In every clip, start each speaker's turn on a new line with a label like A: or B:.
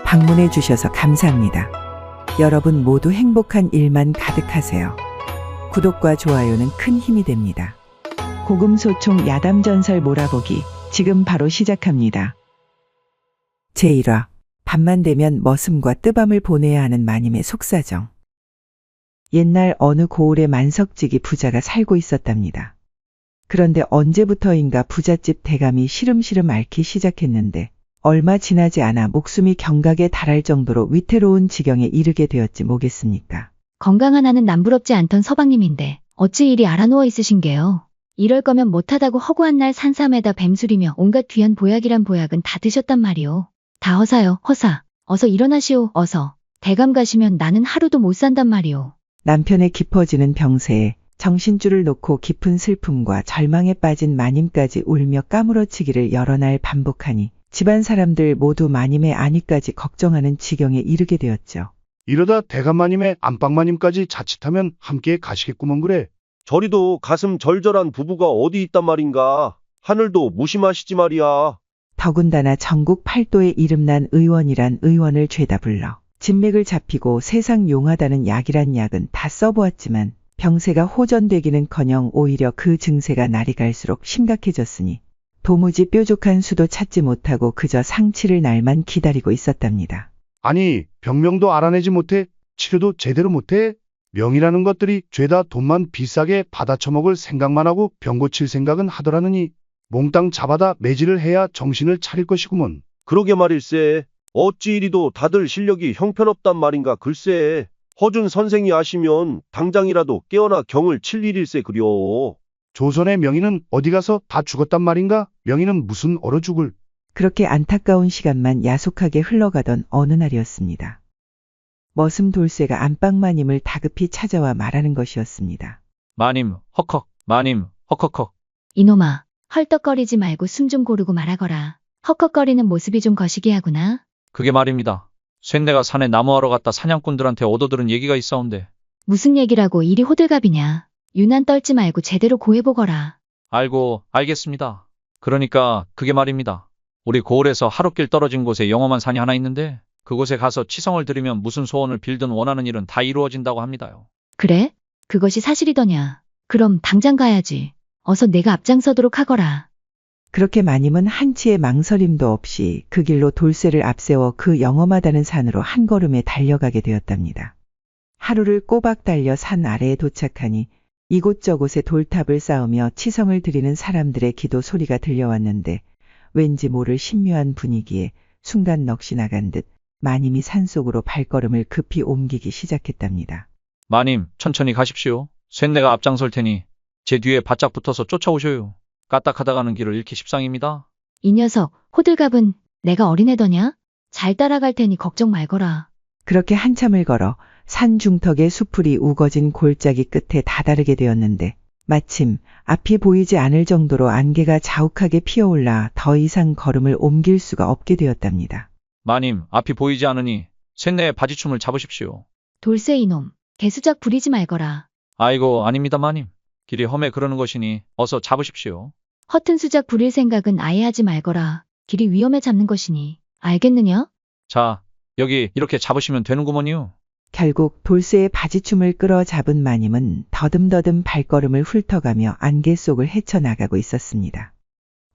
A: 방문해 주셔서 감사합니다. 여러분 모두 행복한 일만 가득하세요. 구독과 좋아요는 큰 힘이 됩니다. 고금소총 야담전설 몰아보기 지금 바로 시작합니다. 제1화 밤만 되면 머슴과 뜨밤을 보내야 하는 마님의 속사정. 옛날 어느 고을에 만석지기 부자가 살고 있었답니다. 그런데 언제부터인가 부잣집 대감이 시름시름 앓기 시작했는데 얼마 지나지 않아 목숨이 경각에 달할 정도로 위태로운 지경에 이르게 되었지 뭐겠습니까?
B: 건강 하나는 남부럽지 않던 서방님인데 어찌 이리 알아누워 있으신게요. 이럴 거면 못하다고 허구한 날 산삼에다 뱀술이며 온갖 귀한 보약이란 보약은 다 드셨단 말이오. 다 허사요, 허사. 어서 일어나시오, 어서. 대감 가시면 나는 하루도 못 산단 말이오.
A: 남편의 깊어지는 병세에 정신줄을 놓고 깊은 슬픔과 절망에 빠진 마님까지 울며 까무러치기를 여러 날 반복하니 집안 사람들 모두 마님의 안위까지 걱정하는 지경에 이르게 되었죠.
C: 이러다 대감마님의 안방마님까지 자칫하면 함께 가시겠구먼 그래.
D: 저리도 가슴 절절한 부부가 어디 있단 말인가. 하늘도 무심하시지 말이야.
A: 더군다나 전국 팔도에 이름난 의원이란 의원을 죄다 불러 진맥을 잡히고 세상 용하다는 약이란 약은 다 써보았지만 병세가 호전되기는커녕 오히려 그 증세가 날이 갈수록 심각해졌으니 도무지 뾰족한 수도 찾지 못하고 그저 상치를 날만 기다리고 있었답니다.
C: 아니 병명도 알아내지 못해 치료도 제대로 못해? 명이라는 것들이 죄다 돈만 비싸게 받아쳐먹을 생각만 하고 병 고칠 생각은 하더라느니 몽땅 잡아다 매질을 해야 정신을 차릴 것이구먼.
D: 그러게 말일세. 어찌 이리도 다들 실력이 형편없단 말인가 글쎄. 허준 선생이 아시면 당장이라도 깨어나 경을 칠 일일세 그려.
C: 조선의 명의는 어디 가서 다 죽었단 말인가? 명의는 무슨 얼어 죽을.
A: 그렇게 안타까운 시간만 야속하게 흘러가던 어느 날이었습니다. 머슴 돌쇠가 안방마님을 다급히 찾아와 말하는 것이었습니다.
E: 마님, 헉헉, 마님, 헉헉헉.
B: 이놈아, 헐떡거리지 말고 숨 좀 고르고 말하거라. 헉헉거리는 모습이 좀 거시기 하구나.
E: 그게 말입니다. 쇳내가 산에 나무하러 갔다 사냥꾼들한테 얻어들은 얘기가 있사온데.
B: 무슨 얘기라고 이리 호들갑이냐. 유난 떨지 말고 제대로 고해보거라.
E: 알겠습니다. 그러니까 그게 말입니다. 우리 고을에서 하루길 떨어진 곳에 영험한 산이 하나 있는데 그곳에 가서 치성을 드리면 무슨 소원을 빌든 원하는 일은 다 이루어진다고 합니다요.
B: 그래? 그것이 사실이더냐. 그럼 당장 가야지. 어서 내가 앞장서도록 하거라.
A: 그렇게 마님은 한치의 망설임도 없이 그 길로 돌쇠를 앞세워 그 영험하다는 산으로 한 걸음에 달려가게 되었답니다. 하루를 꼬박 달려 산 아래에 도착하니 이곳저곳에 돌탑을 쌓으며 치성을 드리는 사람들의 기도 소리가 들려왔는데 왠지 모를 신묘한 분위기에 순간 넋이 나간 듯 마님이 산속으로 발걸음을 급히 옮기기 시작했답니다.
E: 마님, 천천히 가십시오. 쇳내가 앞장설 테니 제 뒤에 바짝 붙어서 쫓아오셔요. 까딱하다 가는 길을 잃기 십상입니다.
B: 이 녀석, 호들갑은 내가 어린애더냐? 잘 따라갈 테니 걱정 말거라.
A: 그렇게 한참을 걸어 산 중턱에 수풀이 우거진 골짜기 끝에 다다르게 되었는데 마침 앞이 보이지 않을 정도로 안개가 자욱하게 피어올라 더 이상 걸음을 옮길 수가 없게 되었답니다.
E: 마님, 앞이 보이지 않으니 쇳내의 바지춤을 잡으십시오.
B: 돌쇠 이놈, 개수작 부리지 말거라.
E: 아이고, 아닙니다 마님. 길이 험해 그러는 것이니 어서 잡으십시오.
B: 허튼 수작 부릴 생각은 아예 하지 말거라. 길이 위험해 잡는 것이니. 알겠느냐?
E: 자, 여기 이렇게 잡으시면 되는구먼요.
A: 결국 돌쇠의 바지춤을 끌어 잡은 마님은 더듬더듬 발걸음을 훑어가며 안개 속을 헤쳐나가고 있었습니다.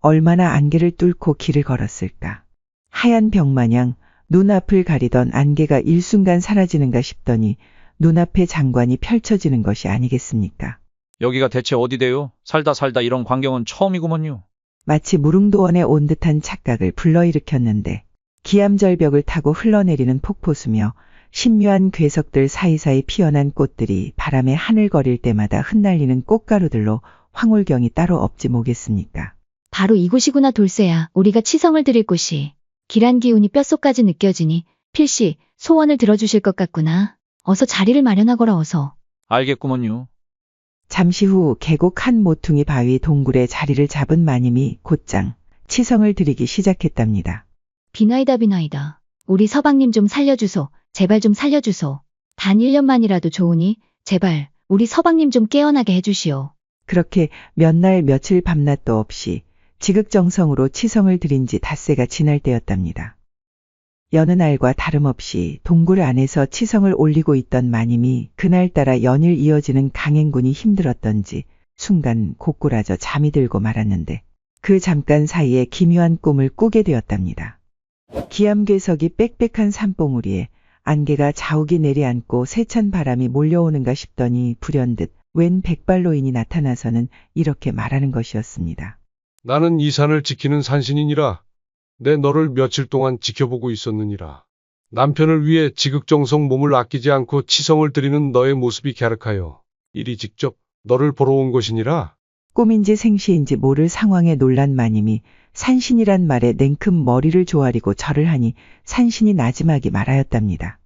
A: 얼마나 안개를 뚫고 길을 걸었을까. 하얀 벽마냥 눈앞을 가리던 안개가 일순간 사라지는가 싶더니 눈앞에 장관이 펼쳐지는 것이 아니겠습니까?
E: 여기가 대체 어디대요? 살다 이런 광경은 처음이구먼요.
A: 마치 무릉도원에 온 듯한 착각을 불러일으켰는데 기암절벽을 타고 흘러내리는 폭포수며 신묘한 괴석들 사이사이 피어난 꽃들이 바람에 하늘거릴 때마다 흩날리는 꽃가루들로 황홀경이 따로 없지 뭐겠습니까?
B: 바로 이곳이구나 돌쇠야. 우리가 치성을 드릴 곳이. 길한 기운이 뼛속까지 느껴지니 필시 소원을 들어주실 것 같구나. 어서 자리를 마련하거라 어서.
E: 알겠구먼요.
A: 잠시 후 계곡 한 모퉁이 바위 동굴에 자리를 잡은 마님이 곧장 치성을 드리기 시작했답니다.
B: 비나이다. 우리 서방님 좀 살려주소. 제발 좀 살려주소. 단 1년만이라도 좋으니 제발 우리 서방님 좀 깨어나게 해주시오.
A: 그렇게 몇 날 며칠 밤낮도 없이 지극정성으로 치성을 드린 지 닷새가 지날 때였답니다. 여느 날과 다름없이 동굴 안에서 치성을 올리고 있던 마님이 그날따라 연일 이어지는 강행군이 힘들었던지 순간 고꾸라져 잠이 들고 말았는데 그 잠깐 사이에 기묘한 꿈을 꾸게 되었답니다. 기암괴석이 빽빽한 산봉우리에 안개가 자욱이 내려앉고 세찬 바람이 몰려오는가 싶더니 불현듯 웬 백발노인이 나타나서는 이렇게 말하는 것이었습니다.
F: 나는 이 산을 지키는 산신이니라. 내 너를 며칠 동안 지켜보고 있었느니라. 남편을 위해 지극정성 몸을 아끼지 않고 치성을 드리는 너의 모습이 갸륵하여 이리 직접 너를 보러 온 것이니라.
A: 꿈인지 생시인지 모를 상황에 놀란 마님이 산신이란 말에 냉큼 머리를 조아리고 절을 하니 산신이 나지막이 말하였답니다.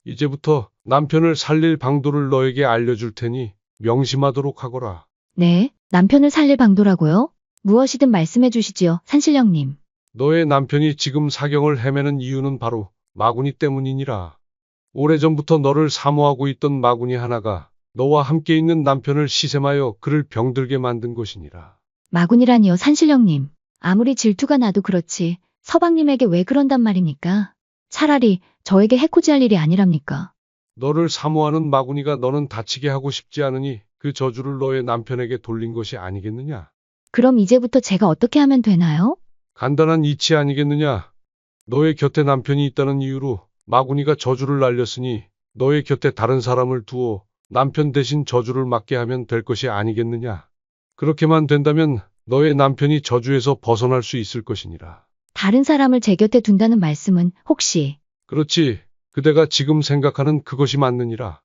F: 이제부터 남편을 살릴 방도를 너에게 알려줄 테니 명심하도록 하거라.
B: 네, 남편을 살릴 방도라고요? 무엇이든 말씀해 주시지요, 산신령님.
F: 너의 남편이 지금 사경을 헤매는 이유는 바로 마구니 때문이니라. 오래전부터 너를 사모하고 있던 마구니 하나가 너와 함께 있는 남편을 시샘하여 그를 병들게 만든 것이니라.
B: 마군이라니요, 산신령님. 아무리 질투가 나도 그렇지 서방님에게 왜 그런단 말입니까? 차라리 저에게 해코지할 일이 아니랍니까?
F: 너를 사모하는 마구니가 너는 다치게 하고 싶지 않으니 그 저주를 너의 남편에게 돌린 것이 아니겠느냐?
B: 그럼 이제부터 제가 어떻게 하면 되나요?
F: 간단한 이치 아니겠느냐? 너의 곁에 남편이 있다는 이유로 마구니가 저주를 날렸으니 너의 곁에 다른 사람을 두어 남편 대신 저주를 맞게 하면 될 것이 아니겠느냐? 그렇게만 된다면 너의 남편이 저주에서 벗어날 수 있을 것이니라.
B: 다른 사람을 제 곁에 둔다는 말씀은 혹시
F: 그렇지. 그대가 지금 생각하는 그것이 맞느니라.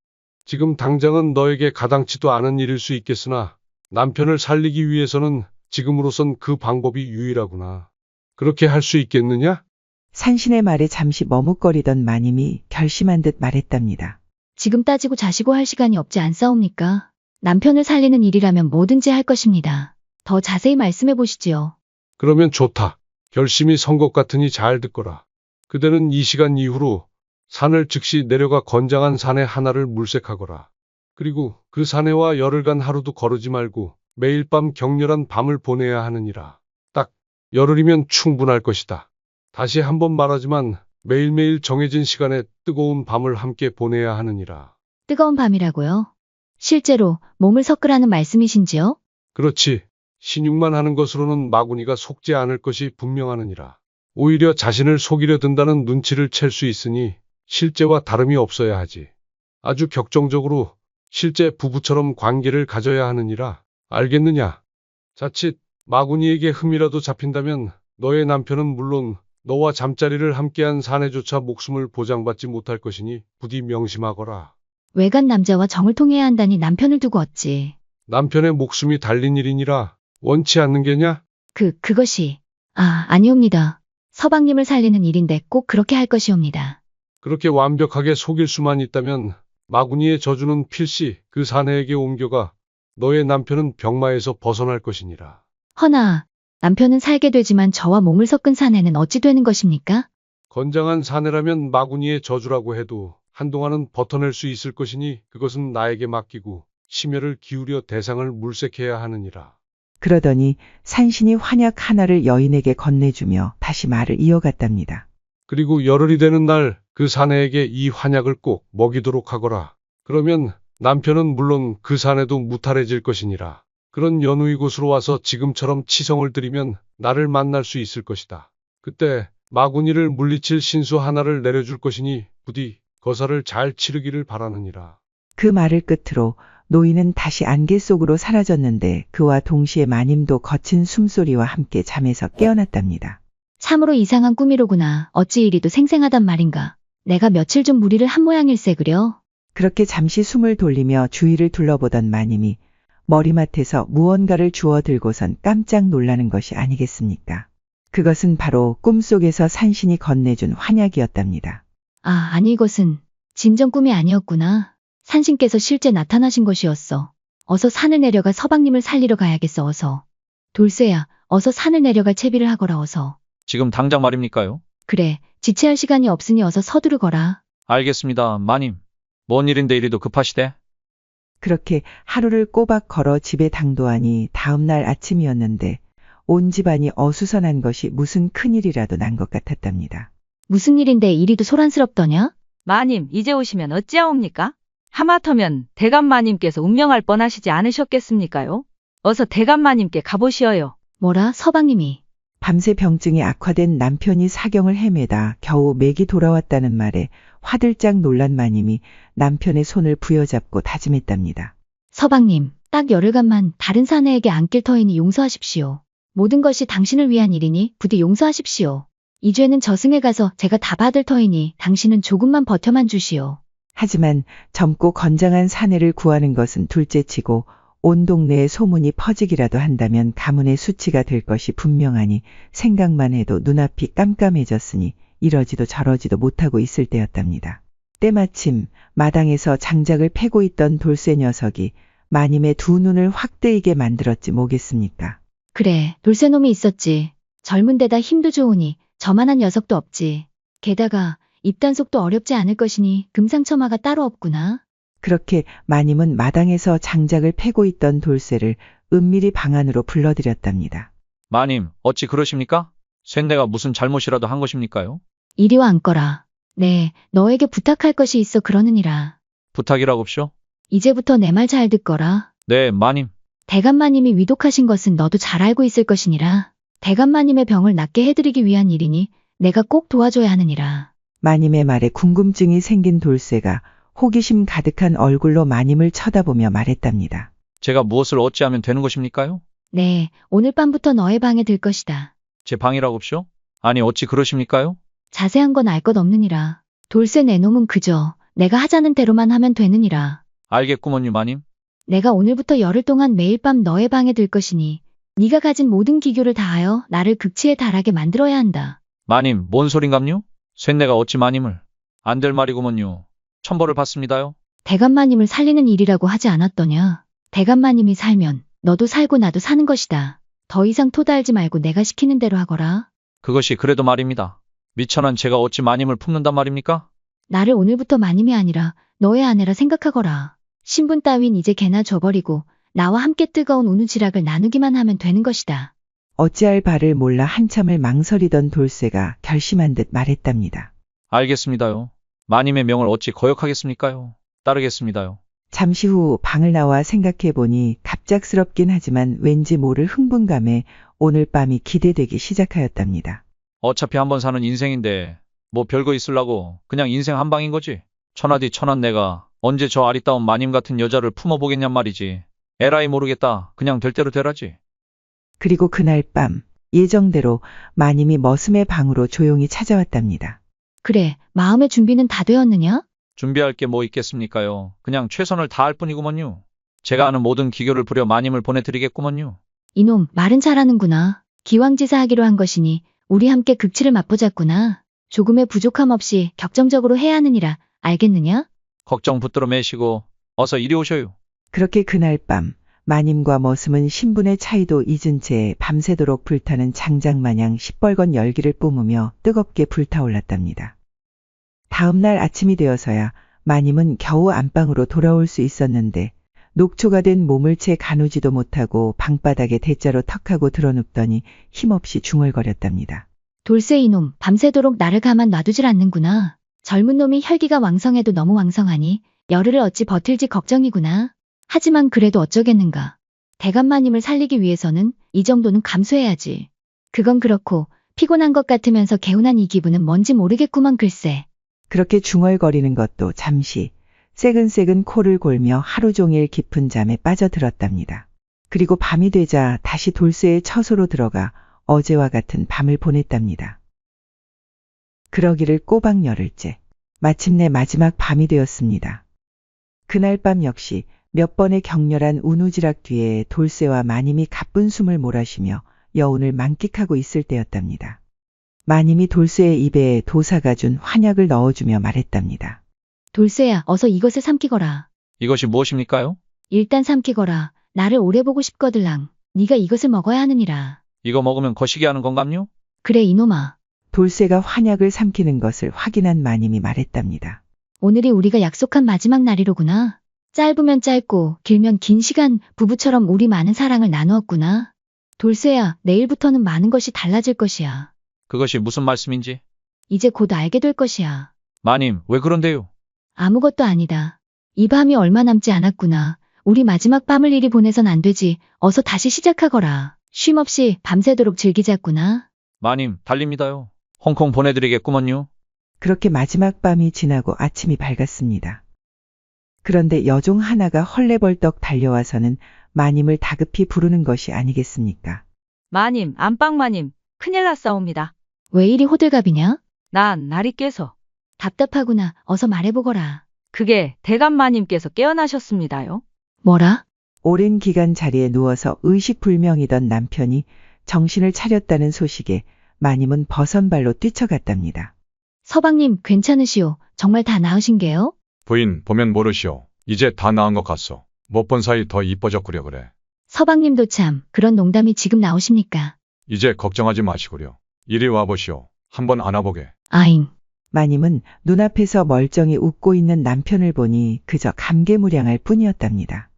F: 지금 당장은 너에게 가당치도 않은 일일 수 있겠으나 남편을 살리기 위해서는 지금으로선 그 방법이 유일하구나. 그렇게 할 수 있겠느냐?
A: 산신의 말에 잠시 머뭇거리던 마님이 결심한 듯 말했답니다.
B: 지금 따지고 자시고 할 시간이 없지 않사옵니까? 남편을 살리는 일이라면 뭐든지 할 것입니다. 더 자세히 말씀해 보시지요.
F: 그러면 좋다. 결심이 선 것 같으니 잘 듣거라. 그대는 이 시간 이후로 산을 즉시 내려가 건장한 산에 하나를 물색하거라. 그리고 그 산에와 열흘간 하루도 거르지 말고 매일 밤 격렬한 밤을 보내야 하느니라. 딱 열흘이면 충분할 것이다. 다시 한번 말하지만 매일매일 정해진 시간에 뜨거운 밤을 함께 보내야 하느니라.
B: 뜨거운 밤이라고요? 실제로 몸을 섞으라는 말씀이신지요?
F: 그렇지. 신용만 하는 것으로는 마구니가 속지 않을 것이 분명하느니라. 오히려 자신을 속이려 든다는 눈치를 챌 수 있으니 실제와 다름이 없어야 하지. 아주 격정적으로 실제 부부처럼 관계를 가져야 하느니라. 알겠느냐? 자칫 마구니에게 흠이라도 잡힌다면 너의 남편은 물론 너와 잠자리를 함께한 사내조차 목숨을 보장받지 못할 것이니 부디 명심하거라.
B: 외간 남자와 정을 통해야 한다니 남편을 두고 어찌.
F: 남편의 목숨이 달린 일이니라. 원치 않는 게냐?
B: 그것이. 아니옵니다. 서방님을 살리는 일인데 꼭 그렇게 할 것이옵니다.
F: 그렇게 완벽하게 속일 수만 있다면 마구니의 저주는 필시 그 사내에게 옮겨가 너의 남편은 병마에서 벗어날 것이니라.
B: 허나, 남편은 살게 되지만 저와 몸을 섞은 사내는 어찌 되는 것입니까?
F: 건장한 사내라면 마구니의 저주라고 해도 한동안은 버텨낼 수 있을 것이니 그것은 나에게 맡기고 심혈을 기울여 대상을 물색해야 하느니라.
A: 그러더니 산신이 환약 하나를 여인에게 건네주며 다시 말을 이어갔답니다.
F: 그리고 열흘이 되는 날 그 사내에게 이 환약을 꼭 먹이도록 하거라. 그러면 남편은 물론 그 사내도 무탈해질 것이니라. 그런 연후이 곳으로 와서 지금처럼 치성을 드리면 나를 만날 수 있을 것이다. 그때 마구니를 물리칠 신수 하나를 내려줄 것이니 부디 거사를 잘 치르기를 바라느니라.
A: 그 말을 끝으로 노인은 다시 안개 속으로 사라졌는데 그와 동시에 마님도 거친 숨소리와 함께 잠에서 깨어났답니다.
B: 참으로 이상한 꿈이로구나. 어찌 이리도 생생하단 말인가. 내가 며칠 좀 무리를 한 모양일세 그려.
A: 그렇게 잠시 숨을 돌리며 주위를 둘러보던 마님이 머리맡에서 무언가를 주워 들고선 깜짝 놀라는 것이 아니겠습니까? 그것은 바로 꿈속에서 산신이 건네준 환약이었답니다.
B: 아니 이것은 진정 꿈이 아니었구나. 산신께서 실제 나타나신 것이었어. 어서 산을 내려가 서방님을 살리러 가야겠어 어서. 돌쇠야, 어서 산을 내려갈 채비를 하거라 어서.
E: 지금 당장 말입니까요?
B: 그래, 지체할 시간이 없으니 어서 서두르거라.
E: 알겠습니다, 마님. 뭔 일인데 이리도 급하시대?
A: 그렇게 하루를 꼬박 걸어 집에 당도하니 다음날 아침이었는데 온 집안이 어수선한 것이 무슨 큰일이라도 난 것 같았답니다.
B: 무슨 일인데 이리도 소란스럽더냐?
G: 마님, 이제 오시면 어찌하옵니까? 하마터면 대감마님께서 운명할 뻔하시지 않으셨겠습니까요? 어서 대감마님께 가보시어요.
B: 뭐라, 서방님이.
A: 밤새 병증이 악화된 남편이 사경을 헤매다 겨우 맥이 돌아왔다는 말에 화들짝 놀란 마님이 남편의 손을 부여잡고 다짐했답니다.
B: 서방님, 딱 열흘간만 다른 사내에게 안길 터이니 용서하십시오. 모든 것이 당신을 위한 일이니 부디 용서하십시오. 이 죄는 저승에 가서 제가 다 받을 터이니 당신은 조금만 버텨만 주시오.
A: 하지만 젊고 건장한 사내를 구하는 것은 둘째치고 온 동네에 소문이 퍼지기라도 한다면 가문의 수치가 될 것이 분명하니 생각만 해도 눈앞이 깜깜해졌으니 이러지도 저러지도 못하고 있을 때였답니다. 때마침 마당에서 장작을 패고 있던 돌쇠 녀석이 마님의 두 눈을 확 뜨이게 만들었지 뭐겠습니까.
B: 그래, 돌쇠놈이 있었지. 젊은 데다 힘도 좋으니 저만한 녀석도 없지. 게다가 입단속도 어렵지 않을 것이니 금상첨화가 따로 없구나.
A: 그렇게 마님은 마당에서 장작을 패고 있던 돌쇠를 은밀히 방 안으로 불러들였답니다.
E: 마님, 어찌 그러십니까? 쇳내가 무슨 잘못이라도 한 것입니까요?
B: 이리와 앉거라. 네, 너에게 부탁할 것이 있어 그러느니라.
E: 부탁이라고쇼?
B: 이제부터 내 말 잘 듣거라.
E: 네, 마님.
B: 대감마님이 위독하신 것은 너도 잘 알고 있을 것이니라. 대감마님의 병을 낫게 해드리기 위한 일이니 내가 꼭 도와줘야 하느니라.
A: 마님의 말에 궁금증이 생긴 돌쇠가 호기심 가득한 얼굴로 마님을 쳐다보며 말했답니다.
E: 제가 무엇을 어찌하면 되는 것입니까요?
B: 네, 오늘 밤부터 너의 방에 들 것이다.
E: 제 방이라고쇼? 아니, 어찌 그러십니까요?
B: 자세한 건 알 것 없느니라. 돌쇠 내 놈은 그저 내가 하자는 대로만 하면 되느니라.
E: 알겠구먼요, 마님.
B: 내가 오늘부터 열흘 동안 매일 밤 너의 방에 들 것이니 네가 가진 모든 기교를 다하여 나를 극치에 달하게 만들어야 한다.
E: 마님, 뭔 소린감요? 쇳내가 어찌 마님을. 안 될 말이구먼요. 천벌을 받습니다요.
B: 대감마님을 살리는 일이라고 하지 않았더냐. 대감마님이 살면 너도 살고 나도 사는 것이다. 더 이상 토달지 말고 내가 시키는 대로 하거라.
E: 그것이 그래도 말입니다. 미천한 제가 어찌 마님을 품는단 말입니까?
B: 나를 오늘부터 마님이 아니라 너의 아내라 생각하거라. 신분 따윈 이제 개나 줘버리고 나와 함께 뜨거운 우누지락을 나누기만 하면 되는 것이다.
A: 어찌할 바를 몰라 한참을 망설이던 돌쇠가 결심한 듯 말했답니다.
E: 알겠습니다요. 마님의 명을 어찌 거역하겠습니까요? 따르겠습니다요.
A: 잠시 후 방을 나와 생각해보니 갑작스럽긴 하지만 왠지 모를 흥분감에 오늘 밤이 기대되기 시작하였답니다.
E: 어차피 한번 사는 인생인데 뭐 별거 있으려고 그냥 인생 한 방인 거지. 천하디 천한 내가 언제 저 아리따운 마님 같은 여자를 품어보겠냔 말이지. 에라이 모르겠다. 그냥 될 대로 되라지.
A: 그리고 그날 밤 예정대로 마님이 머슴의 방으로 조용히 찾아왔답니다.
B: 그래, 마음의 준비는 다 되었느냐?
E: 준비할 게 뭐 있겠습니까요. 그냥 최선을 다할 뿐이구먼요. 제가 아는 모든 기교를 부려 마님을 보내드리겠구먼요.
B: 이놈 말은 잘하는구나. 기왕지사하기로 한 것이니 우리 함께 극치를 맛보자꾸나. 조금의 부족함 없이 격정적으로 해야 하느니라. 알겠느냐?
E: 걱정 붙들어 매시고 어서 이리 오셔요.
A: 그렇게 그날 밤 마님과 머슴은 신분의 차이도 잊은 채 밤새도록 불타는 장작마냥 시뻘건 열기를 뿜으며 뜨겁게 불타올랐답니다. 다음 날 아침이 되어서야 마님은 겨우 안방으로 돌아올 수 있었는데 녹초가 된 몸을 채 가누지도 못하고 방바닥에 대자로 턱하고 드러눕더니 힘없이 중얼거렸답니다.
B: 돌쇠 이놈, 밤새도록 나를 가만 놔두질 않는구나. 젊은 놈이 혈기가 왕성해도 너무 왕성하니 열흘을 어찌 버틸지 걱정이구나. 하지만 그래도 어쩌겠는가. 대감마님을 살리기 위해서는 이 정도는 감수해야지. 그건 그렇고 피곤한 것 같으면서 개운한 이 기분은 뭔지 모르겠구먼 글쎄.
A: 그렇게 중얼거리는 것도 잠시 새근새근 코를 골며 하루 종일 깊은 잠에 빠져들었답니다. 그리고 밤이 되자 다시 돌쇠의 처소로 들어가 어제와 같은 밤을 보냈답니다. 그러기를 꼬박 열흘째. 마침내 마지막 밤이 되었습니다. 그날 밤 역시 몇 번의 격렬한 우누지락 뒤에 돌쇠와 마님이 가쁜 숨을 몰아쉬며 여운을 만끽하고 있을 때였답니다. 마님이 돌쇠의 입에 도사가 준 환약을 넣어주며 말했답니다.
B: 돌쇠야, 어서 이것을 삼키거라.
E: 이것이 무엇입니까요?
B: 일단 삼키거라. 나를 오래 보고 싶거들랑. 네가 이것을 먹어야 하느니라.
E: 이거 먹으면 거시기 하는 건감요?
B: 그래 이놈아.
A: 돌쇠가 환약을 삼키는 것을 확인한 마님이 말했답니다.
B: 오늘이 우리가 약속한 마지막 날이로구나. 짧으면 짧고 길면 긴 시간 부부처럼 우리 많은 사랑을 나누었구나. 돌쇠야, 내일부터는 많은 것이 달라질 것이야.
E: 그것이 무슨 말씀인지?
B: 이제 곧 알게 될 것이야.
E: 마님, 왜 그런데요?
B: 아무것도 아니다. 이 밤이 얼마 남지 않았구나. 우리 마지막 밤을 이리 보내선 안 되지. 어서 다시 시작하거라. 쉼 없이 밤새도록 즐기자꾸나.
E: 마님, 달립니다요. 홍콩 보내드리겠구먼요.
A: 그렇게 마지막 밤이 지나고 아침이 밝았습니다. 그런데 여종 하나가 헐레벌떡 달려와서는 마님을 다급히 부르는 것이 아니겠습니까?
G: 마님, 안방마님, 큰일 났사옵니다.
B: 왜 이리 호들갑이냐?
G: 난 날이 깨서.
B: 답답하구나. 어서 말해보거라.
G: 그게 대감마님께서 깨어나셨습니다요.
B: 뭐라?
A: 오랜 기간 자리에 누워서 의식불명이던 남편이 정신을 차렸다는 소식에 마님은 버선발로 뛰쳐갔답니다.
B: 서방님, 괜찮으시오. 정말 다 나으신게요?
H: 부인 보면 모르시오. 이제 다 나은 것 같소. 못 본 사이 더 이뻐졌구려 그래.
B: 서방님도 참, 그런 농담이 지금 나오십니까?
H: 이제 걱정하지 마시구려. 이리 와보시오. 한번 안아보게.
B: 아잉.
A: 마님은 눈앞에서 멀쩡히 웃고 있는 남편을 보니 그저 감개무량할 뿐이었답니다.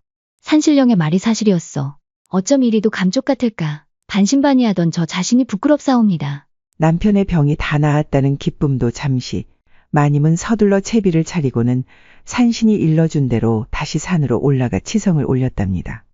B: 산신령의 말이 사실이었어. 어쩜 이리도 감쪽 같을까. 반신반의하던 저 자신이 부끄럽사옵니다.
A: 남편의 병이 다 나았다는 기쁨도 잠시, 마님은 서둘러 채비를 차리고는 산신이 일러준 대로 다시 산으로 올라가 치성을 올렸답니다.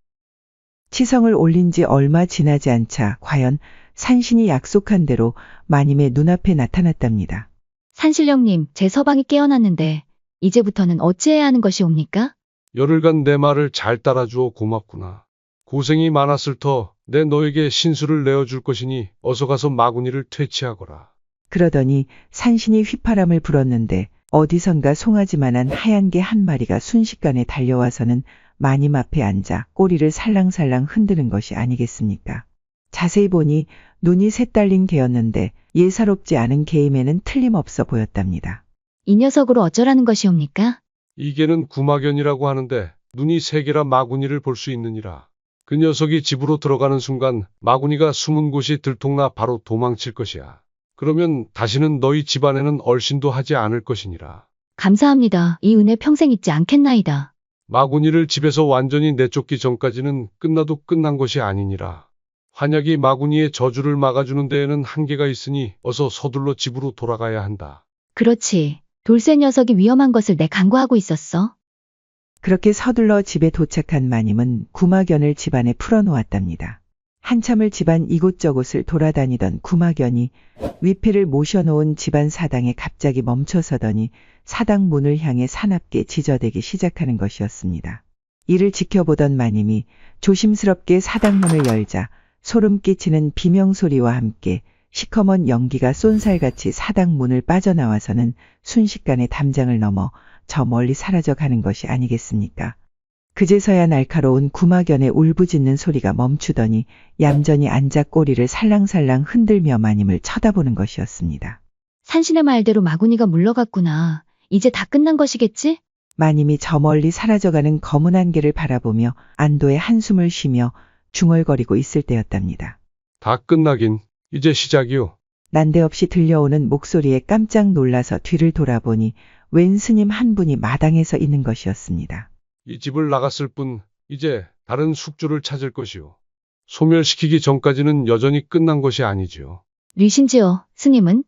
A: 치성을 올린 지 얼마 지나지 않자 과연 산신이 약속한 대로 마님의 눈앞에 나타났답니다.
B: 산신령님, 제 서방이 깨어났는데 이제부터는 어찌해야 하는 것이옵니까?
F: 열흘간 내 말을 잘 따라주어 고맙구나. 고생이 많았을 터 내 너에게 신수를 내어줄 것이니 어서 가서 마구니를 퇴치하거라.
A: 그러더니 산신이 휘파람을 불었는데 어디선가 송아지만한 하얀 개 한 마리가 순식간에 달려와서는 마님 앞에 앉아 꼬리를 살랑살랑 흔드는 것이 아니겠습니까? 자세히 보니 눈이 셋 달린 개였는데 예사롭지 않은 개임에는 틀림없어 보였답니다.
B: 이 녀석으로 어쩌라는 것이옵니까?
F: 이 개는 구마견이라고 하는데 눈이 세 개라 마구니를 볼 수 있느니라. 그 녀석이 집으로 들어가는 순간 마구니가 숨은 곳이 들통나 바로 도망칠 것이야. 그러면 다시는 너희 집안에는 얼씬도 하지 않을 것이니라.
B: 감사합니다. 이 은혜 평생 잊지 않겠나이다.
F: 마구니를 집에서 완전히 내쫓기 전까지는 끝나도 끝난 것이 아니니라. 환약이 마구니의 저주를 막아주는 데에는 한계가 있으니 어서 서둘러 집으로 돌아가야 한다.
B: 그렇지. 돌쇠 녀석이 위험한 것을 내 간과하고 있었어.
A: 그렇게 서둘러 집에 도착한 마님은 구마견을 집안에 풀어놓았답니다. 한참을 집안 이곳저곳을 돌아다니던 구마견이 위패를 모셔놓은 집안 사당에 갑자기 멈춰서더니 사당 문을 향해 사납게 지저대기 시작하는 것이었습니다. 이를 지켜보던 마님이 조심스럽게 사당 문을 열자 소름 끼치는 비명소리와 함께 시커먼 연기가 쏜살같이 사당 문을 빠져나와서는 순식간에 담장을 넘어 저 멀리 사라져 가는 것이 아니겠습니까? 그제서야 날카로운 구마견의 울부짖는 소리가 멈추더니 얌전히 앉아 꼬리를 살랑살랑 흔들며 마님을 쳐다보는 것이었습니다.
B: 산신의 말대로 마구니가 물러갔구나. 이제 다 끝난 것이겠지?
A: 마님이 저 멀리 사라져가는 검은 안개를 바라보며 안도의 한숨을 쉬며 중얼거리고 있을 때였답니다.
F: 다 끝나긴 이제 시작이요.
A: 난데없이 들려오는 목소리에 깜짝 놀라서 뒤를 돌아보니 웬 스님 한 분이 마당에서 있는 것이었습니다.
F: 이 집을 나갔을 뿐 이제 다른 숙주를 찾을 것이요. 소멸시키기 전까지는 여전히 끝난 것이 아니지요.
B: 뉘신지요, 스님은?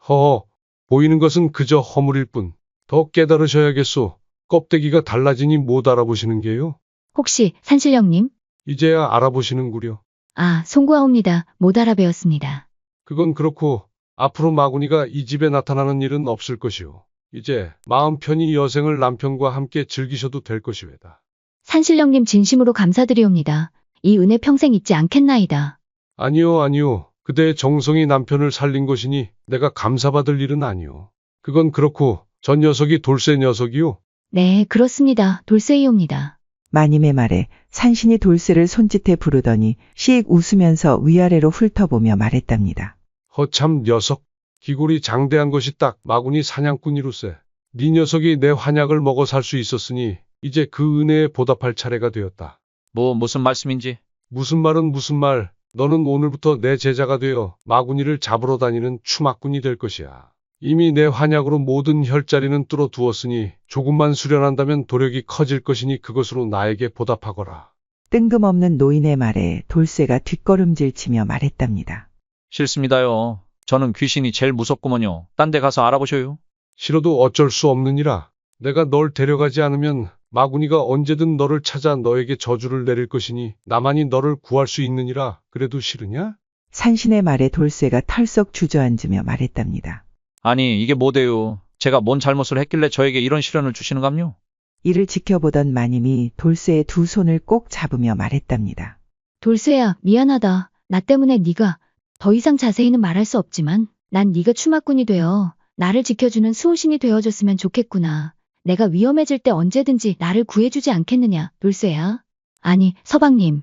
F: 허허, 보이는 것은 그저 허물일 뿐. 더 깨달으셔야겠소. 껍데기가 달라지니 못 알아보시는 게요.
B: 혹시 산신령님?
F: 이제야 알아보시는구려.
B: 아, 송구하옵니다. 못 알아배웠습니다.
F: 그건 그렇고 앞으로 마구니가 이 집에 나타나는 일은 없을 것이요. 이제 마음 편히 여생을 남편과 함께 즐기셔도 될 것이외다.
B: 산신령님 진심으로 감사드리옵니다. 이 은혜 평생 잊지 않겠나이다.
F: 아니요, 아니요. 그대의 정성이 남편을 살린 것이니 내가 감사받을 일은 아니요. 그건 그렇고 전 녀석이 돌쇠 녀석이요.
B: 네, 그렇습니다. 돌쇠이옵니다.
A: 마님의 말에 산신이 돌쇠를 손짓해 부르더니 씩 웃으면서 위아래로 훑어보며 말했답니다.
F: 허참 녀석. 기골이 장대한 것이 딱 마구니 사냥꾼이로세. 네 녀석이 내 환약을 먹어 살 수 있었으니 이제 그 은혜에 보답할 차례가 되었다.
E: 무슨 말씀인지?
F: 무슨 말은 무슨 말. 너는 오늘부터 내 제자가 되어 마구니를 잡으러 다니는 추막꾼이 될 것이야. 이미 내 환약으로 모든 혈자리는 뚫어두었으니 조금만 수련한다면 도력이 커질 것이니 그것으로 나에게 보답하거라.
A: 뜬금없는 노인의 말에 돌쇠가 뒷걸음질치며 말했답니다.
E: 싫습니다요. 저는 귀신이 제일 무섭구먼요. 딴 데 가서 알아보셔요.
F: 싫어도 어쩔 수 없느니라. 내가 널 데려가지 않으면 마구니가 언제든 너를 찾아 너에게 저주를 내릴 것이니 나만이 너를 구할 수 있느니라. 그래도 싫으냐?
A: 산신의 말에 돌쇠가 털썩 주저앉으며 말했답니다.
E: 아니, 이게 뭐대요? 제가 뭔 잘못을 했길래 저에게 이런 시련을 주시는감요?
A: 이를 지켜보던 마님이 돌쇠의 두 손을 꼭 잡으며 말했답니다.
B: 돌쇠야, 미안하다. 나 때문에 네가 더 이상 자세히는 말할 수 없지만 난 네가 추마꾼이 되어 나를 지켜주는 수호신이 되어줬으면 좋겠구나. 내가 위험해질 때 언제든지 나를 구해주지 않겠느냐, 돌쇠야. 아니, 서방님.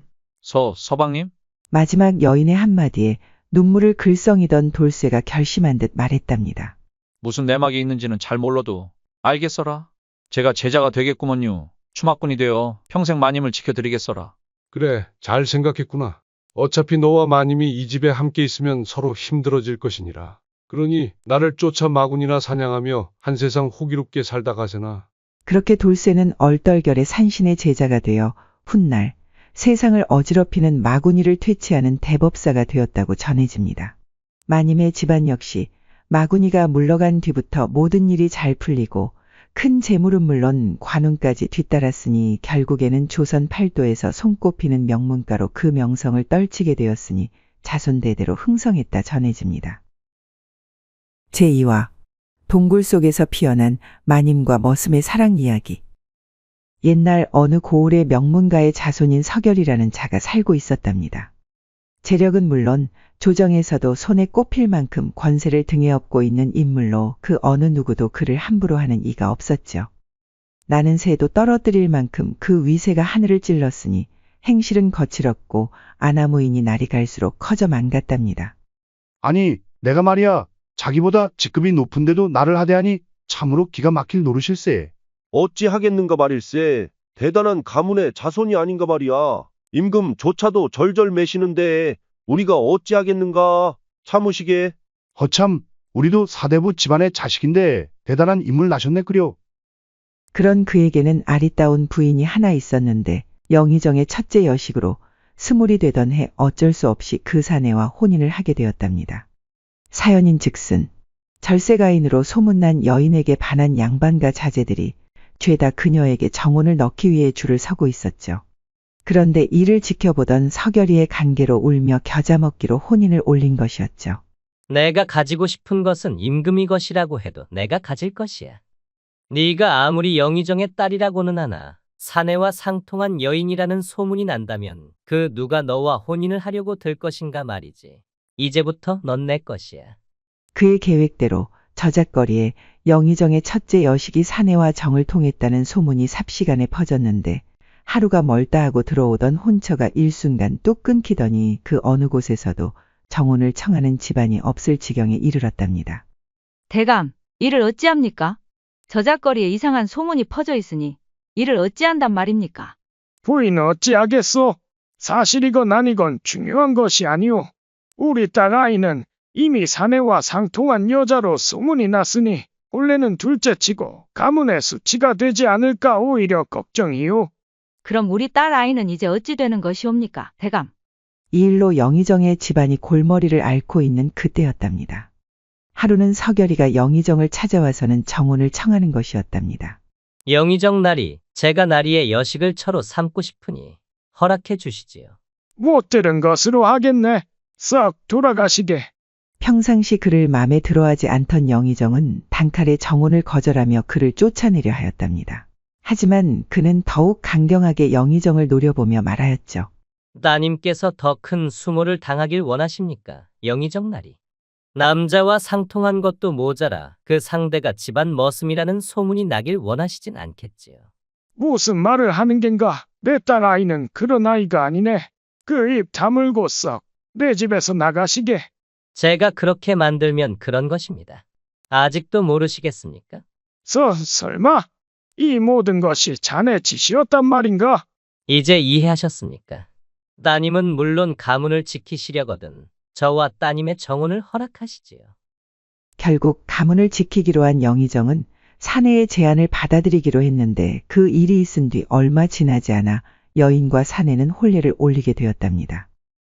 E: 서방님?
A: 마지막 여인의 한마디에 눈물을 글썽이던 돌쇠가 결심한 듯 말했답니다.
E: 무슨 내막이 있는지는 잘 몰라도 알겠어라. 제가 제자가 되겠구먼요. 추마꾼이 되어 평생 마님을 지켜드리겠어라.
F: 그래, 잘 생각했구나. 어차피 너와 마님이 이 집에 함께 있으면 서로 힘들어질 것이니라. 그러니 나를 쫓아 마군이나 사냥하며 한 세상 호기롭게 살다 가세나.
A: 그렇게 돌쇠는 얼떨결에 산신의 제자가 되어 훗날 세상을 어지럽히는 마구니를 퇴치하는 대법사가 되었다고 전해집니다. 마님의 집안 역시 마구니가 물러간 뒤부터 모든 일이 잘 풀리고 큰 재물은 물론 관운까지 뒤따랐으니 결국에는 조선 팔도에서 손꼽히는 명문가로 그 명성을 떨치게 되었으니 자손대대로 흥성했다 전해집니다. 제2화 동굴 속에서 피어난 마님과 머슴의 사랑 이야기. 옛날 어느 고을의 명문가의 자손인 서결이라는 자가 살고 있었답니다. 재력은 물론 조정에서도 손에 꼽힐 만큼 권세를 등에 업고 있는 인물로 그 어느 누구도 그를 함부로 하는 이가 없었죠. 나는 새도 떨어뜨릴 만큼 그 위세가 하늘을 찔렀으니 행실은 거칠었고 아나무인이 날이 갈수록 커져만 갔답니다.
C: 아니, 내가 말이야. 자기보다 직급이 높은데도 나를 하대하니 참으로 기가 막힐 노릇일세.
D: 어찌 하겠는가 말일세. 대단한 가문의 자손이 아닌가 말이야. 임금조차도 절절 매시는데 우리가 어찌 하겠는가. 참으시게.
C: 허참, 우리도 사대부 집안의 자식인데 대단한 인물 나셨네 그려.
A: 그런 그에게는 아리따운 부인이 하나 있었는데 영의정의 첫째 여식으로 스물이 되던 해 어쩔 수 없이 그 사내와 혼인을 하게 되었답니다. 사연인즉슨 절세가인으로 소문난 여인에게 반한 양반과 자제들이 죄다 그녀에게 정혼을 넣기 위해 줄을 서고 있었죠. 그런데 이를 지켜보던 서결이의 간계로 울며 겨자 먹기로 혼인을 올린 것이었죠.
I: 내가 가지고 싶은 것은 임금이 것이라고 해도 내가 가질 것이야. 네가 아무리 영의정의 딸이라고는 하나 사내와 상통한 여인이라는 소문이 난다면 그 누가 너와 혼인을 하려고 들 것인가 말이지. 이제부터 넌 내 것이야.
A: 그의 계획대로 저작거리에 영의정의 첫째 여식이 사내와 정을 통했다는 소문이 삽시간에 퍼졌는데 하루가 멀다 하고 들어오던 혼처가 일순간 뚝 끊기더니 그 어느 곳에서도 정혼을 청하는 집안이 없을 지경에 이르렀답니다.
G: 대감, 이를 어찌합니까? 저작거리에 이상한 소문이 퍼져 있으니 이를 어찌한단 말입니까?
J: 부인 어찌하겠소? 사실이건 아니건 중요한 것이 아니오. 우리 딸 아이는 이미 사내와 상통한 여자로 소문이 났으니 본래는 둘째치고 가문의 수치가 되지 않을까 오히려 걱정이오.
G: 그럼 우리 딸 아이는 이제 어찌 되는 것이옵니까, 대감?
A: 이 일로 영의정의 집안이 골머리를 앓고 있는 그때였답니다. 하루는 서결이가 영의정을 찾아와서는 정혼을 청하는 것이었답니다.
I: 영의정 나리, 제가 나리의 여식을 처로 삼고 싶으니 허락해 주시지요.
J: 못 들은 것으로 하겠네. 썩 돌아가시게.
A: 평상시 그를 마음에 들어하지 않던 영의정은 단칼에 정혼을 거절하며 그를 쫓아내려 하였답니다. 하지만 그는 더욱 강경하게 영의정을 노려보며 말하였죠.
I: 따님께서 더 큰 수모를 당하길 원하십니까? 영의정 나리. 남자와 상통한 것도 모자라 그 상대가 집안 머슴이라는 소문이 나길 원하시진 않겠지요.
J: 무슨 말을 하는 겐가? 내 딸 아이는 그런 아이가 아니네. 그 입 다물고 썩 내 집에서 나가시게.
I: 제가 그렇게 만들면 그런 것입니다. 아직도 모르시겠습니까?
J: 설마 이 모든 것이 자네 짓이었단 말인가?
I: 이제 이해하셨습니까? 따님은 물론 가문을 지키시려거든 저와 따님의 정혼을 허락하시지요.
A: 결국 가문을 지키기로 한 영의정은 사내의 제안을 받아들이기로 했는데 그 일이 있은 뒤 얼마 지나지 않아 여인과 사내는 혼례를 올리게 되었답니다.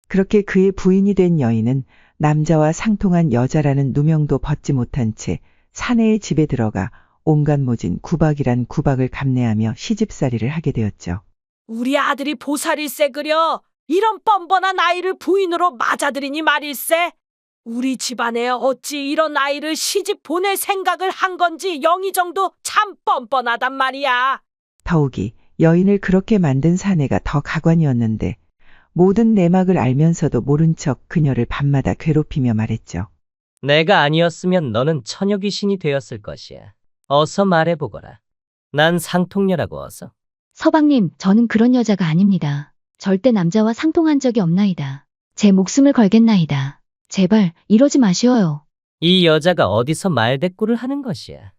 A: 그렇게 그의 부인이 된 여인은 남자와 상통한 여자라는 누명도 벗지 못한 채 사내의 집에 들어가 온갖 모진 구박이란 구박을 감내하며 시집살이를 하게 되었죠.
K: 우리 아들이 보살일세 그려 이런 뻔뻔한 아이를 부인으로 맞아들이니 말일세. 우리 집안에 어찌 이런 아이를 시집 보낼 생각을 한 건지 영의정도 참 뻔뻔하단 말이야.
A: 더욱이 여인을 그렇게 만든 사내가 더 가관이었는데 모든 내막을 알면서도 모른 척 그녀를 밤마다 괴롭히며 말했죠.
I: 내가 아니었으면 너는 처녀 귀신이 되었을 것이야. 어서 말해보거라. 난 상통녀라고 어서.
B: 서방님, 저는 그런 여자가 아닙니다. 절대 남자와 상통한 적이 없나이다. 제 목숨을 걸겠나이다. 제발 이러지 마시어요.
I: 이 여자가 어디서 말대꾸를 하는 것이야.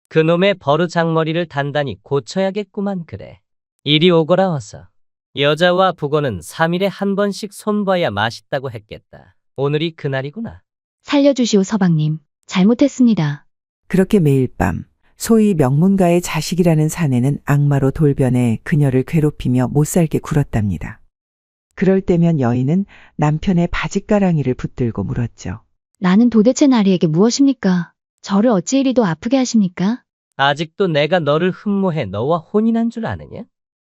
I: 그놈의 버르장머리를 단단히 고쳐야겠구만 그래. 이리 오거라 어서. 여자와 북어는 3일에 한 번씩 손봐야 맛있다고 했겠다. 오늘이 그날이구나.
B: 살려주시오 서방님. 잘못했습니다.
A: 그렇게 매일 밤 소위 명문가의 자식이라는 사내는 악마로 돌변해 그녀를 괴롭히며 못살게 굴었답니다. 그럴 때면 여인은 남편의 바짓가랑이를 붙들고 물었죠.
B: 나는 도대체 나리에게 무엇입니까? 저를 어찌 이리도 아프게 하십니까?
I: 아직도 내가 너를 흠모해 너와 혼인한 줄 아느냐?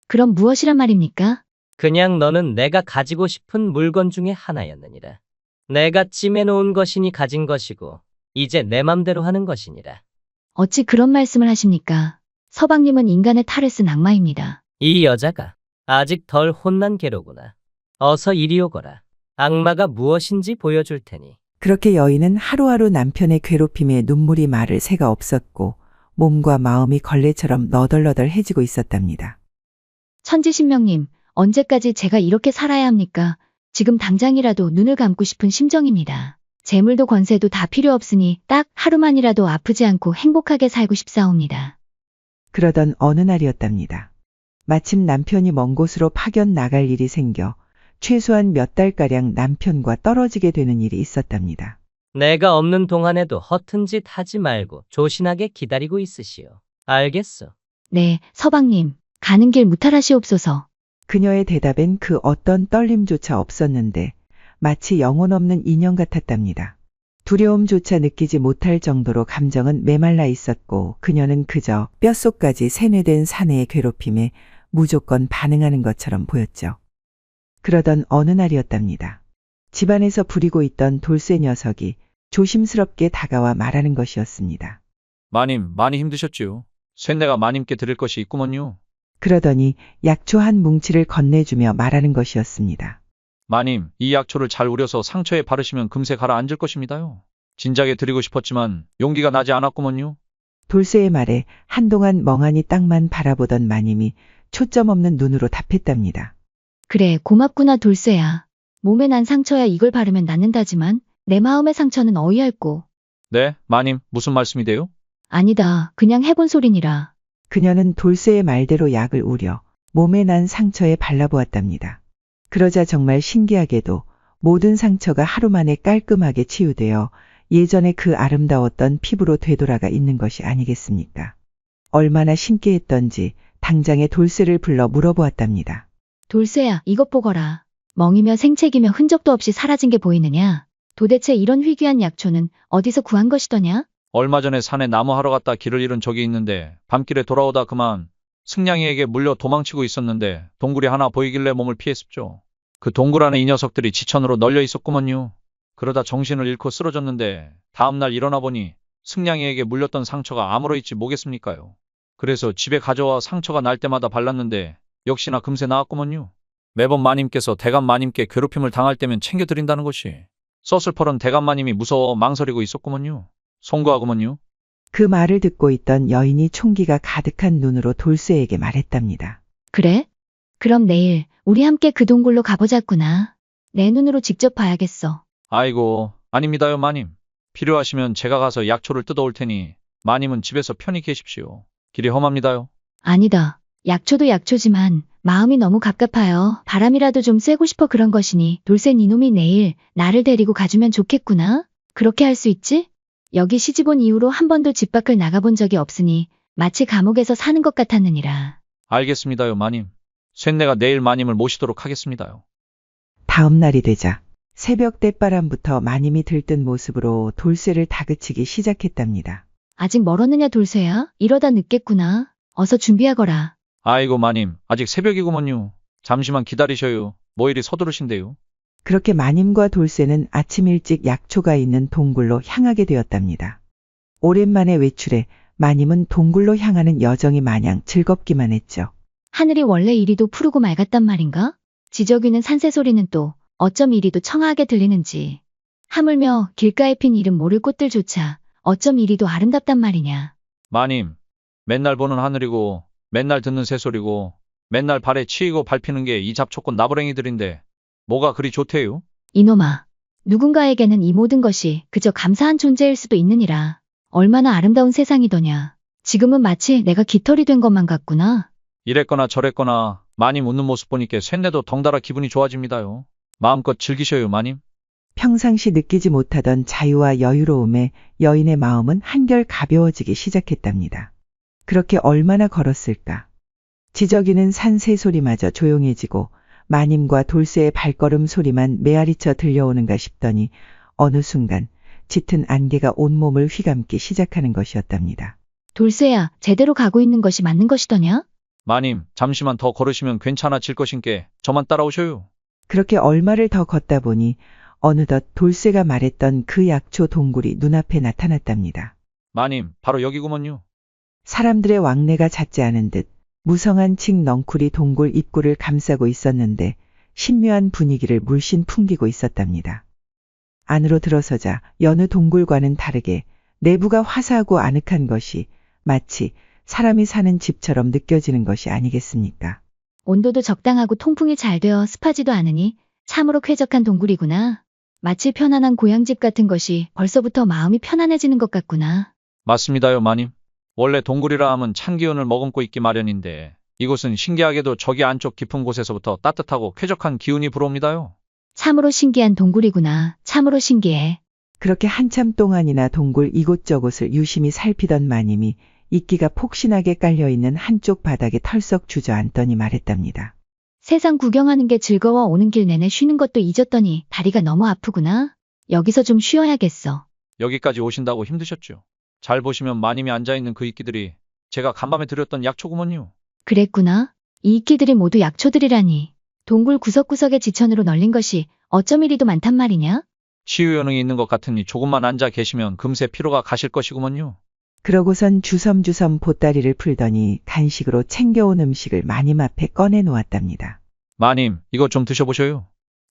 B: 그럼 무엇이란 말입니까?
I: 그냥 너는 내가 가지고 싶은 물건 중에 하나였느니라. 내가 찜해놓은 것이니 가진 것이고 이제 내 맘대로 하는 것이니라.
B: 어찌 그런 말씀을 하십니까? 서방님은 인간의 탈을 쓴 악마입니다.
I: 이 여자가 아직 덜 혼난 개로구나. 어서 이리 오거라. 악마가 무엇인지 보여줄 테니.
A: 그렇게 여인은 하루하루 남편의 괴롭힘에 눈물이 마를 새가 없었고 몸과 마음이 걸레처럼 너덜너덜해지고 있었답니다.
B: 천지신명님, 언제까지 제가 이렇게 살아야 합니까? 지금 당장이라도 눈을 감고 싶은 심정입니다. 재물도 권세도 다 필요 없으니 딱 하루만이라도 아프지 않고 행복하게 살고 싶사옵니다.
A: 그러던 어느 날이었답니다. 마침 남편이 먼 곳으로 파견 나갈 일이 생겨 최소한 몇 달가량 남편과 떨어지게 되는 일이 있었답니다.
I: 내가 없는 동안에도 허튼 짓 하지 말고 조신하게 기다리고 있으시오. 알겠소?
B: 네, 서방님. 가는 길 무탈하시옵소서.
A: 그녀의 대답엔 그 어떤 떨림조차 없었는데 마치 영혼 없는 인형 같았답니다. 두려움조차 느끼지 못할 정도로 감정은 메말라 있었고 그녀는 그저 뼛속까지 세뇌된 사내의 괴롭힘에 무조건 반응하는 것처럼 보였죠. 그러던 어느 날이었답니다. 집안에서 부리고 있던 돌쇠 녀석이 조심스럽게 다가와 말하는 것이었습니다.
E: 마님, 많이 힘드셨지요. 쇳내가 마님께 드릴 것이 있구먼요.
A: 그러더니 약초 한 뭉치를 건네주며 말하는 것이었습니다.
E: 마님, 이 약초를 잘 우려서 상처에 바르시면 금세 가라앉을 것입니다요. 진작에 드리고 싶었지만 용기가 나지 않았구먼요.
A: 돌쇠의 말에 한동안 멍하니 땅만 바라보던 마님이 초점 없는 눈으로 답했답니다.
B: 그래, 고맙구나 돌쇠야. 몸에 난 상처야 이걸 바르면 낫는다지만 내 마음의 상처는 어이없고.
E: 네, 마님, 무슨 말씀이돼요?
B: 아니다, 그냥 해본 소리니라.
A: 그녀는 돌쇠의 말대로 약을 우려 몸에 난 상처에 발라보았답니다. 그러자 정말 신기하게도 모든 상처가 하루 만에 깔끔하게 치유되어 예전에 그 아름다웠던 피부로 되돌아가 있는 것이 아니겠습니까? 얼마나 신기했던지 당장에 돌쇠를 불러 물어보았답니다.
B: 돌쇠야, 이것 보거라. 멍이며 생채기며 흔적도 없이 사라진 게 보이느냐? 도대체 이런 희귀한 약초는 어디서 구한 것이더냐?
E: 얼마 전에 산에 나무하러 갔다 길을 잃은 적이 있는데 밤길에 돌아오다 그만 승냥이에게 물려 도망치고 있었는데 동굴이 하나 보이길래 몸을 피했습죠. 그 동굴 안에 이 녀석들이 지천으로 널려 있었구먼요. 그러다 정신을 잃고 쓰러졌는데 다음날 일어나 보니 승냥이에게 물렸던 상처가 아무러 있지 뭐겠습니까요. 그래서 집에 가져와 상처가 날 때마다 발랐는데 역시나 금세 나았구먼요. 매번 마님께서 대감 마님께 괴롭힘을 당할 때면 챙겨드린다는 것이 서슬퍼런 대감 마님이 무서워 망설이고 있었구먼요. 송구하구먼요.
A: 그 말을 듣고 있던 여인이 총기가 가득한 눈으로 돌쇠에게 말했답니다.
B: 그래? 그럼 내일 우리 함께 그 동굴로 가보자꾸나. 내 눈으로 직접 봐야겠어.
E: 아이고, 아닙니다요 마님. 필요하시면 제가 가서 약초를 뜯어올 테니 마님은 집에서 편히 계십시오. 길이 험합니다요.
B: 아니다. 약초도 약초지만 마음이 너무 갑갑하여 바람이라도 좀 쐬고 싶어 그런 것이니 돌쇠 니놈이 내일 나를 데리고 가주면 좋겠구나. 그렇게 할 수 있지? 여기 시집 온 이후로 한 번도 집 밖을 나가본 적이 없으니 마치 감옥에서 사는 것 같았느니라.
E: 알겠습니다요 마님. 쇳내가 내일 마님을 모시도록 하겠습니다요.
A: 다음 날이 되자 새벽 떼바람부터 마님이 들뜬 모습으로 돌쇠를 다그치기 시작했답니다.
B: 아직 멀었느냐 돌쇠야? 이러다 늦겠구나. 어서 준비하거라.
E: 아이고 마님, 아직 새벽이구먼요. 잠시만 기다리셔요. 뭐 이리 서두르신데요.
A: 그렇게 마님과 돌쇠는 아침 일찍 약초가 있는 동굴로 향하게 되었답니다. 오랜만에 외출해 마님은 동굴로 향하는 여정이 마냥 즐겁기만 했죠.
B: 하늘이 원래 이리도 푸르고 맑았단 말인가? 지저귀는 산새 소리는 또 어쩜 이리도 청아하게 들리는지. 하물며 길가에 핀 이름 모를 꽃들조차 어쩜 이리도 아름답단 말이냐.
E: 마님, 맨날 보는 하늘이고 맨날 듣는 새소리고 맨날 발에 치이고 밟히는 게 이 잡초꽃 나부랭이들인데 뭐가 그리 좋대요?
B: 이놈아, 누군가에게는 이 모든 것이 그저 감사한 존재일 수도 있느니라. 얼마나 아름다운 세상이더냐. 지금은 마치 내가 깃털이 된 것만 같구나.
E: 이랬거나 저랬거나 마님 웃는 모습 보니까 쇳내도 덩달아 기분이 좋아집니다요. 마음껏 즐기셔요 마님.
A: 평상시 느끼지 못하던 자유와 여유로움에 여인의 마음은 한결 가벼워지기 시작했답니다. 그렇게 얼마나 걸었을까. 지저귀는 산 새소리마저 조용해지고 마님과 돌쇠의 발걸음 소리만 메아리쳐 들려오는가 싶더니 어느 순간 짙은 안개가 온몸을 휘감기 시작하는 것이었답니다.
B: 돌쇠야, 제대로 가고 있는 것이 맞는 것이더냐?
E: 마님, 잠시만 더 걸으시면 괜찮아질 것인께 저만 따라오셔요.
A: 그렇게 얼마를 더 걷다 보니 어느덧 돌쇠가 말했던 그 약초 동굴이 눈앞에 나타났답니다.
E: 마님, 바로 여기구먼요.
A: 사람들의 왕래가 잦지 않은 듯 무성한 칡 넝쿨이 동굴 입구를 감싸고 있었는데 신묘한 분위기를 물씬 풍기고 있었답니다. 안으로 들어서자 여느 동굴과는 다르게 내부가 화사하고 아늑한 것이 마치 사람이 사는 집처럼 느껴지는 것이 아니겠습니까?
B: 온도도 적당하고 통풍이 잘 되어 습하지도 않으니 참으로 쾌적한 동굴이구나. 마치 편안한 고향집 같은 것이 벌써부터 마음이 편안해지는 것 같구나.
E: 맞습니다요 마님. 원래 동굴이라 하면 찬 기운을 머금고 있기 마련인데 이곳은 신기하게도 저기 안쪽 깊은 곳에서부터 따뜻하고 쾌적한 기운이 불어옵니다요.
B: 참으로 신기한 동굴이구나. 참으로 신기해.
A: 그렇게 한참 동안이나 동굴 이곳저곳을 유심히 살피던 마님이 이끼가 폭신하게 깔려있는 한쪽 바닥에 털썩 주저앉더니 말했답니다.
B: 세상 구경하는 게 즐거워 오는 길 내내 쉬는 것도 잊었더니 다리가 너무 아프구나. 여기서 좀 쉬어야겠어.
E: 여기까지 오신다고 힘드셨죠? 잘 보시면 마님이 앉아있는 그 이끼들이 제가 간밤에 드렸던 약초구먼요.
B: 그랬구나. 이 이끼들이 모두 약초들이라니. 동굴 구석구석에 지천으로 널린 것이 어쩜 이리도 많단 말이냐?
E: 치유 효능이 있는 것 같으니 조금만 앉아 계시면 금세 피로가 가실 것이구먼요.
A: 그러고선 주섬주섬 보따리를 풀더니 간식으로 챙겨온 음식을 마님 앞에 꺼내 놓았답니다.
E: 마님, 이거 좀 드셔보셔요.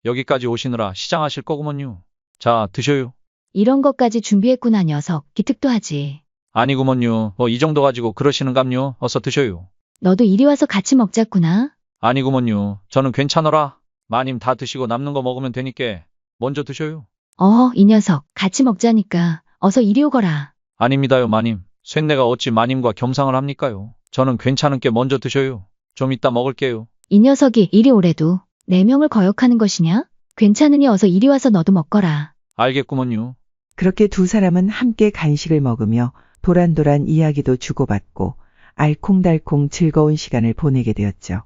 E: 여기까지 오시느라 시장하실 거구먼요. 자, 드셔요.
B: 이런 것까지 준비했구나 녀석. 기특도 하지.
E: 아니구먼요. 뭐 이 정도 가지고 그러시는감요. 어서 드셔요.
B: 너도 이리 와서 같이 먹자꾸나.
E: 아니구먼요. 저는 괜찮어라. 마님 다 드시고 남는 거 먹으면 되니까 먼저 드셔요.
B: 이 녀석. 같이 먹자니까. 어서 이리 오거라.
E: 아닙니다요 마님. 쇳내가 어찌 마님과 겸상을 합니까요. 저는 괜찮은 게 먼저 드셔요. 좀 이따 먹을게요.
B: 이 녀석이 이리 오래도 내 명을 거역하는 것이냐? 괜찮으니 어서 이리 와서 너도 먹거라.
E: 알겠구먼요.
A: 그렇게 두 사람은 함께 간식을 먹으며 도란도란 이야기도 주고받고 알콩달콩 즐거운 시간을 보내게 되었죠.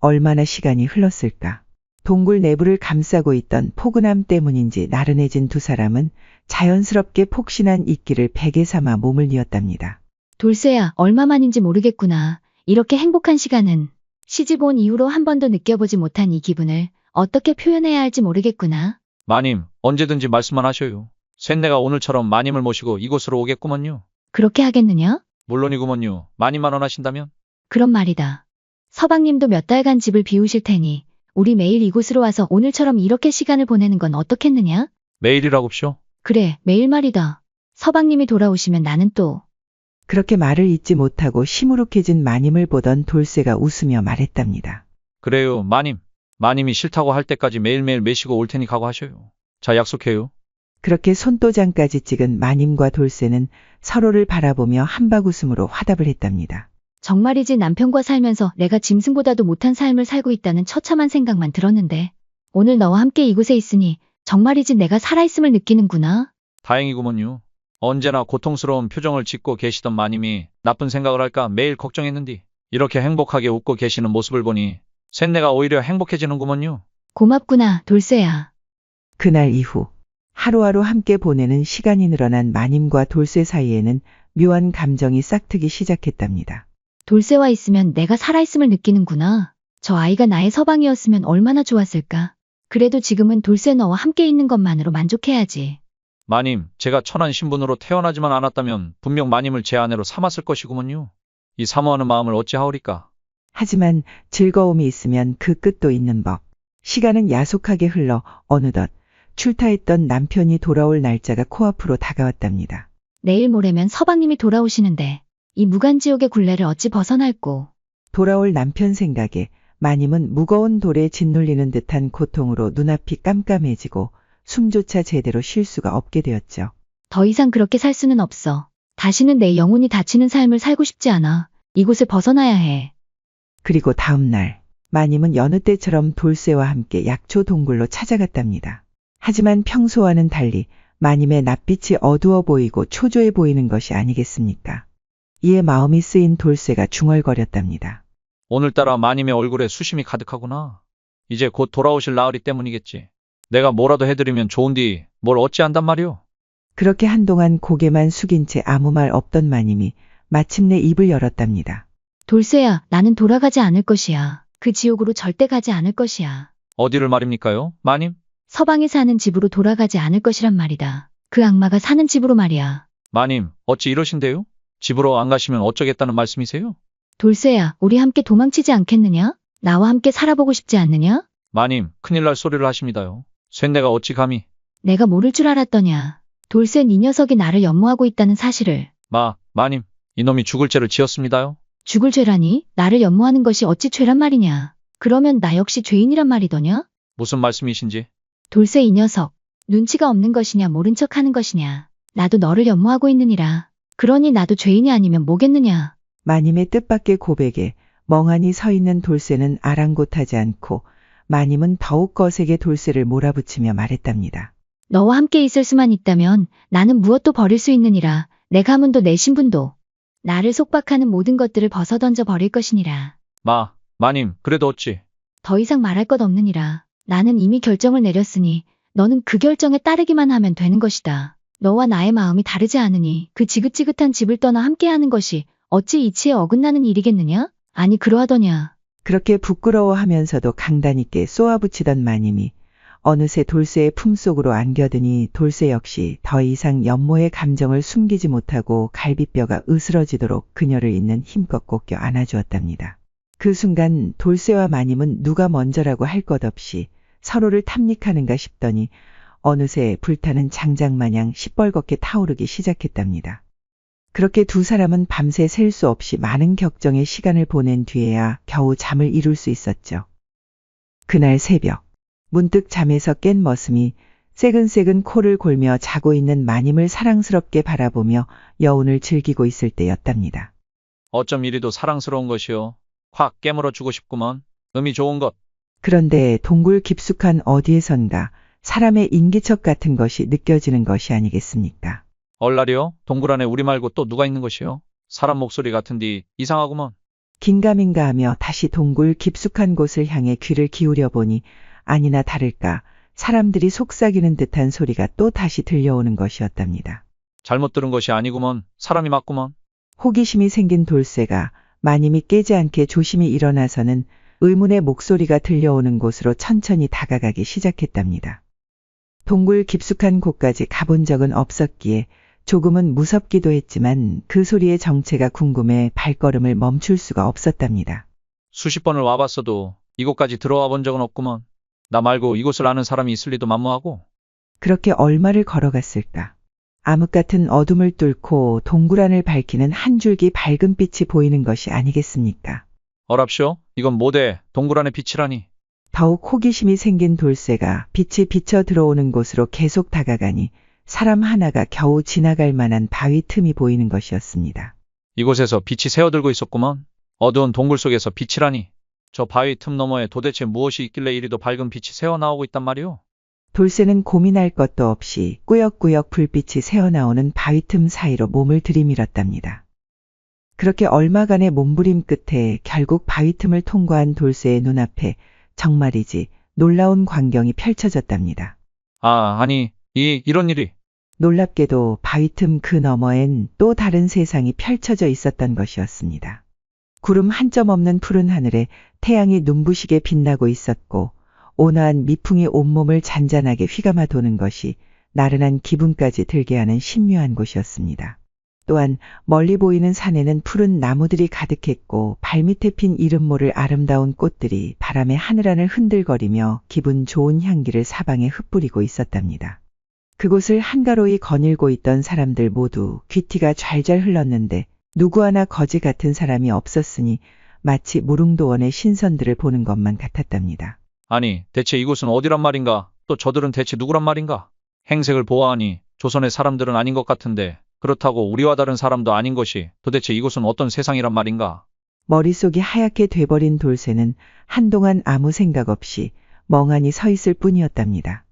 A: 얼마나 시간이 흘렀을까. 동굴 내부를 감싸고 있던 포근함 때문인지 나른해진 두 사람은 자연스럽게 폭신한 이끼를 베개 삼아 몸을 뉘었답니다.
B: 돌쇠야, 얼마만인지 모르겠구나. 이렇게 행복한 시간은 시집 온 이후로 한 번도 느껴보지 못한 이 기분을 어떻게 표현해야 할지 모르겠구나.
E: 마님, 언제든지 말씀만 하셔요. 쇳내가 오늘처럼 마님을 모시고 이곳으로 오겠구먼요.
B: 그렇게 하겠느냐?
E: 물론이구먼요. 마님만 원하신다면?
B: 그런 말이다. 서방님도 몇 달간 집을 비우실 테니 우리 매일 이곳으로 와서 오늘처럼 이렇게 시간을 보내는 건 어떻겠느냐?
E: 매일이라고쇼?
B: 그래, 매일 말이다. 서방님이 돌아오시면 나는 또.
A: 그렇게 말을 잇지 못하고 시무룩해진 마님을 보던 돌쇠가 웃으며 말했답니다.
E: 그래요, 마님. 마님이 싫다고 할 때까지 매일매일 매시고 올 테니 각오하셔요. 자, 약속해요.
A: 그렇게 손도장까지 찍은 마님과 돌쇠는 서로를 바라보며 한박웃음으로 화답을 했답니다.
B: 정말이지 남편과 살면서 내가 짐승보다도 못한 삶을 살고 있다는 처참한 생각만 들었는데 오늘 너와 함께 이곳에 있으니 정말이지 내가 살아있음을 느끼는구나.
E: 다행이구먼요. 언제나 고통스러운 표정을 짓고 계시던 마님이 나쁜 생각을 할까 매일 걱정했는디 이렇게 행복하게 웃고 계시는 모습을 보니 쇳내가 오히려 행복해지는구먼요.
B: 고맙구나, 돌쇠야.
A: 그날 이후 하루하루 함께 보내는 시간이 늘어난 마님과 돌쇠 사이에는 묘한 감정이 싹트기 시작했답니다.
B: 돌쇠와 있으면 내가 살아있음을 느끼는구나. 저 아이가 나의 서방이었으면 얼마나 좋았을까. 그래도 지금은 돌쇠 너와 함께 있는 것만으로 만족해야지.
E: 마님, 제가 천한 신분으로 태어나지만 않았다면 분명 마님을 제 아내로 삼았을 것이구먼요. 이 사모하는 마음을 어찌하오리까.
A: 하지만 즐거움이 있으면 그 끝도 있는 법. 시간은 야속하게 흘러 어느덧 출타했던 남편이 돌아올 날짜가 코앞으로 다가왔답니다.
B: 내일 모레면 서방님이 돌아오시는데 이 무간지옥의 굴레를 어찌 벗어날꼬.
A: 돌아올 남편 생각에 마님은 무거운 돌에 짓눌리는 듯한 고통으로 눈앞이 깜깜해지고 숨조차 제대로 쉴 수가 없게 되었죠.
B: 더 이상 그렇게 살 수는 없어. 다시는 내 영혼이 다치는 삶을 살고 싶지 않아. 이곳을 벗어나야 해.
A: 그리고 다음 날 마님은 여느 때처럼 돌쇠와 함께 약초 동굴로 찾아갔답니다. 하지만 평소와는 달리 마님의 낯빛이 어두워 보이고 초조해 보이는 것이 아니겠습니까? 이에 마음이 쓰인 돌쇠가 중얼거렸답니다.
E: 오늘따라 마님의 얼굴에 수심이 가득하구나. 이제 곧 돌아오실 나으리 때문이겠지. 내가 뭐라도 해드리면 좋은디 뭘 어찌한단 말이오.
A: 그렇게 한동안 고개만 숙인 채 아무 말 없던 마님이 마침내 입을 열었답니다.
B: 돌쇠야, 나는 돌아가지 않을 것이야. 그 지옥으로 절대 가지 않을 것이야.
E: 어디를 말입니까요, 마님?
B: 서방이 사는 집으로 돌아가지 않을 것이란 말이다. 그 악마가 사는 집으로 말이야.
E: 마님, 어찌 이러신데요? 집으로 안 가시면 어쩌겠다는 말씀이세요?
B: 돌쇠야, 우리 함께 도망치지 않겠느냐? 나와 함께 살아보고 싶지 않느냐?
E: 마님, 큰일 날 소리를 하십니다요. 쇳내가 어찌 감히.
B: 내가 모를 줄 알았더냐. 돌쇠 이 녀석이 나를 연모하고 있다는 사실을.
E: 마님, 이놈이 죽을 죄를 지었습니다요.
B: 죽을 죄라니? 나를 연모하는 것이 어찌 죄란 말이냐? 그러면 나 역시 죄인이란 말이더냐?
E: 무슨 말씀이신지.
B: 돌쇠 이 녀석, 눈치가 없는 것이냐 모른 척하는 것이냐. 나도 너를 연모하고 있느니라. 그러니 나도 죄인이 아니면 뭐겠느냐.
A: 마님의 뜻밖의 고백에 멍하니 서 있는 돌쇠는 아랑곳하지 않고 마님은 더욱 거세게 돌쇠를 몰아붙이며 말했답니다.
B: 너와 함께 있을 수만 있다면 나는 무엇도 버릴 수 있느니라. 내 가문도 내 신분도. 나를 속박하는 모든 것들을 벗어던져 버릴 것이니라.
E: 마님, 그래도 어찌.
B: 더 이상 말할 것 없느니라. 나는 이미 결정을 내렸으니 너는 그 결정에 따르기만 하면 되는 것이다. 너와 나의 마음이 다르지 않으니 그 지긋지긋한 집을 떠나 함께하는 것이 어찌 이치에 어긋나는 일이겠느냐? 아니 그러하더냐.
A: 그렇게 부끄러워하면서도 강단 있게 쏘아붙이던 마님이 어느새 돌쇠의 품속으로 안겨드니 돌쇠 역시 더 이상 연모의 감정을 숨기지 못하고 갈비뼈가 으스러지도록 그녀를 있는 힘껏 꼭 껴 안아주었답니다. 그 순간 돌쇠와 마님은 누가 먼저라고 할 것 없이 서로를 탐닉하는가 싶더니 어느새 불타는 장작마냥 시뻘겋게 타오르기 시작했답니다. 그렇게 두 사람은 밤새 셀 수 없이 많은 격정의 시간을 보낸 뒤에야 겨우 잠을 이룰 수 있었죠. 그날 새벽, 문득 잠에서 깬 머슴이 새근새근 코를 골며 자고 있는 마님을 사랑스럽게 바라보며 여운을 즐기고 있을 때였답니다.
E: 어쩜 이리도 사랑스러운 것이요. 확 깨물어 주고 싶구먼. 음이 좋은 것.
A: 그런데 동굴 깊숙한 어디에선가 사람의 인기척 같은 것이 느껴지는 것이 아니겠습니까?
E: 얼라리요? 동굴 안에 우리 말고 또 누가 있는 것이요? 사람 목소리 같은디 이상하구먼.
A: 긴가민가 하며 다시 동굴 깊숙한 곳을 향해 귀를 기울여 보니 아니나 다를까 사람들이 속삭이는 듯한 소리가 또 다시 들려오는 것이었답니다.
E: 잘못 들은 것이 아니구먼. 사람이 맞구먼.
A: 호기심이 생긴 돌쇠가 마님이 깨지 않게 조심히 일어나서는 의문의 목소리가 들려오는 곳으로 천천히 다가가기 시작했답니다. 동굴 깊숙한 곳까지 가본 적은 없었기에 조금은 무섭기도 했지만 그 소리의 정체가 궁금해 발걸음을 멈출 수가 없었답니다.
E: 수십 번을 와봤어도 이곳까지 들어와 본 적은 없구먼. 나 말고 이곳을 아는 사람이 있을 리도 만무하고.
A: 그렇게 얼마를 걸어갔을까? 암흑 같은 어둠을 뚫고 동굴 안을 밝히는 한 줄기 밝은 빛이 보이는 것이 아니겠습니까?
E: 어랍쇼? 이건 뭐대? 동굴 안의 빛이라니.
A: 더욱 호기심이 생긴 돌쇠가 빛이 비쳐 들어오는 곳으로 계속 다가가니 사람 하나가 겨우 지나갈 만한 바위 틈이 보이는 것이었습니다.
E: 이곳에서 빛이 새어들고 있었구먼. 어두운 동굴 속에서 빛이라니. 저 바위 틈 너머에 도대체 무엇이 있길래 이리도 밝은 빛이 새어나오고 있단 말이오?
A: 돌쇠는 고민할 것도 없이 꾸역꾸역 불빛이 새어나오는 바위 틈 사이로 몸을 들이밀었답니다. 그렇게 얼마간의 몸부림 끝에 결국 바위 틈을 통과한 돌쇠의 눈앞에 정말이지 놀라운 광경이 펼쳐졌답니다.
E: 아니, 이런 일이.
A: 놀랍게도 바위 틈 그 너머엔 또 다른 세상이 펼쳐져 있었던 것이었습니다. 구름 한 점 없는 푸른 하늘에 태양이 눈부시게 빛나고 있었고 온화한 미풍이 온몸을 잔잔하게 휘감아 도는 것이 나른한 기분까지 들게 하는 신묘한 곳이었습니다. 또한 멀리 보이는 산에는 푸른 나무들이 가득했고 발밑에 핀 이름 모를 아름다운 꽃들이 바람에 하늘하늘 흔들거리며 기분 좋은 향기를 사방에 흩뿌리고 있었답니다. 그곳을 한가로이 거닐고 있던 사람들 모두 귀티가 잘잘 흘렀는데 누구 하나 거지 같은 사람이 없었으니 마치 무릉도원의 신선들을 보는 것만 같았답니다.
E: 아니, 대체 이곳은 어디란 말인가? 또 저들은 대체 누구란 말인가? 행색을 보아하니 조선의 사람들은 아닌 것 같은데 그렇다고 우리와 다른 사람도 아닌 것이 도대체 이곳은 어떤 세상이란 말인가?
A: 머릿속이 하얗게 돼버린 돌쇠는 한동안 아무 생각 없이 멍하니 서 있을 뿐이었답니다.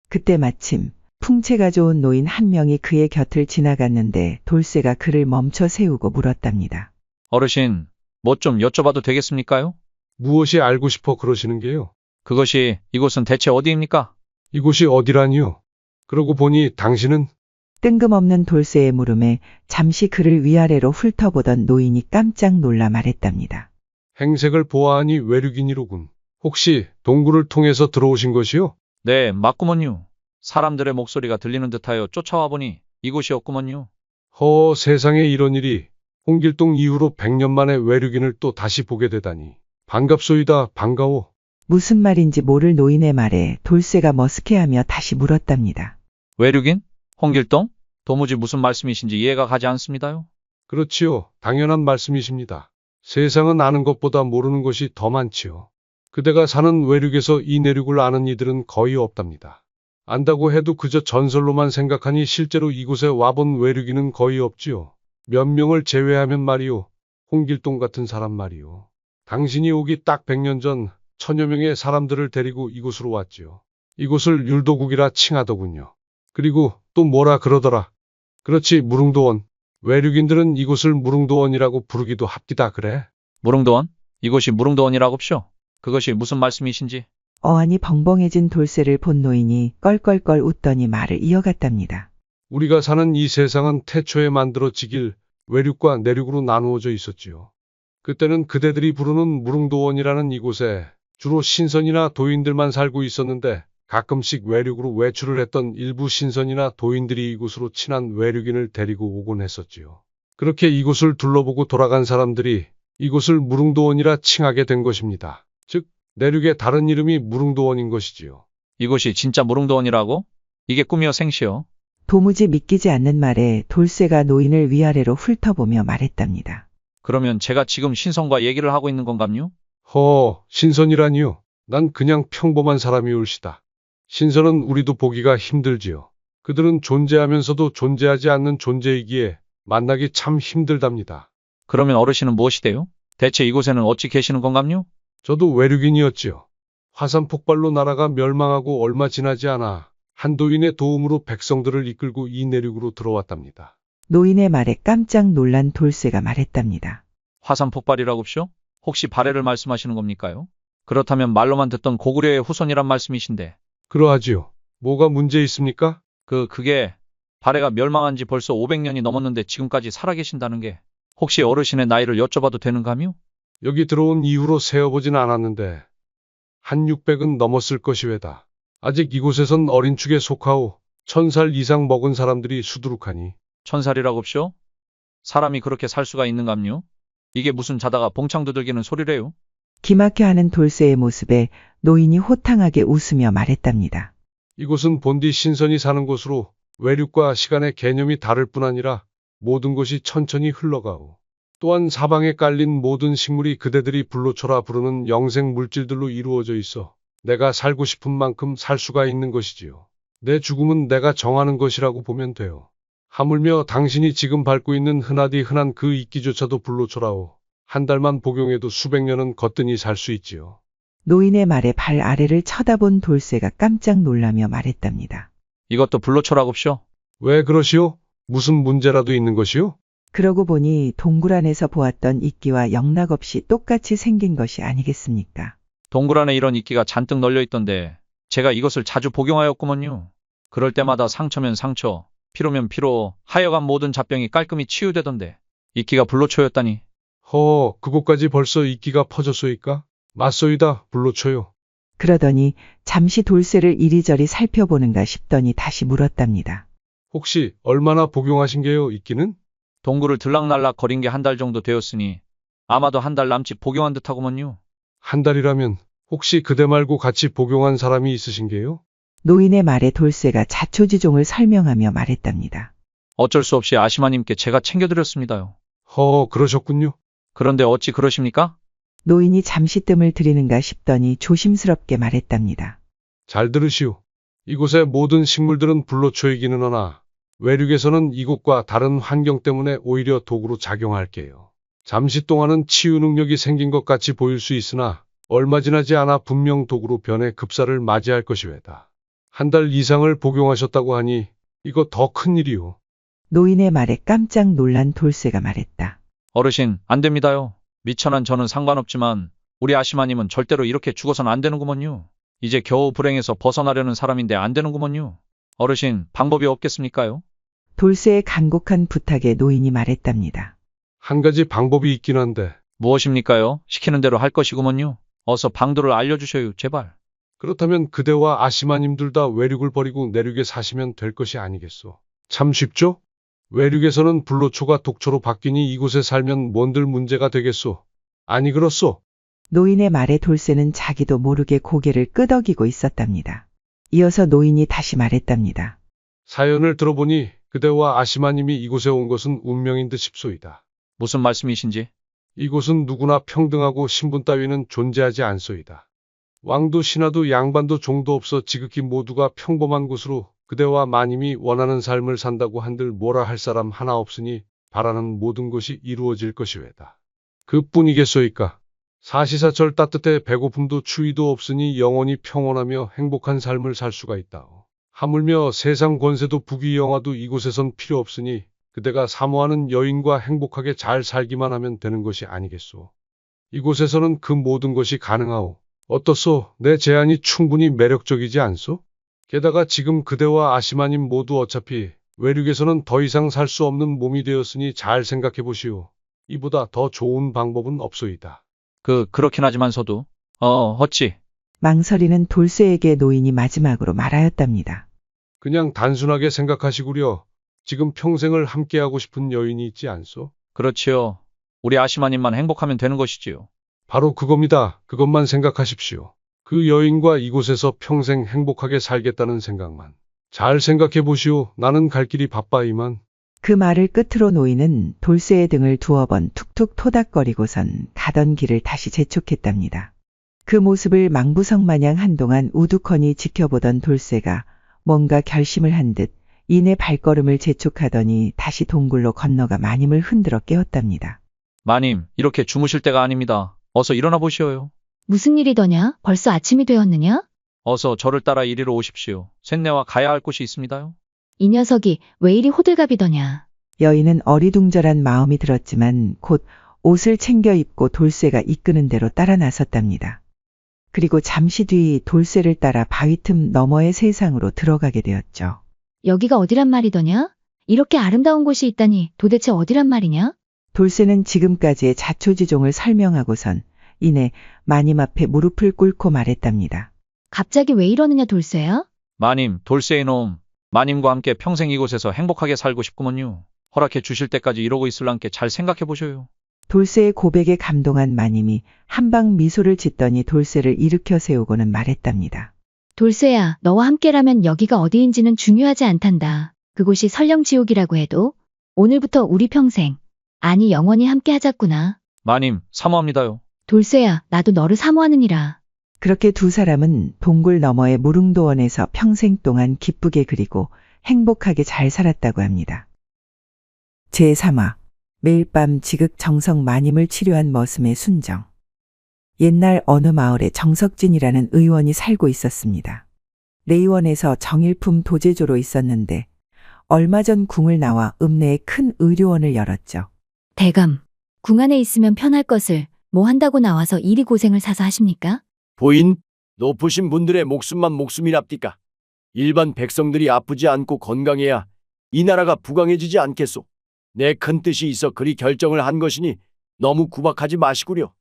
A: 그때 마침 풍채가 좋은 노인 한 명이 그의 곁을 지나갔는데 돌쇠가 그를 멈춰 세우고 물었답니다.
E: 어르신, 뭐 좀 여쭤봐도 되겠습니까요?
F: 무엇이 알고 싶어 그러시는 게요?
E: 그것이 이곳은 대체 어디입니까?
F: 이곳이 어디라니요? 그러고 보니 당신은
A: 뜬금없는 돌쇠의 물음에 잠시 그를 위아래로 훑어보던 노인이 깜짝 놀라 말했답니다.
F: 행색을 보아하니 외륙인이로군. 혹시 동굴을 통해서 들어오신 것이요?
E: 네, 맞구먼요. 사람들의 목소리가 들리는 듯하여 쫓아와 보니 이곳이었구먼요.
F: 세상에 이런 일이. 홍길동 이후로 100년 만에 외륙인을 또 다시 보게 되다니. 반갑소이다, 반가워.
A: 무슨 말인지 모를 노인의 말에 돌쇠가 머쓱해하며 다시 물었답니다.
E: 외륙인? 홍길동? 도무지 무슨 말씀이신지 이해가 가지 않습니다요.
F: 그렇지요. 당연한 말씀이십니다. 세상은 아는 것보다 모르는 것이 더 많지요. 그대가 사는 외륙에서 이 내륙을 아는 이들은 거의 없답니다. 안다고 해도 그저 전설로만 생각하니 실제로 이곳에 와본 외륙인은 거의 없지요. 몇 명을 제외하면 말이요. 홍길동 같은 사람 말이요. 당신이 오기 딱 100년 전 1000여 명의 사람들을 데리고 이곳으로 왔지요. 이곳을 율도국이라 칭하더군요. 그리고 또 뭐라 그러더라. 그렇지, 무릉도원. 외륙인들은 이곳을 무릉도원이라고 부르기도 합디다 그래.
E: 무릉도원? 이곳이 무릉도원이라고쇼? 그것이 무슨 말씀이신지.
A: 어안이 벙벙해진 돌쇠를 본 노인이 껄껄껄 웃더니 말을 이어갔답니다.
F: 우리가 사는 이 세상은 태초에 만들어지길 외륙과 내륙으로 나누어져 있었지요. 그때는 그대들이 부르는 무릉도원이라는 이곳에 주로 신선이나 도인들만 살고 있었는데 가끔씩 외륙으로 외출을 했던 일부 신선이나 도인들이 이곳으로 친한 외륙인을 데리고 오곤 했었지요. 그렇게 이곳을 둘러보고 돌아간 사람들이 이곳을 무릉도원이라 칭하게 된 것입니다. 즉, 내륙의 다른 이름이 무릉도원인 것이지요.
E: 이곳이 진짜 무릉도원이라고? 이게 꿈이여 생시여?
A: 도무지 믿기지 않는 말에 돌쇠가 노인을 위아래로 훑어보며 말했답니다.
E: 그러면 제가 지금 신선과 얘기를 하고 있는 건감요?
F: 신선이라니요. 난 그냥 평범한 사람이 올시다. 신선은 우리도 보기가 힘들지요. 그들은 존재하면서도 존재하지 않는 존재이기에 만나기 참 힘들답니다.
E: 그러면 어르신은 무엇이대요? 대체 이곳에는 어찌 계시는 건감요?
F: 저도 외륙인이었지요. 화산 폭발로 나라가 멸망하고 얼마 지나지 않아 한도인의 도움으로 백성들을 이끌고 이 내륙으로 들어왔답니다.
A: 노인의 말에 깜짝 놀란 돌쇠가 말했답니다.
E: 화산 폭발이라고쇼? 혹시 발해를 말씀하시는 겁니까요? 그렇다면 말로만 듣던 고구려의 후손이란 말씀이신데.
F: 그러하지요. 뭐가 문제 있습니까?
E: 그게 발해가 멸망한 지 벌써 500년이 넘었는데 지금까지 살아계신다는 게 혹시 어르신의 나이를 여쭤봐도 되는가요?
F: 여기 들어온 이후로 세어보진 않았는데 한 600은 넘었을 것이외다. 아직 이곳에선 어린 축에 속하오 1000살 이상 먹은 사람들이 수두룩하니.
E: 1000살이라고쇼? 사람이 그렇게 살 수가 있는감요? 이게 무슨 자다가 봉창 두들기는 소리래요?
A: 기막혀하는 돌쇠의 모습에 노인이 호탕하게 웃으며 말했답니다.
F: 이곳은 본디 신선이 사는 곳으로 외륙과 시간의 개념이 다를 뿐 아니라 모든 것이 천천히 흘러가오. 또한 사방에 깔린 모든 식물이 그대들이 불로초라 부르는 영생 물질들로 이루어져 있어 내가 살고 싶은 만큼 살 수가 있는 것이지요. 내 죽음은 내가 정하는 것이라고 보면 돼요. 하물며 당신이 지금 밟고 있는 흔하디 흔한 그 이끼조차도 불로초라오. 한 달만 복용해도 수백 년은 거뜬히 살 수 있지요.
A: 노인의 말에 발 아래를 쳐다본 돌쇠가 깜짝 놀라며 말했답니다.
E: 이것도 불로초라고쇼?
F: 왜 그러시오? 무슨 문제라도 있는 것이오?
A: 그러고 보니 동굴 안에서 보았던 이끼와 영락없이 똑같이 생긴 것이 아니겠습니까?
E: 동굴 안에 이런 이끼가 잔뜩 널려 있던데 제가 이것을 자주 복용하였구먼요. 그럴 때마다 상처면 상처, 피로면 피로, 하여간 모든 잡병이 깔끔히 치유되던데. 이끼가 불로초였다니.
F: 그곳까지 벌써 이끼가 퍼졌소이까? 맞소이다, 불로초요.
A: 그러더니 잠시 돌쇠를 이리저리 살펴보는가 싶더니 다시 물었답니다.
F: 혹시 얼마나 복용하신 게요, 이끼는?
E: 동굴을 들락날락 거린 게 한 달 정도 되었으니 아마도 한 달 남짓 복용한 듯하구먼요.
F: 한 달이라면 혹시 그대 말고 같이 복용한 사람이 있으신 게요?
A: 노인의 말에 돌쇠가 자초지종을 설명하며 말했답니다.
E: 어쩔 수 없이 아시마님께 제가 챙겨드렸습니다요.
F: 그러셨군요.
E: 그런데 어찌 그러십니까?
A: 노인이 잠시 뜸을 들이는가 싶더니 조심스럽게 말했답니다.
F: 잘 들으시오. 이곳의 모든 식물들은 불로초이기는 하나 외륙에서는 이곳과 다른 환경 때문에 오히려 독으로 작용할게요. 잠시 동안은 치유 능력이 생긴 것 같이 보일 수 있으나 얼마 지나지 않아 분명 독으로 변해 급사를 맞이할 것이외다. 한 달 이상을 복용하셨다고 하니 이거 더 큰일이오.
A: 노인의 말에 깜짝 놀란 돌쇠가 말했다.
E: 어르신, 안 됩니다요. 미천한 저는 상관없지만 우리 아시마님은 절대로 이렇게 죽어선 안 되는구먼요. 이제 겨우 불행에서 벗어나려는 사람인데 안 되는구먼요. 어르신, 방법이 없겠습니까요?
A: 돌쇠의 간곡한 부탁에 노인이 말했답니다.
F: 한 가지 방법이 있긴 한데
E: 무엇입니까요? 시키는 대로 할 것이구먼요. 어서 방도를 알려주셔요, 제발.
F: 그렇다면 그대와 아시마님 둘 다 외륙을 버리고 내륙에 사시면 될 것이 아니겠소. 참 쉽죠? 외륙에서는 불로초가 독초로 바뀌니 이곳에 살면 뭔들 문제가 되겠소. 아니 그렇소?
A: 노인의 말에 돌쇠는 자기도 모르게 고개를 끄덕이고 있었답니다. 이어서 노인이 다시 말했답니다.
F: 사연을 들어보니 그대와 아시마님이 이곳에 온 것은 운명인 듯 싶소이다.
E: 무슨 말씀이신지?
F: 이곳은 누구나 평등하고 신분 따위는 존재하지 않소이다. 왕도 신하도 양반도 종도 없어 지극히 모두가 평범한 곳으로 그대와 마님이 원하는 삶을 산다고 한들 뭐라 할 사람 하나 없으니 바라는 모든 것이 이루어질 것이외다. 그뿐이겠소이까. 사시사철 따뜻해 배고픔도 추위도 없으니 영원히 평온하며 행복한 삶을 살 수가 있다오. 하물며 세상 권세도 부귀영화도 이곳에선 필요 없으니 그대가 사모하는 여인과 행복하게 잘 살기만 하면 되는 것이 아니겠소. 이곳에서는 그 모든 것이 가능하오. 어떻소? 내 제안이 충분히 매력적이지 않소? 게다가 지금 그대와 아시마님 모두 어차피 외륙에서는 더 이상 살 수 없는 몸이 되었으니 잘 생각해 보시오. 이보다 더 좋은 방법은 없소이다.
E: 그렇긴 하지만서도. 어찌.
A: 망설이는 돌쇠에게 노인이 마지막으로 말하였답니다.
F: 그냥 단순하게 생각하시구려. 지금 평생을 함께하고 싶은 여인이 있지 않소?
E: 그렇지요. 우리 아시마님만 행복하면 되는 것이지요.
F: 바로 그겁니다. 그것만 생각하십시오. 그 여인과 이곳에서 평생 행복하게 살겠다는 생각만. 잘 생각해 보시오. 나는 갈 길이 바빠 이만.
A: 그 말을 끝으로 노인은 돌쇠의 등을 두어 번 툭툭 토닥거리고선 가던 길을 다시 재촉했답니다. 그 모습을 망부성마냥 한동안 우두커니 지켜보던 돌쇠가 뭔가 결심을 한 듯 이내 발걸음을 재촉하더니 다시 동굴로 건너가 마님을 흔들어 깨웠답니다.
E: 마님, 이렇게 주무실 때가 아닙니다. 어서 일어나 보시오요.
B: 무슨 일이더냐? 벌써 아침이 되었느냐?
E: 어서 저를 따라 이리로 오십시오. 쇳내와 가야 할 곳이 있습니다요.
B: 이 녀석이 왜 이리 호들갑이더냐?
A: 여인은 어리둥절한 마음이 들었지만 곧 옷을 챙겨 입고 돌쇠가 이끄는 대로 따라 나섰답니다. 그리고 잠시 뒤 돌쇠를 따라 바위 틈 너머의 세상으로 들어가게 되었죠.
B: 여기가 어디란 말이더냐? 이렇게 아름다운 곳이 있다니 도대체 어디란 말이냐?
A: 돌쇠는 지금까지의 자초지종을 설명하고선 이내 마님 앞에 무릎을 꿇고 말했답니다.
B: 갑자기 왜 이러느냐 돌쇠야?
E: 마님, 돌쇠의 놈. 마님과 함께 평생 이곳에서 행복하게 살고 싶구먼요. 허락해 주실 때까지 이러고 있을랑께 잘 생각해 보셔요.
A: 돌쇠의 고백에 감동한 마님이 한방 미소를 짓더니 돌쇠를 일으켜 세우고는 말했답니다.
B: 돌쇠야, 너와 함께라면 여기가 어디인지는 중요하지 않단다. 그곳이 설령 지옥이라고 해도 오늘부터 우리 평생, 아니 영원히 함께 하자꾸나.
E: 마님, 사모합니다요.
B: 돌쇠야, 나도 너를 사모하느니라.
A: 그렇게 두 사람은 동굴 너머의 무릉도원에서 평생 동안 기쁘게 그리고 행복하게 잘 살았다고 합니다. 제3화 매일 밤 지극정성 마님을 치료한 머슴의 순정. 옛날 어느 마을에 정석진이라는 의원이 살고 있었습니다. 내의원에서 정일품 도제조로 있었는데 얼마 전 궁을 나와 읍내에 큰 의료원을 열었죠.
B: 대감, 궁 안에 있으면 편할 것을 뭐 한다고 나와서 이리 고생을 사서 하십니까?
L: 보인, 높으신 분들의 목숨만 목숨이랍디까. 일반 백성들이 아프지 않고 건강해야 이 나라가 부강해지지 않겠소. 내 큰 뜻이 있어 그리 결정을 한 것이니 너무 구박하지 마시구려.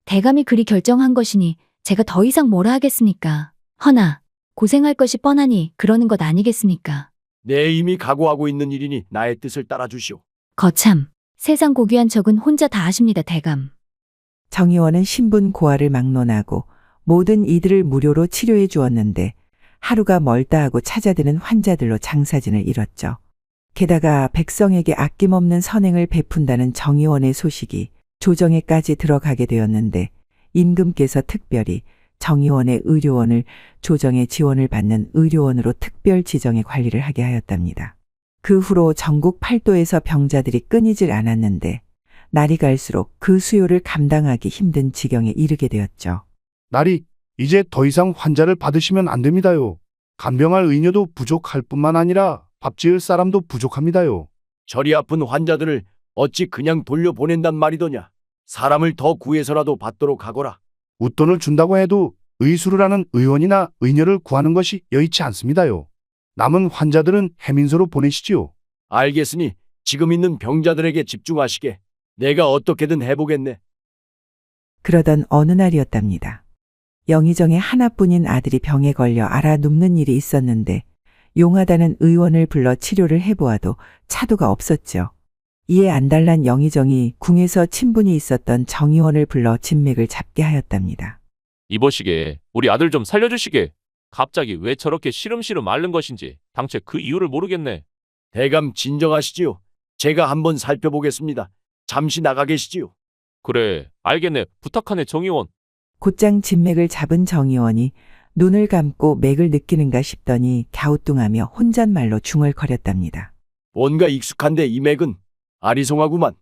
B: 대감이 그리 결정한 것이니 제가 더 이상 뭐라 하겠습니까? 허나 고생할 것이 뻔하니 그러는 것 아니겠습니까?
L: 내 이미 각오하고 있는 일이니 나의 뜻을 따라주시오.
B: 거참, 세상 고귀한 척은 혼자 다 하십니다, 대감.
A: 정의원은 신분 고하를 막론하고 모든 이들을 무료로 치료해 주었는데 하루가 멀다 하고 찾아드는 환자들로 장사진을 이뤘죠. 게다가 백성에게 아낌없는 선행을 베푼다는 정의원의 소식이 조정에까지 들어가게 되었는데 임금께서 특별히 정의원의 의료원을 조정의 지원을 받는 의료원으로 특별 지정해 관리를 하게 하였답니다. 그 후로 전국 팔도에서 병자들이 끊이질 않았는데 날이 갈수록 그 수요를 감당하기 힘든 지경에 이르게 되었죠.
C: 날이 이제 더 이상 환자를 받으시면 안 됩니다요. 간병할 의녀도 부족할 뿐만 아니라 밥 지을 사람도 부족합니다요.
L: 저리 아픈 환자들을 어찌 그냥 돌려보낸단 말이더냐. 사람을 더 구해서라도 받도록 하거라.
C: 웃돈을 준다고 해도 의수를 하는 의원이나 의녀를 구하는 것이 여의치 않습니다요. 남은 환자들은 해민소로 보내시지요.
L: 알겠으니 지금 있는 병자들에게 집중하시게. 내가 어떻게든 해보겠네.
A: 그러던 어느 날이었답니다. 영의정의 하나뿐인 아들이 병에 걸려 알아 눕는 일이 있었는데 용하다는 의원을 불러 치료를 해보아도 차도가 없었죠. 이에 안달난 영의정이 궁에서 친분이 있었던 정의원을 불러 진맥을 잡게 하였답니다.
M: 이보시게, 우리 아들 좀 살려주시게. 갑자기 왜 저렇게 시름시름 앓는 것인지 당최 그 이유를 모르겠네.
L: 대감 진정하시지요. 제가 한번 살펴보겠습니다. 잠시 나가 계시지요.
M: 그래, 알겠네. 부탁하네, 정의원.
A: 곧장 진맥을 잡은 정의원이 눈을 감고 맥을 느끼는가 싶더니 갸우뚱하며 혼잣말로 중얼거렸답니다.
L: 뭔가 익숙한데 이 맥은 아리송하구만.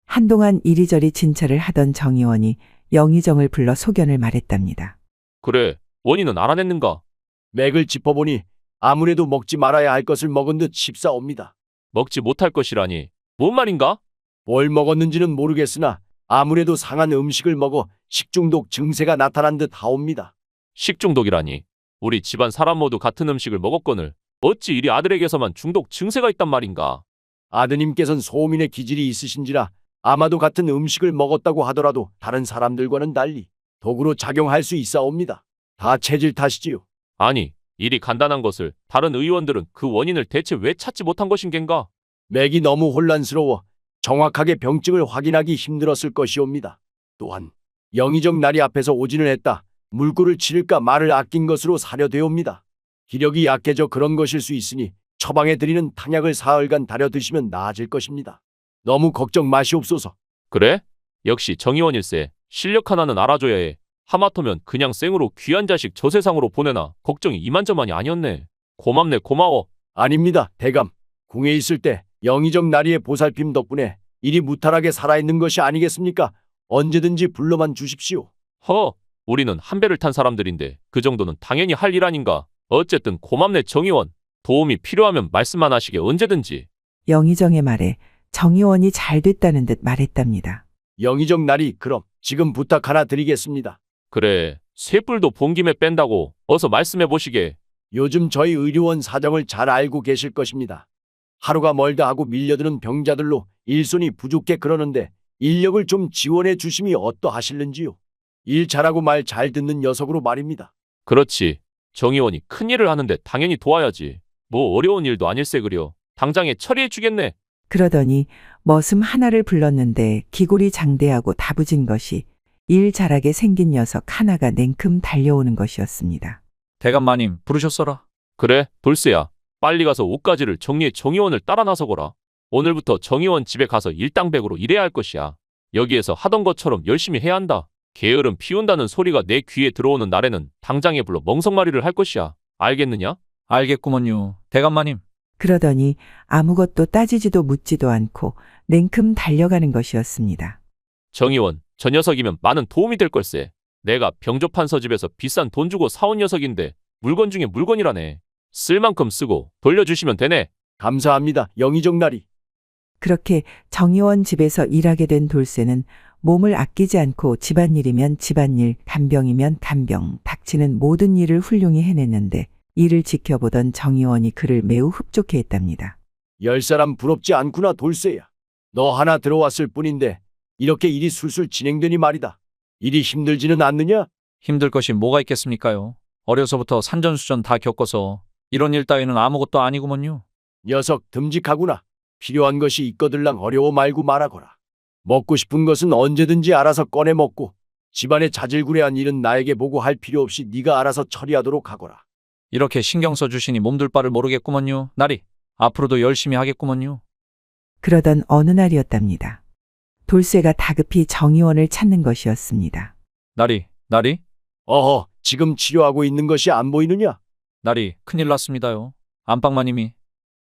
A: 한동안 이리저리 진찰을 하던 정의원이 영의정을 불러 소견을 말했답니다.
M: 그래, 원인은 알아냈는가?
L: 맥을 짚어보니 아무래도 먹지 말아야 할 것을 먹은 듯 싶사옵니다.
M: 먹지 못할 것이라니. 뭔 말인가?
L: 뭘 먹었는지는 모르겠으나 아무래도 상한 음식을 먹어 식중독 증세가 나타난 듯 하옵니다.
M: 식중독이라니. 우리 집안 사람 모두 같은 음식을 먹었거늘 어찌 이리 아들에게서만 중독 증세가 있단 말인가?
L: 아드님께서는 소민의 기질이 있으신지라 아마도 같은 음식을 먹었다고 하더라도 다른 사람들과는 달리 독으로 작용할 수 있사옵니다. 다 체질 탓이지요.
M: 아니, 일이 간단한 것을 다른 의원들은 그 원인을 대체 왜 찾지 못한 것인 겐가?
L: 맥이 너무 혼란스러워 정확하게 병증을 확인하기 힘들었을 것이옵니다. 또한 영의정 날이 앞에서 오진을 했다. 물꼬를 치를까 말을 아낀 것으로 사료되옵니다. 기력이 약해져 그런 것일 수 있으니 처방해 드리는 탕약을 사흘간 달여 드시면 나아질 것입니다. 너무 걱정 마시옵소서.
M: 그래? 역시 정의원일세. 실력 하나는 알아줘야 해. 하마터면 그냥 생으로 귀한 자식 저 세상으로 보내나 걱정이 이만저만이 아니었네. 고맙네, 고마워.
L: 아닙니다, 대감. 궁에 있을 때 영의정 나리의 보살핌 덕분에 일이 무탈하게 살아있는 것이 아니겠습니까? 언제든지 불러만 주십시오.
M: 우리는 한 배를 탄 사람들인데 그 정도는 당연히 할 일 아닌가. 어쨌든 고맙네, 정의원. 도움이 필요하면 말씀만 하시게 언제든지.
A: 영의정의 말에 정의원이 잘 됐다는 듯 말했답니다.
L: 영의정 나리, 그럼 지금 부탁 하나 드리겠습니다.
M: 그래, 쇠뿔도 본 김에 뺀다고 어서 말씀해 보시게.
L: 요즘 저희 의료원 사정을 잘 알고 계실 것입니다. 하루가 멀다 하고 밀려드는 병자들로 일손이 부족해 그러는데 인력을 좀 지원해 주심이 어떠하실는지요? 일 잘하고 말 잘 듣는 녀석으로 말입니다.
M: 그렇지. 정의원이 큰일을 하는데 당연히 도와야지. 뭐 어려운 일도 아닐세 그려. 당장에 처리해 주겠네.
A: 그러더니 머슴 하나를 불렀는데 기골이 장대하고 다부진 것이 일 잘하게 생긴 녀석 하나가 냉큼 달려오는 것이었습니다.
E: 대감 마님 부르셨어라.
M: 그래, 돌쇠야. 빨리 가서 옷가지를 정리해 정의원을 따라 나서거라. 오늘부터 정의원 집에 가서 일당백으로 일해야 할 것이야. 여기에서 하던 것처럼 열심히 해야 한다. 게으름 피운다는 소리가 내 귀에 들어오는 날에는 당장에 불러 멍석말이를 할 것이야. 알겠느냐?
E: 알겠구먼요. 대감 마님.
A: 그러더니 아무것도 따지지도 묻지도 않고 냉큼 달려가는 것이었습니다.
M: 정의원, 저 녀석이면 많은 도움이 될 걸세. 내가 병조판서 집에서 비싼 돈 주고 사온 녀석인데 물건 중에 물건이라네. 쓸 만큼 쓰고 돌려주시면 되네.
L: 감사합니다, 영의정 나리.
A: 그렇게 정의원 집에서 일하게 된 돌쇠는 몸을 아끼지 않고 집안일이면 집안일, 간병이면 간병, 닥치는 모든 일을 훌륭히 해냈는데 이를 지켜보던 정의원이 그를 매우 흡족해했답니다.
L: 10사람 부럽지 않구나 돌쇠야. 너 하나 들어왔을 뿐인데 이렇게 일이 술술 진행되니 말이다. 일이 힘들지는 않느냐?
E: 힘들 것이 뭐가 있겠습니까요? 어려서부터 산전수전 다 겪어서 이런 일 따위는 아무것도 아니구먼요.
L: 녀석 듬직하구나. 필요한 것이 있거들랑 어려워 말고 말하거라. 먹고 싶은 것은 언제든지 알아서 꺼내 먹고 집안의 자질구레한 일은 나에게 보고 할 필요 없이 네가 알아서 처리하도록 하거라.
E: 이렇게 신경 써주시니 몸둘 바를 모르겠구먼요. 나리, 앞으로도 열심히 하겠구먼요.
A: 그러던 어느 날이었답니다. 돌쇠가 다급히 정의원을 찾는 것이었습니다.
E: 나리,
L: 어허, 지금 치료하고 있는 것이 안 보이느냐?
E: 나리, 큰일 났습니다요.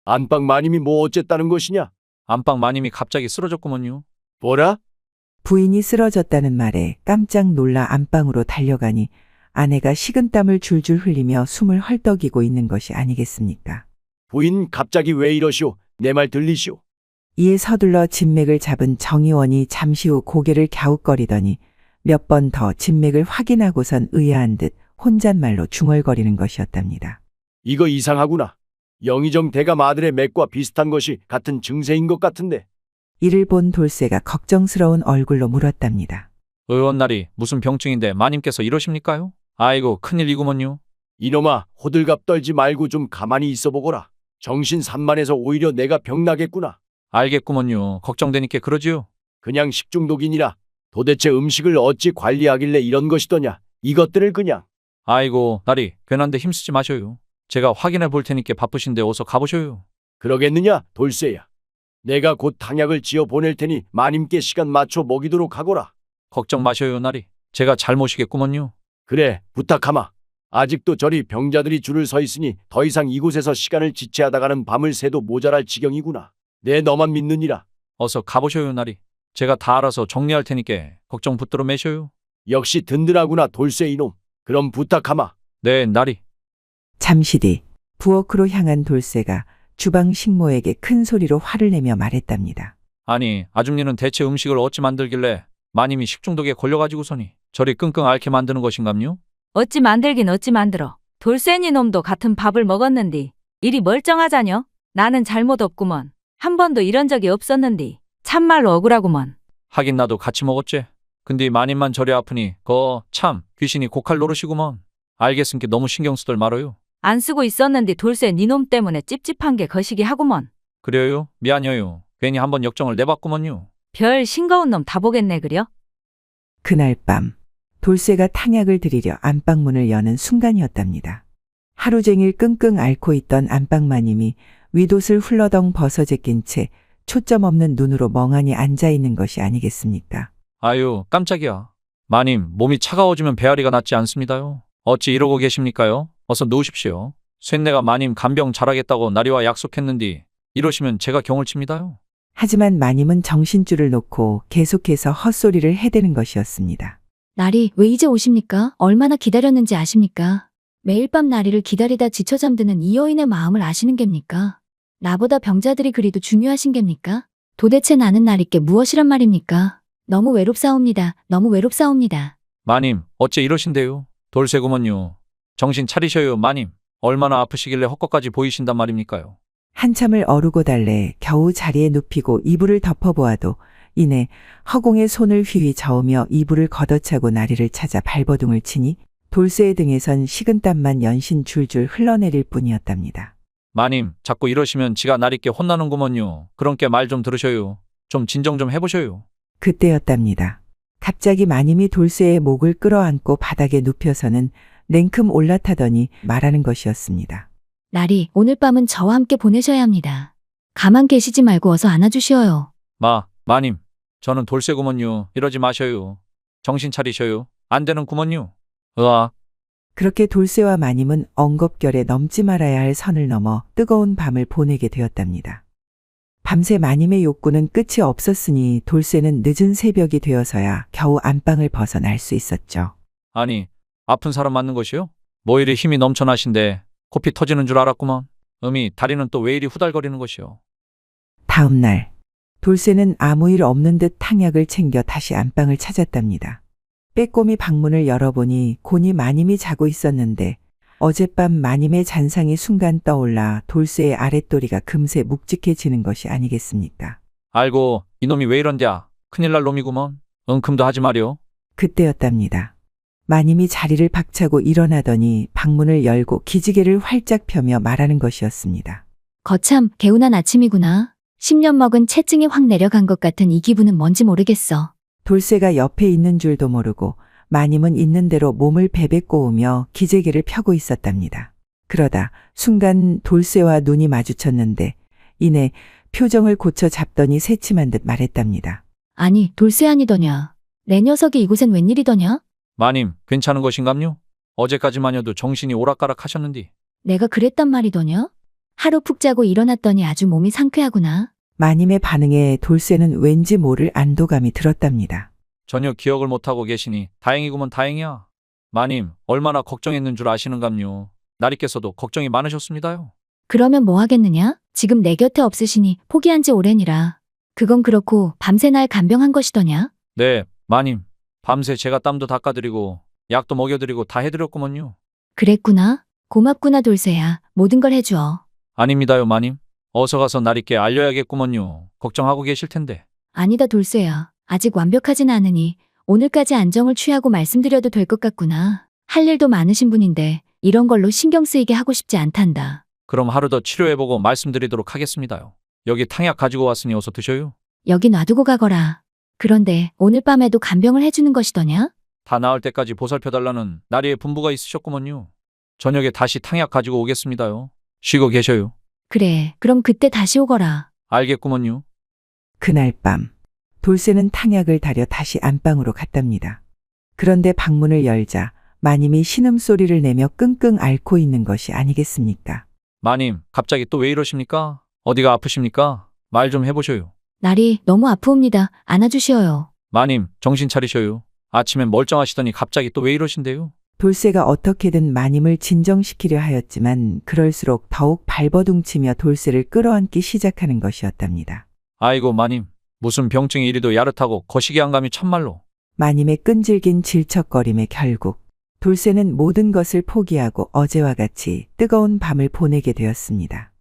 E: 안방마님이
L: 뭐 어쨌다는 것이냐?
E: 안방마님이 갑자기 쓰러졌구먼요.
L: 뭐라?
A: 부인이 쓰러졌다는 말에 깜짝 놀라 안방으로 달려가니 아내가 식은땀을 줄줄 흘리며 숨을 헐떡이고 있는 것이 아니겠습니까?
L: 부인 갑자기 왜 이러시오? 내 말 들리시오?
A: 이에 서둘러 진맥을 잡은 정의원이 잠시 후 고개를 갸웃거리더니 몇 번 더 진맥을 확인하고선 의아한 듯 혼잣말로 중얼거리는 것이었답니다.
L: 이거 이상하구나. 영의정 대감 아들의 맥과 비슷한 것이 같은 증세인 것 같은데.
A: 이를 본 돌쇠가 걱정스러운 얼굴로 물었답니다.
E: 의원 나리, 무슨 병증인데 마님께서 이러십니까요? 아이고, 큰일이구먼요.
L: 이놈아, 호들갑 떨지 말고 좀 가만히 있어 보거라. 정신 산만해서 오히려 내가 병나겠구나.
E: 알겠구먼요. 걱정되니까 그러지요.
L: 그냥 식중독이니라. 도대체 음식을 어찌 관리하길래 이런 것이더냐. 이것들을 그냥.
E: 아이고, 나리, 괜한데 힘쓰지 마셔요. 제가 확인해 볼 테니까 바쁘신데 어서 가보셔요.
L: 그러겠느냐, 돌쇠야. 내가 곧 탕약을 지어 보낼 테니 마님께 시간 맞춰 먹이도록 하거라.
E: 걱정 마셔요, 나리. 제가 잘 모시겠구먼요.
L: 그래, 부탁하마. 아직도 저리 병자들이 줄을 서 있으니 더 이상 이곳에서 시간을 지체하다가는 밤을 새도 모자랄 지경이구나. 내 너만 믿느니라.
E: 어서 가보셔요, 나리. 제가 다 알아서 정리할 테니까 걱정 붙들어 매셔요.
L: 역시 든든하구나, 돌쇠 이놈. 그럼 부탁하마.
E: 네, 나리.
A: 잠시 뒤 부엌으로 향한 돌쇠가 주방 식모에게 큰 소리로 화를 내며 말했답니다.
E: 아니, 아줌니는 대체 음식을 어찌 만들길래 마님이 식중독에 걸려가지고서니 저리 끙끙 앓게 만드는 것인감요?
G: 어찌 만들긴 어찌 만들어. 돌쇠니 놈도 같은 밥을 먹었는디. 일이 멀쩡하자녀? 나는 잘못 없구먼. 한 번도 이런 적이 없었는디. 참말로 억울하구먼.
E: 하긴 나도 같이 먹었지. 근데 마님만 저리 아프니 참 귀신이 고칼 노릇이구먼. 알겠으니까 너무 신경 쓰들 말아요.
G: 안 쓰고 있었는디 돌쇠 니놈 때문에 찝찝한 게 거시기 하구먼.
E: 그래요? 미안해요. 괜히 한번 역정을 내봤구먼요.
G: 별 싱거운 놈 다 보겠네 그려?
A: 그날 밤 돌쇠가 탕약을 드리려 안방문을 여는 순간이었답니다. 하루 종일 끙끙 앓고 있던 안방마님이 윗옷을 훌러덩 벗어제낀 채 초점 없는 눈으로 멍하니 앉아있는 것이 아니겠습니까?
E: 아유, 깜짝이야. 마님, 몸이 차가워지면 배앓이가 낫지 않습니다요. 어찌 이러고 계십니까요? 어서 누우십시오. 쇳내가 마님 간병 잘하겠다고 나리와 약속했는디 이러시면 제가 경을 칩니다요.
A: 하지만 마님은 정신줄을 놓고 계속해서 헛소리를 해대는 것이었습니다.
B: 나리, 왜 이제 오십니까? 얼마나 기다렸는지 아십니까? 매일 밤 나리를 기다리다 지쳐 잠드는 이 여인의 마음을 아시는 겝니까? 나보다 병자들이 그리도 중요하신 겝니까? 도대체 나는 나리께 무엇이란 말입니까? 너무 외롭사옵니다. 너무 외롭사옵니다.
E: 마님, 어째 이러신데요? 돌쇠구먼요. 정신 차리셔요, 마님. 얼마나 아프시길래 헛것까지 보이신단 말입니까요?
A: 한참을 어루고 달래 겨우 자리에 눕히고 이불을 덮어보아도 이내 허공에 손을 휘휘 저으며 이불을 걷어차고 나리를 찾아 발버둥을 치니 돌쇠의 등에선 식은땀만 연신 줄줄 흘러내릴 뿐이었답니다.
E: 마님, 자꾸 이러시면 지가 나리께 혼나는구먼요. 그런께 말 좀 들으셔요. 좀 진정 좀 해보셔요.
A: 그때였답니다. 갑자기 마님이 돌쇠의 목을 끌어안고 바닥에 눕혀서는 냉큼 올라타더니 말하는 것이었습니다.
B: 나리, 오늘 밤은 저와 함께 보내셔야 합니다. 가만 계시지 말고 어서 안아주시어요.
E: 마님, 저는 돌쇠구먼요. 이러지 마셔요. 정신 차리셔요. 안 되는구먼요. 으아.
A: 그렇게 돌쇠와 마님은 엉겁결에 넘지 말아야 할 선을 넘어 뜨거운 밤을 보내게 되었답니다. 밤새 마님의 욕구는 끝이 없었으니 돌쇠는 늦은 새벽이 되어서야 겨우 안방을 벗어날 수 있었죠.
E: 아니, 아픈 사람 맞는 것이요? 뭐 이리 힘이 넘쳐나신데 코피 터지는 줄 알았구먼. 다리는 또 왜 이리 후달거리는 것이요?
A: 다음 날 돌쇠는 아무 일 없는 듯 탕약을 챙겨 다시 안방을 찾았답니다. 빼꼼히 방문을 열어보니 곤히 마님이 자고 있었는데 어젯밤 마님의 잔상이 순간 떠올라 돌쇠의 아랫도리가 금세 묵직해지는 것이 아니겠습니까?
E: 알고 이놈이 왜 이런랴. 큰일 날 놈이구먼. 은큼도 하지 마려.
A: 그때였답니다. 마님이 자리를 박차고 일어나더니 방문을 열고 기지개를 활짝 펴며 말하는 것이었습니다.
B: 거참 개운한 아침이구나. 10년 먹은 체증이 확 내려간 것 같은 이 기분은 뭔지 모르겠어.
A: 돌쇠가 옆에 있는 줄도 모르고 마님은 있는 대로 몸을 베베 꼬우며 기재기를 펴고 있었답니다. 그러다 순간 돌쇠와 눈이 마주쳤는데 이내 표정을 고쳐 잡더니 새침한 듯 말했답니다.
B: 아니 돌쇠 아니더냐. 내 녀석이 이곳엔 웬일이더냐?
E: 마님, 괜찮은 것인감요? 어제까지만여도 정신이 오락가락 하셨는디.
B: 내가 그랬단 말이더냐? 하루 푹 자고 일어났더니 아주 몸이 상쾌하구나.
A: 마님의 반응에 돌쇠는 왠지 모를 안도감이 들었답니다.
E: 전혀 기억을 못하고 계시니 다행이구먼 다행이야. 마님, 얼마나 걱정했는 줄 아시는감요. 나리께서도 걱정이 많으셨습니다요.
B: 그러면 뭐 하겠느냐? 지금 내 곁에 없으시니 포기한 지 오래니라. 그건 그렇고 밤새 날 간병한 것이더냐?
E: 네, 마님. 밤새 제가 땀도 닦아드리고 약도 먹여드리고 다 해드렸구먼요.
B: 그랬구나. 고맙구나 돌쇠야. 모든 걸 해주어.
E: 아닙니다요, 마님. 어서 가서 나리께 알려야겠구먼요. 걱정하고 계실 텐데.
B: 아니다 돌쇠야. 아직 완벽하진 않으니 오늘까지 안정을 취하고 말씀드려도 될 것 같구나. 할 일도 많으신 분인데 이런 걸로 신경 쓰이게 하고 싶지 않단다.
E: 그럼 하루 더 치료해보고 말씀드리도록 하겠습니다요. 여기 탕약 가지고 왔으니 어서 드셔요.
B: 여기 놔두고 가거라. 그런데 오늘 밤에도 간병을 해주는 것이더냐?
E: 다 나을 때까지 보살펴달라는 나리의 분부가 있으셨구먼요. 저녁에 다시 탕약 가지고 오겠습니다요. 쉬고 계셔요.
B: 그래, 그럼 그때 다시 오거라.
E: 알겠구먼요.
A: 그날 밤 돌쇠는 탕약을 다려 다시 안방으로 갔답니다. 그런데 방문을 열자 마님이 신음소리를 내며 끙끙 앓고 있는 것이 아니겠습니까?
E: 마님, 갑자기 또 왜 이러십니까? 어디가 아프십니까? 말 좀 해보셔요.
B: 날이 너무 아프옵니다. 안아주시어요.
E: 마님, 정신 차리셔요. 아침엔 멀쩡하시더니 갑자기 또 왜 이러신데요?
A: 돌쇠가 어떻게든 마님을 진정시키려 하였지만 그럴수록 더욱 발버둥치며 돌쇠를 끌어안기 시작하는 것이었답니다.
E: 아이고 마님, 무슨 병증이 이리도 야릇하고 거시기 한 감이 참말로.
A: 마님의 끈질긴 질척거림에 결국 돌쇠는 모든 것을 포기하고 어제와 같이 뜨거운 밤을 보내게 되었습니다.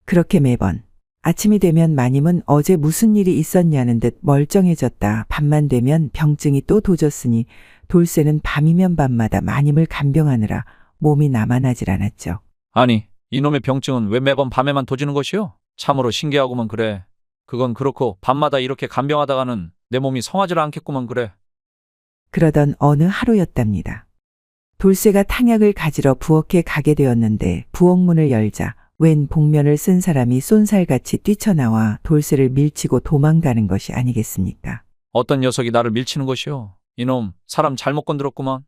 A: 그렇게 매번 아침이 되면 마님은 어제 무슨 일이 있었냐는 듯 멀쩡해졌다 밤만 되면 병증이 또 도졌으니 돌쇠는 밤이면 밤마다 마님을 간병하느라 몸이 남아나질 않았죠.
E: 아니, 이놈의 병증은 왜 매번 밤에만 도지는 것이요? 참으로 신기하구먼 그래. 그건 그렇고 밤마다 이렇게 간병하다가는 내 몸이 성하질 않겠구먼 그래.
A: 그러던 어느 하루였답니다. 돌쇠가 탕약을 가지러 부엌에 가게 되었는데 부엌문을 열자 웬 복면을 쓴 사람이 쏜살같이 뛰쳐나와 돌쇠를 밀치고 도망가는 것이 아니겠습니까?
E: 어떤 녀석이 나를 밀치는 것이요? 이놈, 사람 잘못 건드렸구먼.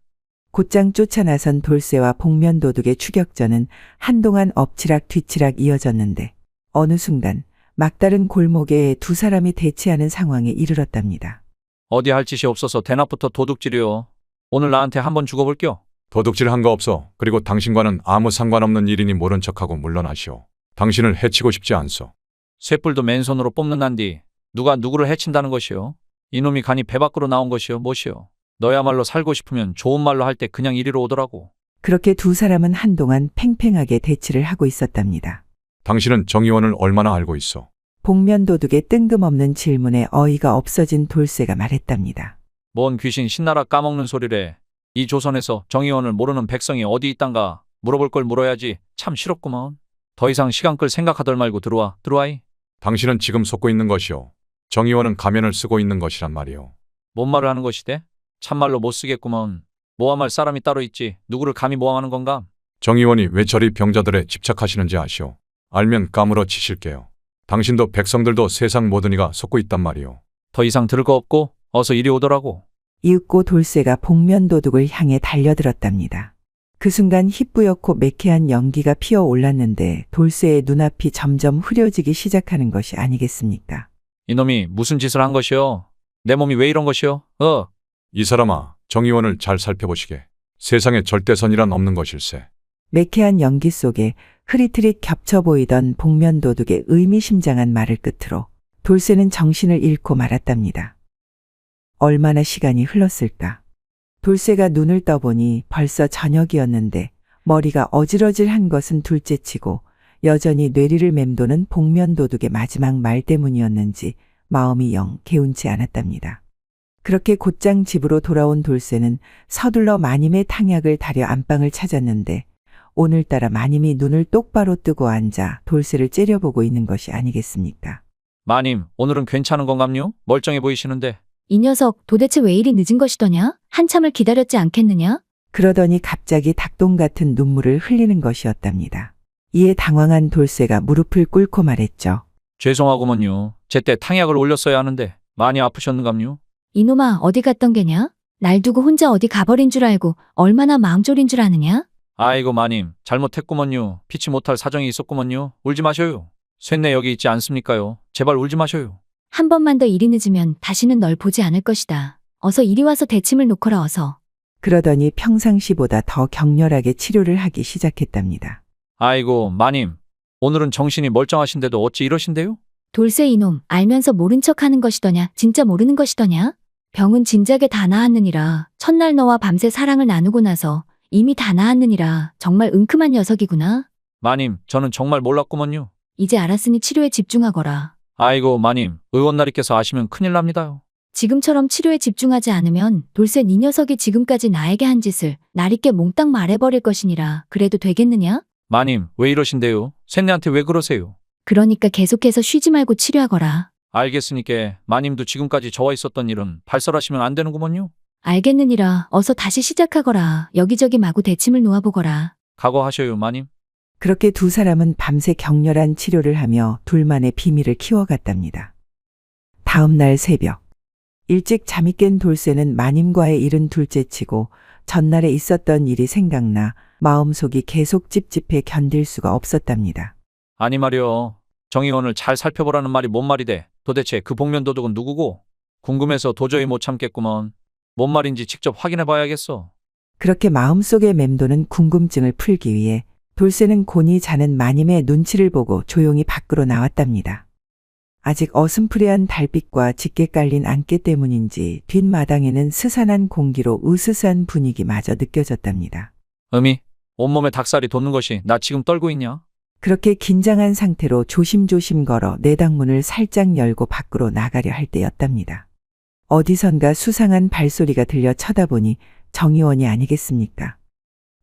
A: 곧장 쫓아나선 돌쇠와 복면도둑의 추격전은 한동안 엎치락 뒤치락 이어졌는데 어느 순간 막다른 골목에 두 사람이 대치하는 상황에 이르렀답니다.
E: 어디 할 짓이 없어서 대낮부터 도둑질이요. 오늘 나한테 한번 죽어볼게요.
H: 도둑질 한 거 없어. 그리고 당신과는 아무 상관없는 일이니 모른 척하고 물러나시오. 당신을 해치고 싶지 않소.
E: 쇠뿔도 맨손으로 뽑는단디 누가 누구를 해친다는 것이요? 이놈이 간이 배 밖으로 나온 것이요? 무엇이요? 너야말로 살고 싶으면 좋은 말로 할 때 그냥 이리로 오더라고.
A: 그렇게 두 사람은 한동안 팽팽하게 대치를 하고 있었답니다.
H: 당신은 정의원을 얼마나 알고 있어?
A: 복면도둑의 뜬금없는 질문에 어이가 없어진 돌쇠가 말했답니다.
E: 뭔 귀신 신나라 까먹는 소리래. 이 조선에서 정의원을 모르는 백성이 어디 있단가 물어볼 걸 물어야지. 참 싫었구먼. 더 이상 시간 끌 생각하덜 말고 들어와이.
H: 당신은 지금 속고 있는 것이오. 정의원은 가면을 쓰고 있는 것이란 말이오.
E: 뭔 말을 하는 것이대? 참말로 못 쓰겠구먼. 모함할 사람이 따로 있지. 누구를 감히 모함하는 건가?
H: 정의원이 왜 저리 병자들에 집착하시는지 아시오? 알면 까무러 치실게요. 당신도 백성들도 세상 모든 이가 속고 있단 말이오.
E: 더 이상 들을 거 없고 어서 이리 오더라고.
A: 이윽고 돌쇠가 복면도둑을 향해 달려들었답니다. 그 순간 희뿌옇고 매캐한 연기가 피어올랐는데 돌쇠의 눈앞이 점점 흐려지기 시작하는 것이 아니겠습니까?
E: 이놈이 무슨 짓을 한 것이요? 내 몸이 왜 이런 것이요?
H: 이 사람아, 정의원을 잘 살펴보시게. 세상에 절대선이란 없는 것일세.
A: 매캐한 연기 속에 흐릿흐릿 겹쳐 보이던 복면도둑의 의미심장한 말을 끝으로 돌쇠는 정신을 잃고 말았답니다. 얼마나 시간이 흘렀을까? 돌쇠가 눈을 떠보니 벌써 저녁이었는데 머리가 어질어질한 것은 둘째치고 여전히 뇌리를 맴도는 복면도둑의 마지막 말 때문이었는지 마음이 영 개운치 않았답니다. 그렇게 곧장 집으로 돌아온 돌쇠는 서둘러 마님의 탕약을 다려 안방을 찾았는데 오늘따라 마님이 눈을 똑바로 뜨고 앉아 돌쇠를 째려보고 있는 것이 아니겠습니까?
E: 마님, 오늘은 괜찮은 건감요? 멀쩡해 보이시는데.
B: 이 녀석 도대체 왜 이리 늦은 것이더냐? 한참을 기다렸지 않겠느냐?
A: 그러더니 갑자기 닭똥 같은 눈물을 흘리는 것이었답니다. 이에 당황한 돌쇠가 무릎을 꿇고 말했죠.
E: 죄송하구먼요. 제때 탕약을 올렸어야 하는데 많이 아프셨는감요?
B: 이놈아 어디 갔던 게냐? 날 두고 혼자 어디 가버린 줄 알고 얼마나 마음 졸인 줄 아느냐?
E: 아이고 마님, 잘못했구먼요. 피치 못할 사정이 있었구먼요. 울지 마셔요. 쇳내 여기 있지 않습니까요? 제발 울지 마셔요.
B: 한 번만 더 일이 늦으면 다시는 널 보지 않을 것이다. 어서 이리 와서 대침을 놓거라 어서.
A: 그러더니 평상시보다 더 격렬하게 치료를 하기 시작했답니다.
E: 아이고 마님, 오늘은 정신이 멀쩡하신데도 어찌 이러신데요?
B: 돌쇠 이놈 알면서 모른 척하는 것이더냐? 진짜 모르는 것이더냐? 병은 진작에 다 나았느니라. 첫날 너와 밤새 사랑을 나누고 나서 이미 다 나았느니라. 정말 은큼한 녀석이구나.
E: 마님, 저는 정말 몰랐구먼요.
B: 이제 알았으니 치료에 집중하거라.
E: 아이고 마님, 의원나리께서 아시면 큰일 납니다요.
B: 지금처럼 치료에 집중하지 않으면 돌쇠 네 녀석이 지금까지 나에게 한 짓을 날있게 몽땅 말해버릴 것이니라. 그래도 되겠느냐?
E: 마님, 왜 이러신데요? 쇳내한테 왜 그러세요?
B: 그러니까 계속해서 쉬지 말고 치료하거라.
E: 알겠으니까 마님도 지금까지 저와 있었던 일은 발설하시면 안 되는구먼요.
B: 알겠느니라. 어서 다시 시작하거라. 여기저기 마구 대침을 놓아보거라.
E: 각오하셔요 마님.
A: 그렇게 두 사람은 밤새 격렬한 치료를 하며 둘만의 비밀을 키워갔답니다. 다음 날 새벽, 일찍 잠이 깬 돌쇠는 마님과의 일은 둘째치고 전날에 있었던 일이 생각나 마음속이 계속 찝찝해 견딜 수가 없었답니다.
E: 아니 말이여, 정의원을 잘 살펴보라는 말이 뭔 말이대? 도대체 그 복면도둑은 누구고? 궁금해서 도저히 못 참겠구먼. 뭔 말인지 직접 확인해 봐야겠어.
A: 그렇게 마음속에 맴도는 궁금증을 풀기 위해 돌쇠는 곤히 자는 마님의 눈치를 보고 조용히 밖으로 나왔답니다. 아직 어슴푸레한 달빛과 짙게 깔린 안개 때문인지 뒷마당에는 스산한 공기로 으스스한 분위기마저 느껴졌답니다.
E: 음이, 온몸에 닭살이 돋는 것이 나 지금 떨고 있냐?
A: 그렇게 긴장한 상태로 조심조심 걸어 내당문을 살짝 열고 밖으로 나가려 할 때였답니다. 어디선가 수상한 발소리가 들려 쳐다보니 정의원이 아니겠습니까?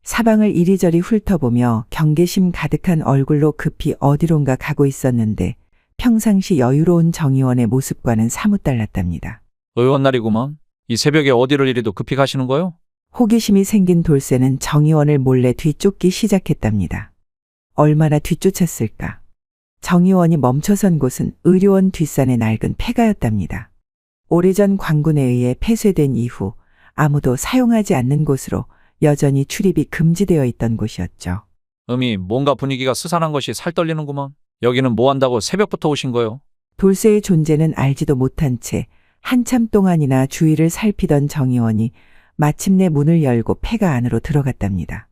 A: 사방을 이리저리 훑어보며 경계심 가득한 얼굴로 급히 어디론가 가고 있었는데 평상시 여유로운 정의원의 모습과는 사뭇 달랐답니다.
E: 의원날이구먼. 이 새벽에 어디를 이리도 급히 가시는 거요?
A: 호기심이 생긴 돌쇠는 정의원을 몰래 뒤쫓기 시작했답니다. 얼마나 뒤쫓았을까? 정의원이 멈춰선 곳은 의료원 뒷산의 낡은 폐가였답니다. 오래전 관군에 의해 폐쇄된 이후 아무도 사용하지 않는 곳으로 여전히 출입이 금지되어 있던 곳이었죠.
E: 음이, 뭔가 분위기가 스산한 것이 살떨리는구먼. 여기는 뭐 한다고 새벽부터 오신 거요?
A: 돌쇠의 존재는 알지도 못한 채 한참 동안이나 주위를 살피던 정의원이 마침내 문을 열고 폐가 안으로 들어갔답니다.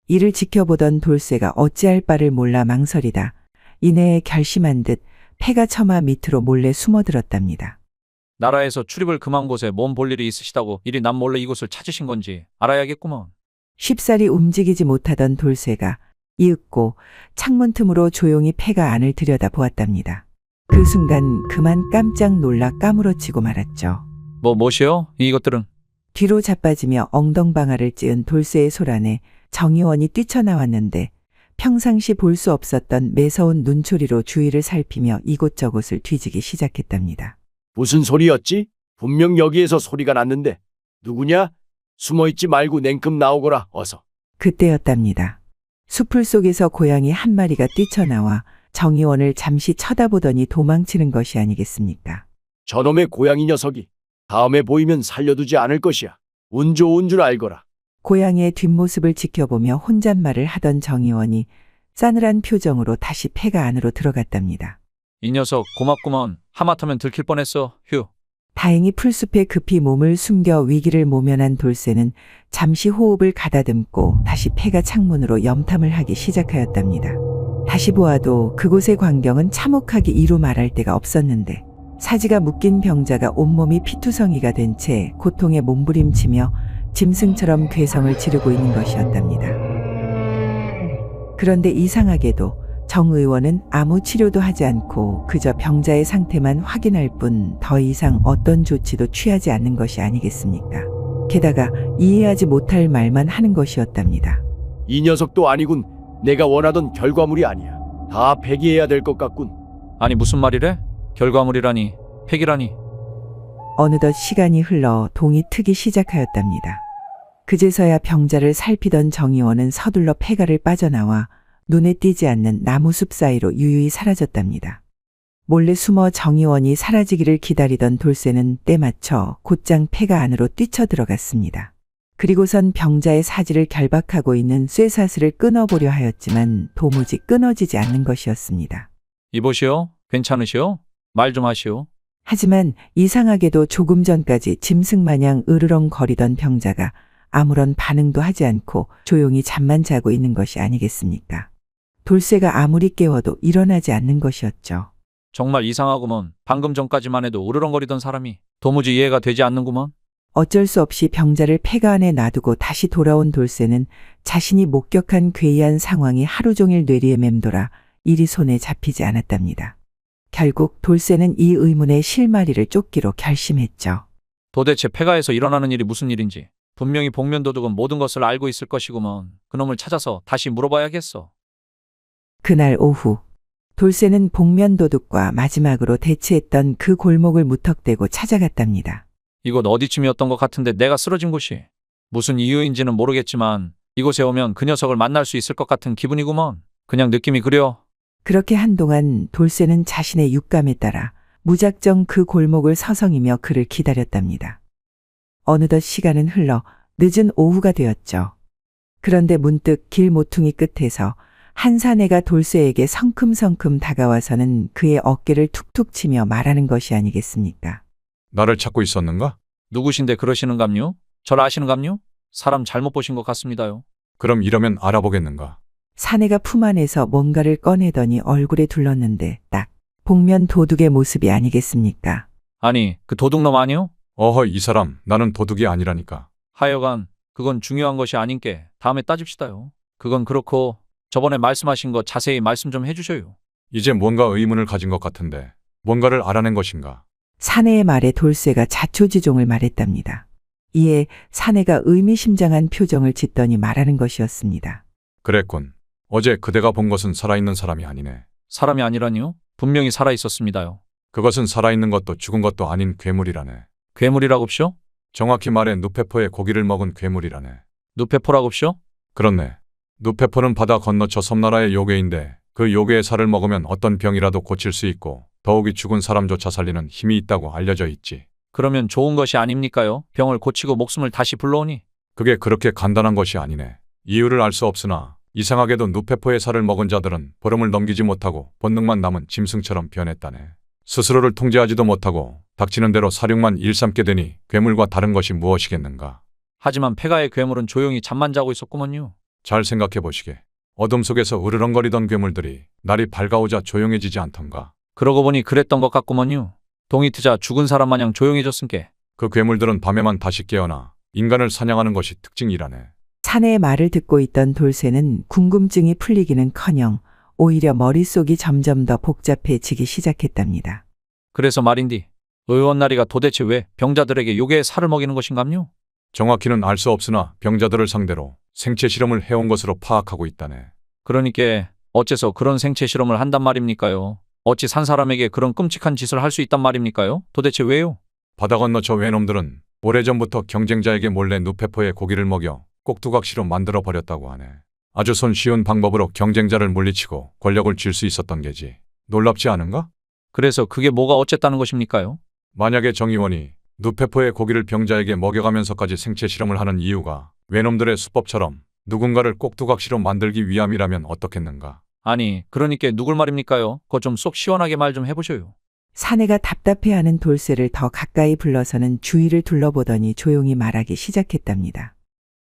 A: 이를 지켜보던 돌쇠가 어찌할 바를 몰라 망설이다 이내에 결심한 듯 폐가 처마 밑으로 몰래 숨어들었답니다.
E: 나라에서 출입을 금한 곳에 몸 볼 일이 있으시다고 이리 남 몰래 이곳을 찾으신 건지 알아야겠구먼.
A: 쉽사리 움직이지 못하던 돌쇠가 이윽고 창문 틈으로 조용히 폐가 안을 들여다보았답니다. 그 순간 그만 깜짝 놀라 까무러치고 말았죠.
E: 뭐시여? 이것들은?
A: 뒤로 자빠지며 엉덩방아를 찧은 돌쇠의 소란에 정의원이 뛰쳐나왔는데 평상시 볼 수 없었던 매서운 눈초리로 주위를 살피며 이곳저곳을 뒤지기 시작했답니다.
L: 무슨 소리였지? 분명 여기에서 소리가 났는데. 누구냐? 숨어있지 말고 냉큼 나오거라 어서.
A: 그때였답니다. 수풀 속에서 고양이 한 마리가 뛰쳐나와 정의원을 잠시 쳐다보더니 도망치는 것이 아니겠습니까?
L: 저놈의 고양이 녀석이 다음에 보이면 살려두지 않을 것이야. 운 좋은 줄 알거라.
A: 고양이의 뒷모습을 지켜보며 혼잣말을 하던 정의원이 싸늘한 표정으로 다시 폐가 안으로 들어갔답니다.
E: 이 녀석 고맙구먼. 하마터면 들킬 뻔했어. 휴.
A: 다행히 풀숲에 급히 몸을 숨겨 위기를 모면한 돌쇠는 잠시 호흡을 가다듬고 다시 폐가 창문으로 염탐을 하기 시작하였답니다. 다시 보아도 그곳의 광경은 참혹하기 이루 말할 데가 없었는데 사지가 묶인 병자가 온몸이 피투성이가 된 채 고통에 몸부림치며 짐승처럼 괴성을 지르고 있는 것이었답니다. 그런데 이상하게도 정 의원은 아무 치료도 하지 않고 그저 병자의 상태만 확인할 뿐 더 이상 어떤 조치도 취하지 않는 것이 아니겠습니까? 게다가 이해하지 못할 말만 하는 것이었답니다.
L: 이 녀석도 아니군. 내가 원하던 결과물이 아니야. 다 폐기해야 될 것 같군.
E: 아니 무슨 말이래? 결과물이라니, 폐기라니.
A: 어느덧 시간이 흘러 동이 트기 시작하였답니다. 그제서야 병자를 살피던 정 의원은 서둘러 폐가를 빠져나와 눈에 띄지 않는 나무숲 사이로 유유히 사라졌답니다. 몰래 숨어 정 의원이 사라지기를 기다리던 돌쇠는 때맞춰 곧장 폐가 안으로 뛰쳐들어갔습니다. 그리고선 병자의 사지를 결박하고 있는 쇠사슬을 끊어보려 하였지만 도무지 끊어지지 않는 것이었습니다.
E: 이보시오, 괜찮으시오? 말 좀 하시오.
A: 하지만 이상하게도 조금 전까지 짐승마냥 으르렁거리던 병자가 아무런 반응도 하지 않고 조용히 잠만 자고 있는 것이 아니겠습니까? 돌쇠가 아무리 깨워도 일어나지 않는 것이었죠.
E: 정말 이상하구먼. 방금 전까지만 해도 으르렁거리던 사람이 도무지 이해가 되지 않는구먼.
A: 어쩔 수 없이 병자를 폐가 안에 놔두고 다시 돌아온 돌쇠는 자신이 목격한 괴이한 상황이 하루 종일 뇌리에 맴돌아 일이 손에 잡히지 않았답니다. 결국 돌쇠는 이 의문의 실마리를 쫓기로 결심했죠.
E: 도대체 폐가에서 일어나는 일이 무슨 일인지 분명히 복면도둑은 모든 것을 알고 있을 것이구먼. 그놈을 찾아서 다시 물어봐야겠어.
A: 그날 오후 돌쇠는 복면도둑과 마지막으로 대치했던 그 골목을 무턱대고 찾아갔답니다.
E: 이곳 어디쯤이었던 것 같은데 내가 쓰러진 곳이. 무슨 이유인지는 모르겠지만 이곳에 오면 그 녀석을 만날 수 있을 것 같은 기분이구먼. 그냥 느낌이 그려.
A: 그렇게 한동안 돌쇠는 자신의 육감에 따라 무작정 그 골목을 서성이며 그를 기다렸답니다. 어느덧 시간은 흘러 늦은 오후가 되었죠. 그런데 문득 길 모퉁이 끝에서 한 사내가 돌쇠에게 성큼성큼 다가와서는 그의 어깨를 툭툭 치며 말하는 것이 아니겠습니까?
H: 나를 찾고 있었는가?
E: 누구신데 그러시는감요? 절 아시는감요? 사람 잘못 보신 것 같습니다요.
H: 그럼 이러면 알아보겠는가?
A: 사내가 품 안에서 뭔가를 꺼내더니 얼굴에 둘렀는데 딱 복면 도둑의 모습이 아니겠습니까?
E: 아니, 그 도둑놈 아니요?
H: 어허, 이 사람, 나는 도둑이 아니라니까.
E: 하여간 그건 중요한 것이 아닌께 다음에 따집시다요. 그건 그렇고 저번에 말씀하신 거 자세히 말씀 좀 해주셔요.
H: 이제 뭔가 의문을 가진 것 같은데 뭔가를 알아낸 것인가?
A: 사내의 말에 돌쇠가 자초지종을 말했답니다. 이에 사내가 의미심장한 표정을 짓더니 말하는 것이었습니다.
H: 그랬군. 어제 그대가 본 것은 살아있는 사람이 아니네.
E: 사람이 아니라니요? 분명히 살아있었습니다요.
H: 그것은 살아있는 것도 죽은 것도 아닌 괴물이라네.
E: 괴물이라고쇼?
H: 정확히 말해 누페포의 고기를 먹은 괴물이라네.
E: 누페포라고쇼?
H: 그렇네. 누페포는 바다 건너 저 섬나라의 요괴인데 그 요괴의 살을 먹으면 어떤 병이라도 고칠 수 있고 더욱이 죽은 사람조차 살리는 힘이 있다고 알려져 있지.
E: 그러면 좋은 것이 아닙니까요? 병을 고치고 목숨을 다시 불러오니?
H: 그게 그렇게 간단한 것이 아니네. 이유를 알 수 없으나 이상하게도 누페포의 살을 먹은 자들은 보름을 넘기지 못하고 본능만 남은 짐승처럼 변했다네. 스스로를 통제하지도 못하고 닥치는 대로 사륙만 일삼게 되니 괴물과 다른 것이 무엇이겠는가.
E: 하지만 폐가의 괴물은 조용히 잠만 자고 있었구먼요.
H: 잘 생각해 보시게. 어둠 속에서 으르렁거리던 괴물들이 날이 밝아오자 조용해지지 않던가.
E: 그러고 보니 그랬던 것 같구먼요. 동이 트자 죽은 사람 마냥 조용해졌은께.
H: 그 괴물들은 밤에만 다시 깨어나 인간을 사냥하는 것이 특징이라네.
A: 사내의 말을 듣고 있던 돌쇠는 궁금증이 풀리기는커녕 오히려 머릿속이 점점 더 복잡해지기 시작했답니다.
E: 그래서 말인디, 의원나리가 도대체 왜 병자들에게 요괴의 살을 먹이는 것인감요?
H: 정확히는 알 수 없으나 병자들을 상대로 생체 실험을 해온 것으로 파악하고 있다네.
E: 그러니까 어째서 그런 생체 실험을 한단 말입니까요? 어찌 산 사람에게 그런 끔찍한 짓을 할 수 있단 말입니까요? 도대체 왜요?
H: 바다 건너 저 외놈들은 오래전부터 경쟁자에게 몰래 누페포의 고기를 먹여 꼭두각시로 만들어 버렸다고 하네. 아주 손쉬운 방법으로 경쟁자를 물리치고 권력을 쥘 수 있었던 게지. 놀랍지 않은가?
E: 그래서 그게 뭐가 어쨌다는 것입니까요?
H: 만약에 정 의원이 누페포의 고기를 병자에게 먹여가면서까지 생체 실험을 하는 이유가 외놈들의 수법처럼 누군가를 꼭두각시로 만들기 위함이라면 어떻겠는가?
E: 아니, 그러니까 누굴 말입니까요? 그거 좀 속 시원하게 말 좀 해보셔요.
A: 사내가 답답해하는 돌쇠를 더 가까이 불러서는 주위를 둘러보더니 조용히 말하기 시작했답니다.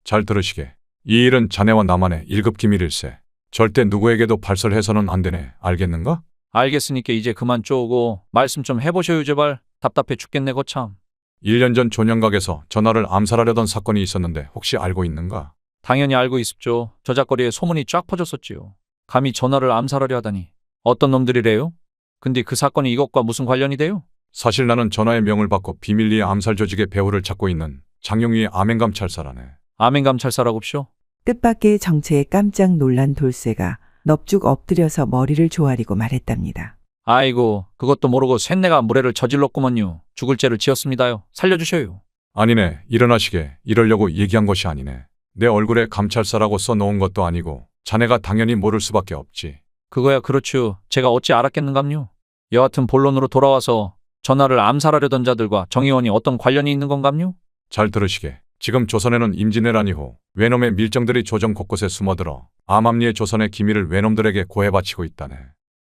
H: 잘 들으시게. 이 일은 자네와 나만의 1급 기밀일세. 절대 누구에게도 발설해서는 안 되네. 알겠는가?
E: 알겠으니까 이제 그만 쪼고 말씀 좀 해보셔요 제발. 답답해 죽겠네 거참.
H: 1년 전 조년각에서 전하를 암살하려던 사건이 있었는데 혹시 알고 있는가?
E: 당연히 알고 있습죠. 저작거리에 소문이 쫙 퍼졌었지요. 감히 전하를 암살하려 하다니. 어떤 놈들이래요? 근데 그 사건이 이것과 무슨 관련이 돼요?
H: 사실 나는 전하의 명을 받고 비밀리에 암살 조직의 배후를 찾고 있는 장영위의 아멘감찰사라네.
E: 아멘감찰사라고쇼?
A: 뜻밖의 정체에 깜짝 놀란 돌쇠가 넙죽 엎드려서 머리를 조아리고 말했답니다.
E: 아이고, 그것도 모르고 쇳내가 무례를 저질렀구먼요. 죽을 죄를 지었습니다요. 살려주셔요.
H: 아니네. 일어나시게. 이러려고 얘기한 것이 아니네. 내 얼굴에 감찰사라고 써놓은 것도 아니고 자네가 당연히 모를 수밖에 없지.
E: 그거야 그렇죠. 제가 어찌 알았겠는감요. 여하튼 본론으로 돌아와서 전하를 암살하려던 자들과 정의원이 어떤 관련이 있는 건감요?
H: 잘 들으시게. 지금 조선에는 임진왜란이후 외놈의 밀정들이 조정 곳곳에 숨어들어 암암리의 조선의 기밀을 외놈들에게 고해바치고 있다네.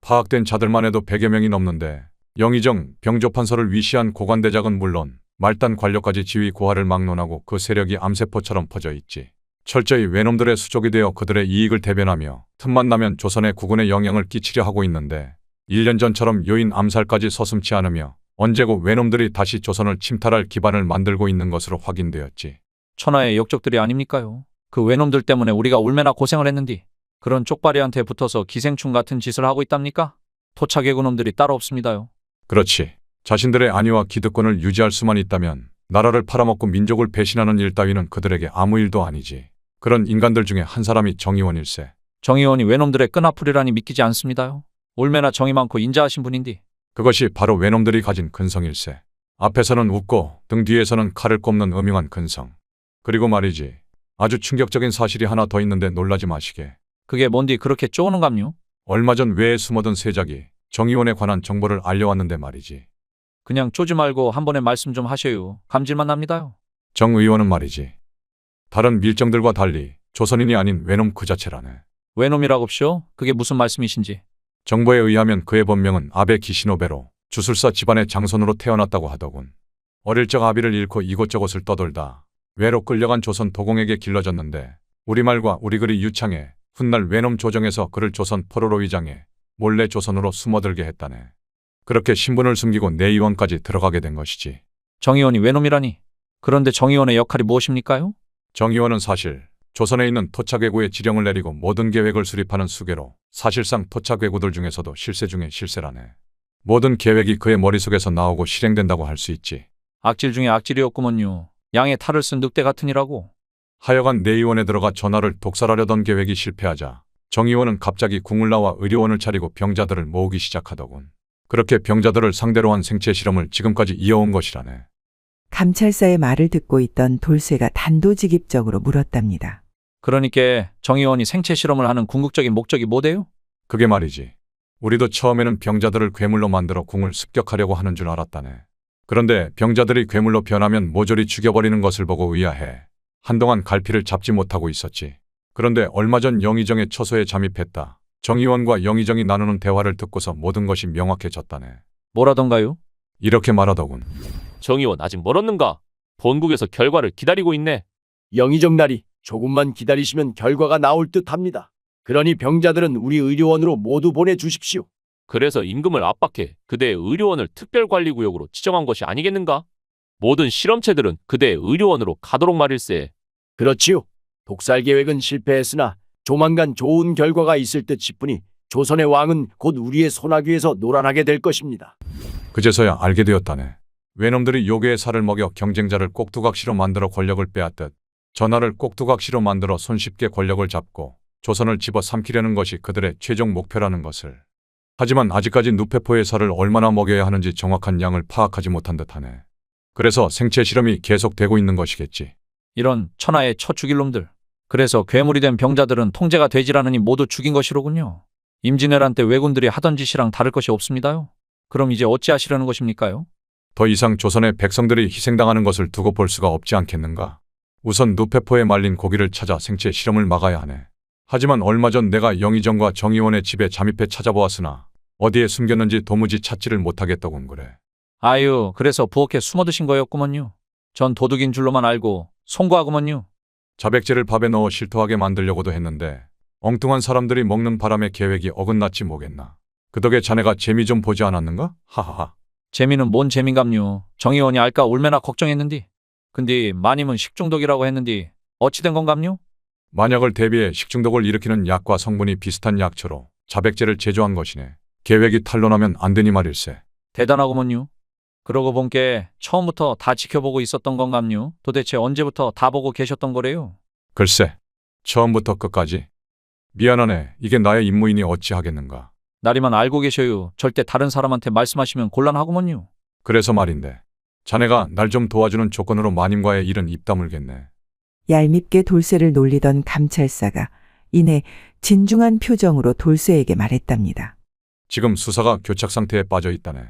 H: 파악된 자들만 해도 100여 명이 넘는데 영의정, 병조판서를 위시한 고관대작은 물론 말단 관료까지 지휘 고하를 막론하고 그 세력이 암세포처럼 퍼져 있지. 철저히 외놈들의 수족이 되어 그들의 이익을 대변하며 틈만 나면 조선의 국군에 영향을 끼치려 하고 있는데 1년 전처럼 요인 암살까지 서슴지 않으며 언제고 외놈들이 다시 조선을 침탈할 기반을 만들고 있는 것으로 확인되었지.
E: 천하의 역적들이 아닙니까요? 그 외놈들 때문에 우리가 얼마나 고생을 했는디. 그런 쪽발이한테 붙어서 기생충 같은 짓을 하고 있답니까? 토착외구놈들이 따로 없습니다요.
H: 그렇지. 자신들의 안위와 기득권을 유지할 수만 있다면 나라를 팔아먹고 민족을 배신하는 일 따위는 그들에게 아무 일도 아니지. 그런 인간들 중에 한 사람이 정의원일세.
E: 정의원이 외놈들의 끈아풀이라니 믿기지 않습니다요. 얼마나 정이 많고 인자하신 분인디.
H: 그것이 바로 외놈들이 가진 근성일세. 앞에서는 웃고 등 뒤에서는 칼을 꼽는 음흉한 근성. 그리고 말이지. 아주 충격적인 사실이 하나 더 있는데 놀라지 마시게.
E: 그게 뭔디 그렇게 쪼는감요?
H: 얼마 전 외에 숨어든 세작이 정의원에 관한 정보를 알려왔는데 말이지.
E: 그냥 쪼지 말고 한 번에 말씀 좀 하셔요. 감질만 납니다요.
H: 정 의원은 말이지. 다른 밀정들과 달리 조선인이 아닌 외놈 그 자체라네.
E: 외놈이라고쇼? 그게 무슨 말씀이신지.
H: 정보에 의하면 그의 본명은 아베 기시노베로 주술사 집안의 장손으로 태어났다고 하더군. 어릴 적 아비를 잃고 이곳저곳을 떠돌다 외로 끌려간 조선 도공에게 길러졌는데 우리말과 우리글이 유창해 훗날 외놈 조정에서 그를 조선 포로로 위장해 몰래 조선으로 숨어들게 했다네. 그렇게 신분을 숨기고 내의원까지 들어가게 된 것이지.
E: 정의원이 외놈이라니. 그런데 정의원의 역할이 무엇입니까요?
H: 정의원은 사실 조선에 있는 토착외구의 지령을 내리고 모든 계획을 수립하는 수계로 사실상 토착외구들 중에서도 실세 중에 실세라네. 모든 계획이 그의 머릿속에서 나오고 실행된다고 할 수 있지.
E: 악질 중에 악질이었구먼요. 양의 탈을 쓴 늑대 같으니라고.
H: 하여간 내의원에 들어가 전하를 독살하려던 계획이 실패하자 정의원은 갑자기 궁을 나와 의료원을 차리고 병자들을 모으기 시작하더군. 그렇게 병자들을 상대로 한 생체 실험을 지금까지 이어온 것이라네.
A: 감찰사의 말을 듣고 있던 돌쇠가 단도직입적으로 물었답니다.
E: 그러니까 정의원이 생체 실험을 하는 궁극적인 목적이 뭐대요?
H: 그게 말이지. 우리도 처음에는 병자들을 괴물로 만들어 궁을 습격하려고 하는 줄 알았다네. 그런데 병자들이 괴물로 변하면 모조리 죽여버리는 것을 보고 의아해 한동안 갈피를 잡지 못하고 있었지. 그런데 얼마 전 영의정의 처소에 잠입했다. 정의원과 영의정이 나누는 대화를 듣고서 모든 것이 명확해졌다네.
E: 뭐라던가요?
H: 이렇게 말하더군.
M: 정의원 아직 멀었는가? 본국에서 결과를 기다리고 있네.
L: 영의정 날이 조금만 기다리시면 결과가 나올 듯합니다. 그러니 병자들은 우리 의료원으로 모두 보내주십시오.
M: 그래서 임금을 압박해 그대의 의료원을 특별관리구역으로 지정한 것이 아니겠는가? 모든 실험체들은 그대의 의료원으로 가도록 말일세.
L: 그렇지요. 독살 계획은 실패했으나 조만간 좋은 결과가 있을 듯 싶으니 조선의 왕은 곧 우리의 손아귀에서 노란하게 될 것입니다.
H: 그제서야 알게 되었다네. 외놈들이 요괴의 살을 먹여 경쟁자를 꼭두각시로 만들어 권력을 빼앗듯 전하를 꼭두각시로 만들어 손쉽게 권력을 잡고 조선을 집어삼키려는 것이 그들의 최종 목표라는 것을. 하지만 아직까지 누페포의 살을 얼마나 먹여야 하는지 정확한 양을 파악하지 못한 듯하네. 그래서 생체 실험이 계속되고 있는 것이겠지.
E: 이런 천하의 쳐 죽일 놈들. 그래서 괴물이 된 병자들은 통제가 되질 않으니 모두 죽인 것이로군요. 임진왜란 때 왜군들이 하던 짓이랑 다를 것이 없습니다요. 그럼 이제 어찌하시려는 것입니까요?
H: 더 이상 조선의 백성들이 희생당하는 것을 두고 볼 수가 없지 않겠는가. 우선 누페포에 말린 고기를 찾아 생체 실험을 막아야 하네. 하지만 얼마 전 내가 영의정과 정의원의 집에 잠입해 찾아보았으나 어디에 숨겼는지 도무지 찾지를 못하겠더군 그래.
E: 아유, 그래서 부엌에 숨어드신 거였구먼요. 전 도둑인 줄로만 알고 송구하구먼요.
H: 자백제를 밥에 넣어 실토하게 만들려고도 했는데 엉뚱한 사람들이 먹는 바람에 계획이 어긋났지 뭐겠나. 그 덕에 자네가 재미 좀 보지 않았는가? 하하하.
E: 재미는 뭔 재민감요. 정의원이 알까 얼마나 걱정했는디. 근데 마님은 식중독이라고 했는디 어찌 된 건감요?
H: 만약을 대비해 식중독을 일으키는 약과 성분이 비슷한 약초로 자백제를 제조한 것이네. 계획이 탄로나면 안 되니 말일세.
E: 대단하구먼요. 그러고 본게 처음부터 다 지켜보고 있었던 건감요? 도대체 언제부터 다 보고 계셨던 거래요?
H: 글쎄, 처음부터 끝까지. 미안하네. 이게 나의 임무이니 어찌하겠는가.
E: 나리만 알고 계셔요. 절대 다른 사람한테 말씀하시면 곤란하구먼요.
H: 그래서 말인데, 자네가 날 좀 도와주는 조건으로 마님과의 일은 입 다물겠네.
A: 얄밉게 돌쇠를 놀리던 감찰사가 이내 진중한 표정으로 돌쇠에게 말했답니다.
H: 지금 수사가 교착 상태에 빠져 있다네.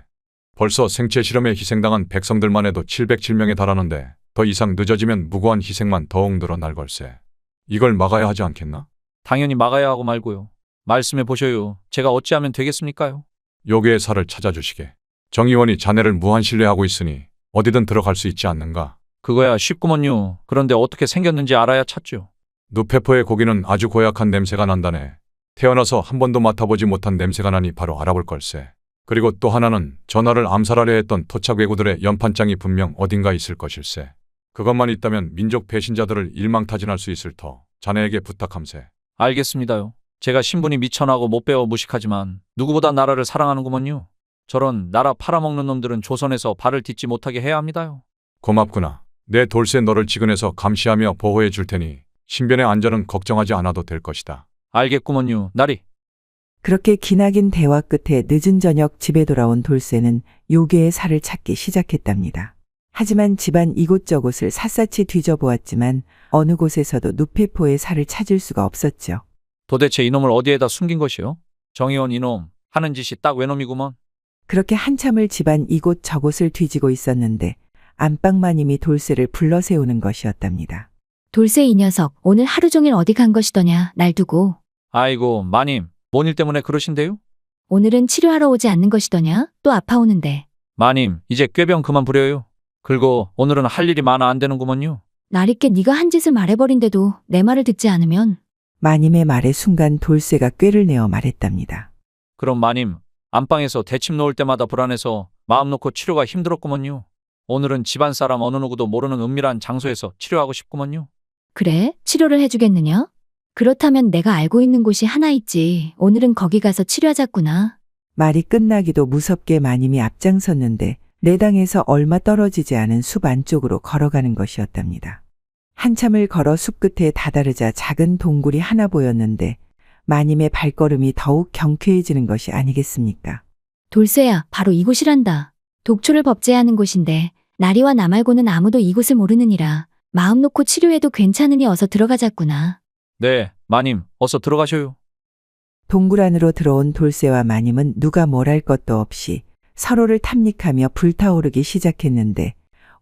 H: 벌써 생체 실험에 희생당한 백성들만 해도 707명에 달하는데 더 이상 늦어지면 무고한 희생만 더욱 늘어날 걸세. 이걸 막아야 하지 않겠나?
E: 당연히 막아야 하고 말고요. 말씀해 보셔요. 제가 어찌하면 되겠습니까요?
H: 요괴의 살을 찾아주시게. 정의원이 자네를 무한 신뢰하고 있으니 어디든 들어갈 수 있지 않는가?
E: 그거야 쉽구먼요. 그런데 어떻게 생겼는지 알아야 찾죠.
H: 누페포의 고기는 아주 고약한 냄새가 난다네. 태어나서 한 번도 맡아보지 못한 냄새가 나니 바로 알아볼 걸세. 그리고 또 하나는 전하를 암살하려 했던 토착 왜구들의 연판장이 분명 어딘가 있을 것일세. 그것만 있다면 민족 배신자들을 일망타진할 수 있을 터 자네에게 부탁함세.
E: 알겠습니다요. 제가 신분이 미천하고 못 배워 무식하지만 누구보다 나라를 사랑하는구먼요. 저런 나라 팔아먹는 놈들은 조선에서 발을 딛지 못하게 해야 합니다요.
H: 고맙구나. 내 돌쇠 너를 지근해서 감시하며 보호해 줄 테니 신변의 안전은 걱정하지 않아도 될 것이다.
E: 알겠구먼요. 나리.
A: 그렇게 기나긴 대화 끝에 늦은 저녁 집에 돌아온 돌쇠는 요괴의 살을 찾기 시작했답니다. 하지만 집안 이곳저곳을 샅샅이 뒤져보았지만 어느 곳에서도 누페포의 살을 찾을 수가 없었죠.
E: 도대체 이놈을 어디에다 숨긴 것이요? 정의원 이놈 하는 짓이 딱 외놈이구먼.
A: 그렇게 한참을 집안 이곳저곳을 뒤지고 있었는데 안방마님이 돌쇠를 불러 세우는 것이었답니다.
B: 돌쇠 이 녀석 오늘 하루 종일 어디 간 것이더냐 날 두고.
E: 아이고 마님 뭔 일 때문에 그러신데요?
B: 오늘은 치료하러 오지 않는 것이더냐 또 아파오는데.
E: 마님 이제 꾀병 그만 부려요. 그리고 오늘은 할 일이 많아 안 되는구먼요.
B: 날있게 네가 한 짓을 말해버린데도 내 말을 듣지 않으면.
A: 마님의 말에 순간 돌쇠가 꾀를 내어 말했답니다.
E: 그럼 마님 안방에서 대침 놓을 때마다 불안해서 마음 놓고 치료가 힘들었구먼요. 오늘은 집안 사람 어느 누구도 모르는 은밀한 장소에서 치료하고 싶구먼요.
B: 그래? 치료를 해주겠느냐? 그렇다면 내가 알고 있는 곳이 하나 있지. 오늘은 거기 가서 치료하자꾸나.
A: 말이 끝나기도 무섭게 마님이 앞장섰는데 내당에서 얼마 떨어지지 않은 숲 안쪽으로 걸어가는 것이었답니다. 한참을 걸어 숲 끝에 다다르자 작은 동굴이 하나 보였는데 마님의 발걸음이 더욱 경쾌해지는 것이 아니겠습니까?
B: 돌쇠야, 바로 이곳이란다. 독초를 법제하는 곳인데 나리와 나 말고는 아무도 이곳을 모르느니라. 마음 놓고 치료해도 괜찮으니 어서 들어가자꾸나.
E: 네, 마님 어서 들어가셔요.
A: 동굴 안으로 들어온 돌쇠와 마님은 누가 뭘 할 것도 없이 서로를 탐닉하며 불타오르기 시작했는데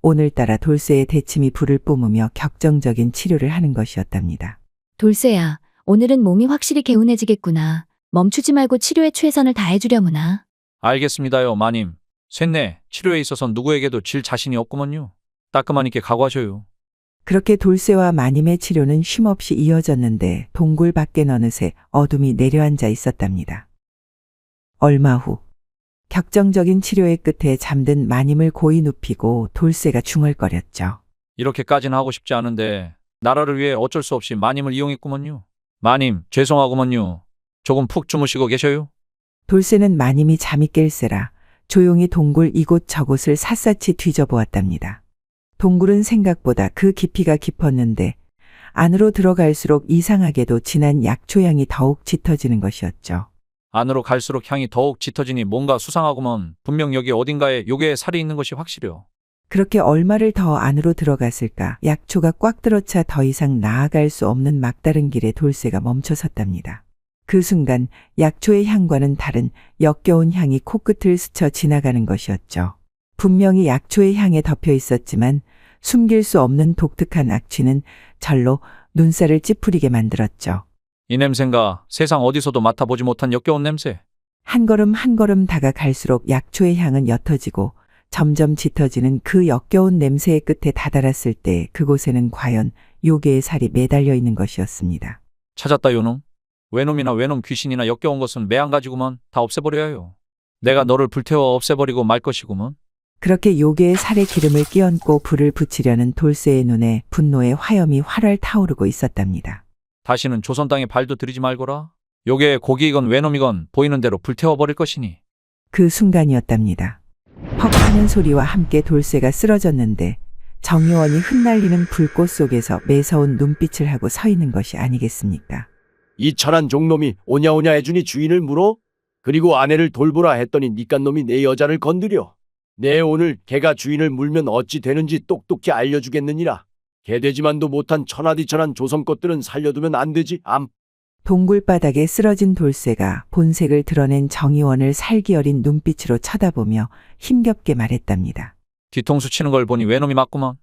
A: 오늘따라 돌쇠의 대침이 불을 뿜으며 격정적인 치료를 하는 것이었답니다.
B: 돌쇠야, 오늘은 몸이 확실히 개운해지겠구나. 멈추지 말고 치료에 최선을 다해주려무나.
E: 알겠습니다요 마님. 쇳내 치료에 있어선 누구에게도 질 자신이 없구먼요. 따끔한 있게 각오하셔요.
A: 그렇게 돌쇠와 마님의 치료는 쉼없이 이어졌는데 동굴 밖엔 어느새 어둠이 내려앉아 있었답니다. 얼마 후 격정적인 치료의 끝에 잠든 마님을 고이 눕히고 돌쇠가 중얼거렸죠.
E: 이렇게까지는 하고 싶지 않은데 나라를 위해 어쩔 수 없이 마님을 이용했구먼요. 마님 죄송하구먼요. 조금 푹 주무시고 계셔요.
A: 돌쇠는 마님이 잠이 깰세라 조용히 동굴 이곳저곳을 샅샅이 뒤져보았답니다. 동굴은 생각보다 그 깊이가 깊었는데 안으로 들어갈수록 이상하게도 진한 약초향이 더욱 짙어지는 것이었죠.
E: 안으로 갈수록 향이 더욱 짙어지니 뭔가 수상하구먼. 분명 여기 어딘가에 요괴의 살이 있는 것이 확실해요.
A: 그렇게 얼마를 더 안으로 들어갔을까 약초가 꽉 들어차 더 이상 나아갈 수 없는 막다른 길에 돌쇠가 멈춰섰답니다. 그 순간 약초의 향과는 다른 역겨운 향이 코끝을 스쳐 지나가는 것이었죠. 분명히 약초의 향에 덮여 있었지만 숨길 수 없는 독특한 악취는 절로 눈살을 찌푸리게 만들었죠.
E: 이 냄새인가 세상 어디서도 맡아보지 못한 역겨운 냄새.
A: 한 걸음 한 걸음 다가갈수록 약초의 향은 옅어지고 점점 짙어지는 그 역겨운 냄새의 끝에 다다랐을 때 그곳에는 과연 요괴의 살이 매달려 있는 것이었습니다.
E: 찾았다 요놈. 외놈이나 외놈 귀신이나 역겨운 것은 매한가지구먼. 다 없애버려야 해요. 내가 너를 불태워 없애버리고 말 것이구먼.
A: 그렇게 요괴의 살에 기름을 끼얹고 불을 붙이려는 돌쇠의 눈에 분노의 화염이 활활 타오르고 있었답니다.
E: 다시는 조선 땅에 발도 들이지 말거라. 요게 고기이건 외놈이건 보이는 대로 불태워버릴 것이니.
A: 그 순간이었답니다. 퍽 하는 소리와 함께 돌쇠가 쓰러졌는데 정의원이 흩날리는 불꽃 속에서 매서운 눈빛을 하고 서 있는 것이 아니겠습니까?
L: 이 천한 종놈이 오냐오냐 해주니 주인을 물어? 그리고 아내를 돌보라 했더니 니깐 놈이 내 여자를 건드려. 내 오늘 개가 주인을 물면 어찌 되는지 똑똑히 알려주겠느니라. 개되지만도 못한 천하디천한 조선 것들은 살려두면 안 되지.
A: 동굴바닥에 쓰러진 돌쇠가 본색을 드러낸 정의원을 살기 어린 눈빛으로 쳐다보며 힘겹게 말했답니다.
E: 뒤통수 치는 걸 보니 외놈이 맞구먼.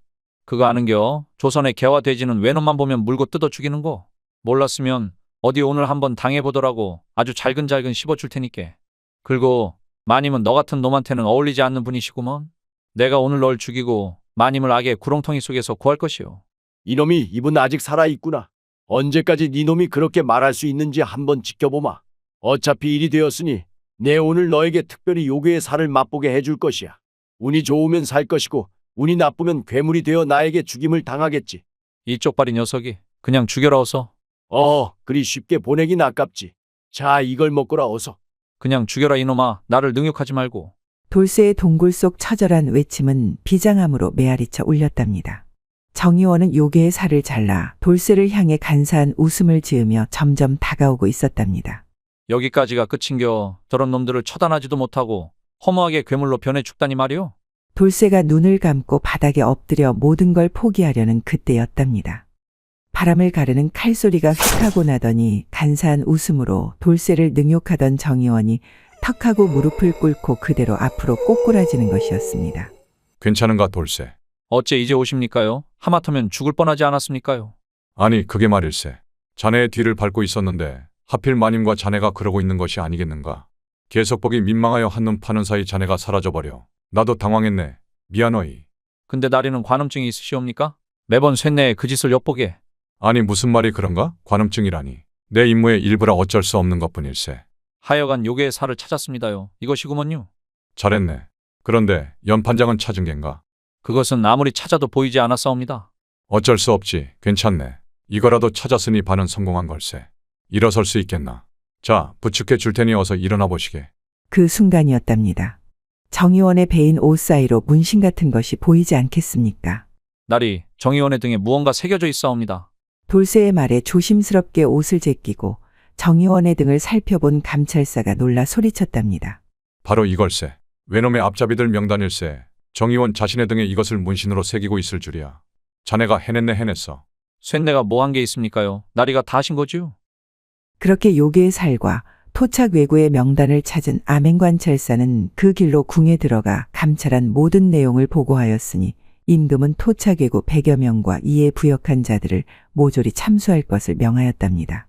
E: 그거 아는겨? 조선의 개와 돼지는 외놈만 보면 물고 뜯어 죽이는 거. 몰랐으면 어디 오늘 한번 당해보더라고. 아주 잘근잘근 씹어줄 테니께. 그리고 마님은 너 같은 놈한테는 어울리지 않는 분이시구먼. 내가 오늘 널 죽이고 마님을 악의 구렁텅이 속에서 구할 것이오.
L: 이놈이 입은 아직 살아있구나. 언제까지 네 놈이 그렇게 말할 수 있는지 한번 지켜보마. 어차피 일이 되었으니 내 오늘 너에게 특별히 요괴의 살을 맛보게 해줄 것이야. 운이 좋으면 살 것이고 운이 나쁘면 괴물이 되어 나에게 죽임을 당하겠지.
E: 이 쪽발이 녀석이 그냥 죽여라 어서.
L: 그리 쉽게 보내긴 아깝지. 자, 이걸 먹거라 어서.
E: 그냥 죽여라 이놈아. 나를 능욕하지 말고.
A: 돌쇠의 동굴 속 처절한 외침은 비장함으로 메아리쳐 울렸답니다. 정의원은 요괴의 살을 잘라 돌쇠를 향해 간사한 웃음을 지으며 점점 다가오고 있었답니다.
E: 여기까지가 끝인겨. 저런 놈들을 처단하지도 못하고 허무하게 괴물로 변해 죽다니 말이오.
A: 돌쇠가 눈을 감고 바닥에 엎드려 모든 걸 포기하려는 그때였답니다. 바람을 가르는 칼소리가 휙 하고 나더니 간사한 웃음으로 돌쇠를 능욕하던 정의원이 턱하고 무릎을 꿇고 그대로 앞으로 꼬꾸라지는 것이었습니다.
H: 괜찮은가 돌쇠?
E: 어째 이제 오십니까요? 하마터면 죽을 뻔하지 않았습니까요?
H: 아니 그게 말일세. 자네의 뒤를 밟고 있었는데 하필 마님과 자네가 그러고 있는 것이 아니겠는가? 계속 보기 민망하여 한눈 파는 사이 자네가 사라져버려. 나도 당황했네. 미안하이.
E: 근데 나리는 관음증이 있으시옵니까? 매번 쇳내에 그 짓을 엿보게.
H: 아니 무슨 말이 그런가? 관음증이라니. 내 임무의 일부라 어쩔 수 없는 것뿐일세.
E: 하여간 요괴의 살을 찾았습니다요. 이것이구먼요.
H: 잘했네. 그런데 연판장은 찾은 겐가?
E: 그것은 아무리 찾아도 보이지 않았사옵니다.
H: 어쩔 수 없지. 괜찮네. 이거라도 찾았으니 반은 성공한 걸세. 일어설 수 있겠나? 자, 부축해 줄 테니 어서 일어나 보시게.
A: 그 순간이었답니다. 정의원의 배인 옷 사이로 문신 같은 것이 보이지 않겠습니까?
E: 나리, 정의원의 등에 무언가 새겨져 있사옵니다.
A: 돌쇠의 말에 조심스럽게 옷을 제끼고 정의원의 등을 살펴본 감찰사가 놀라 소리쳤답니다.
H: 바로 이걸세. 외놈의 앞잡이들 명단일세. 정의원 자신의 등에 이것을 문신으로 새기고 있을 줄이야. 자네가 해냈네 해냈어.
E: 쇳내가 뭐 한 게 있습니까요? 나리가 다 하신 거지요?
A: 그렇게 요괴의 살과 토착 외구의 명단을 찾은 암행관찰사는 그 길로 궁에 들어가 감찰한 모든 내용을 보고하였으니 임금은 토착 외구 100여 명과 이에 부역한 자들을 모조리 참수할 것을 명하였답니다.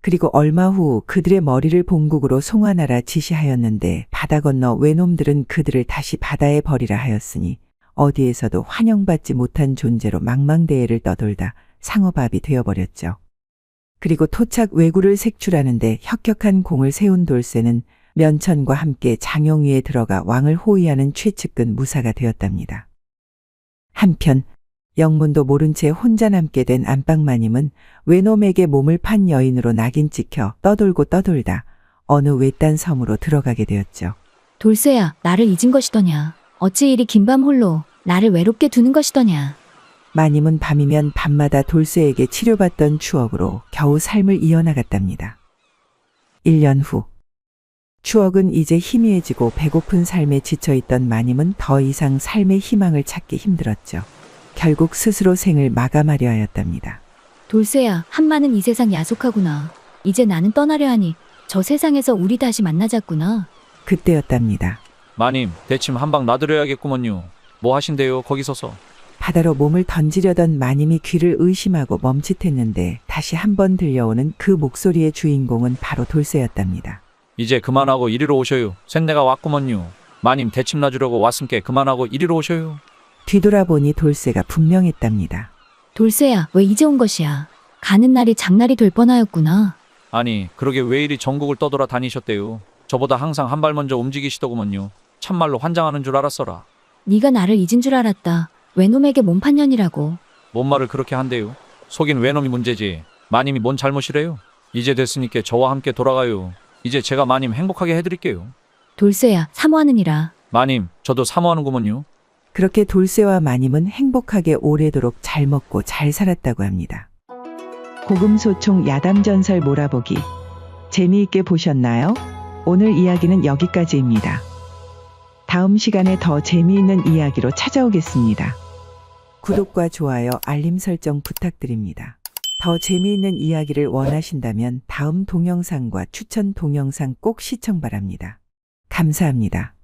A: 그리고 얼마 후 그들의 머리를 본국으로 송환하라 지시하였는데 바다 건너 외놈들은 그들을 다시 바다에 버리라 하였으니 어디에서도 환영받지 못한 존재로 망망대해를 떠돌다 상어밥이 되어버렸죠. 그리고 토착 외구를 색출하는데 혁혁한 공을 세운 돌쇠는 면천과 함께 장용 위에 들어가 왕을 호위하는 최측근 무사가 되었답니다. 한편 영문도 모른 채 혼자 남게 된 안방마님은 외놈에게 몸을 판 여인으로 낙인 찍혀 떠돌고 떠돌다 어느 외딴 섬으로 들어가게 되었죠.
B: 돌쇠야, 나를 잊은 것이더냐. 어찌 이리 긴밤 홀로 나를 외롭게 두는 것이더냐.
A: 마님은 밤이면 밤마다 돌쇠에게 치료받던 추억으로 겨우 삶을 이어나갔답니다. 1년 후 추억은 이제 희미해지고 배고픈 삶에 지쳐있던 마님은 더 이상 삶의 희망을 찾기 힘들었죠. 결국 스스로 생을 마감하려 하였답니다.
B: 돌쇠야, 한마는 이 세상 야속하구나. 이제 나는 떠나려 하니 저 세상에서 우리 다시 만나자꾸나.
A: 그때였답니다.
E: 마님, 대침 한 방 놔드려야겠구먼요. 뭐 하신대요, 거기 서서.
A: 바다로 몸을 던지려던 마님이 귀를 의심하고 멈칫했는데 다시 한번 들려오는 그 목소리의 주인공은 바로 돌쇠였답니다.
E: 이제 그만하고 이리로 오셔요. 쇳내가 왔구먼요. 마님 대침 놔주려고 왔음께 그만하고 이리로 오셔요.
A: 뒤돌아보니 돌쇠가 분명했답니다.
B: 돌쇠야, 왜 이제 온 것이야. 가는 날이 장날이 될 뻔하였구나.
E: 아니, 그러게 왜 이리 전국을 떠돌아 다니셨대요. 저보다 항상 한 발 먼저 움직이시더구먼요. 참말로 환장하는 줄 알았어라.
B: 네가 나를 잊은 줄 알았다. 외놈에게 몸판년이라고.
E: 뭔 말을 그렇게 한대요. 속인 외놈이 문제지. 마님이 뭔 잘못이래요? 이제 됐으니까 저와 함께 돌아가요. 이제 제가 마님 행복하게 해드릴게요.
B: 돌쇠야, 사모하느니라.
E: 마님, 저도 사모하는구먼요.
A: 그렇게 돌쇠와 마님은 행복하게 오래도록 잘 먹고 잘 살았다고 합니다. 고금소총 야담전설 몰아보기 재미있게 보셨나요? 오늘 이야기는 여기까지입니다. 다음 시간에 더 재미있는 이야기로 찾아오겠습니다. 구독과 좋아요, 알림 설정 부탁드립니다. 더 재미있는 이야기를 원하신다면 다음 동영상과 추천 동영상 꼭 시청 바랍니다. 감사합니다.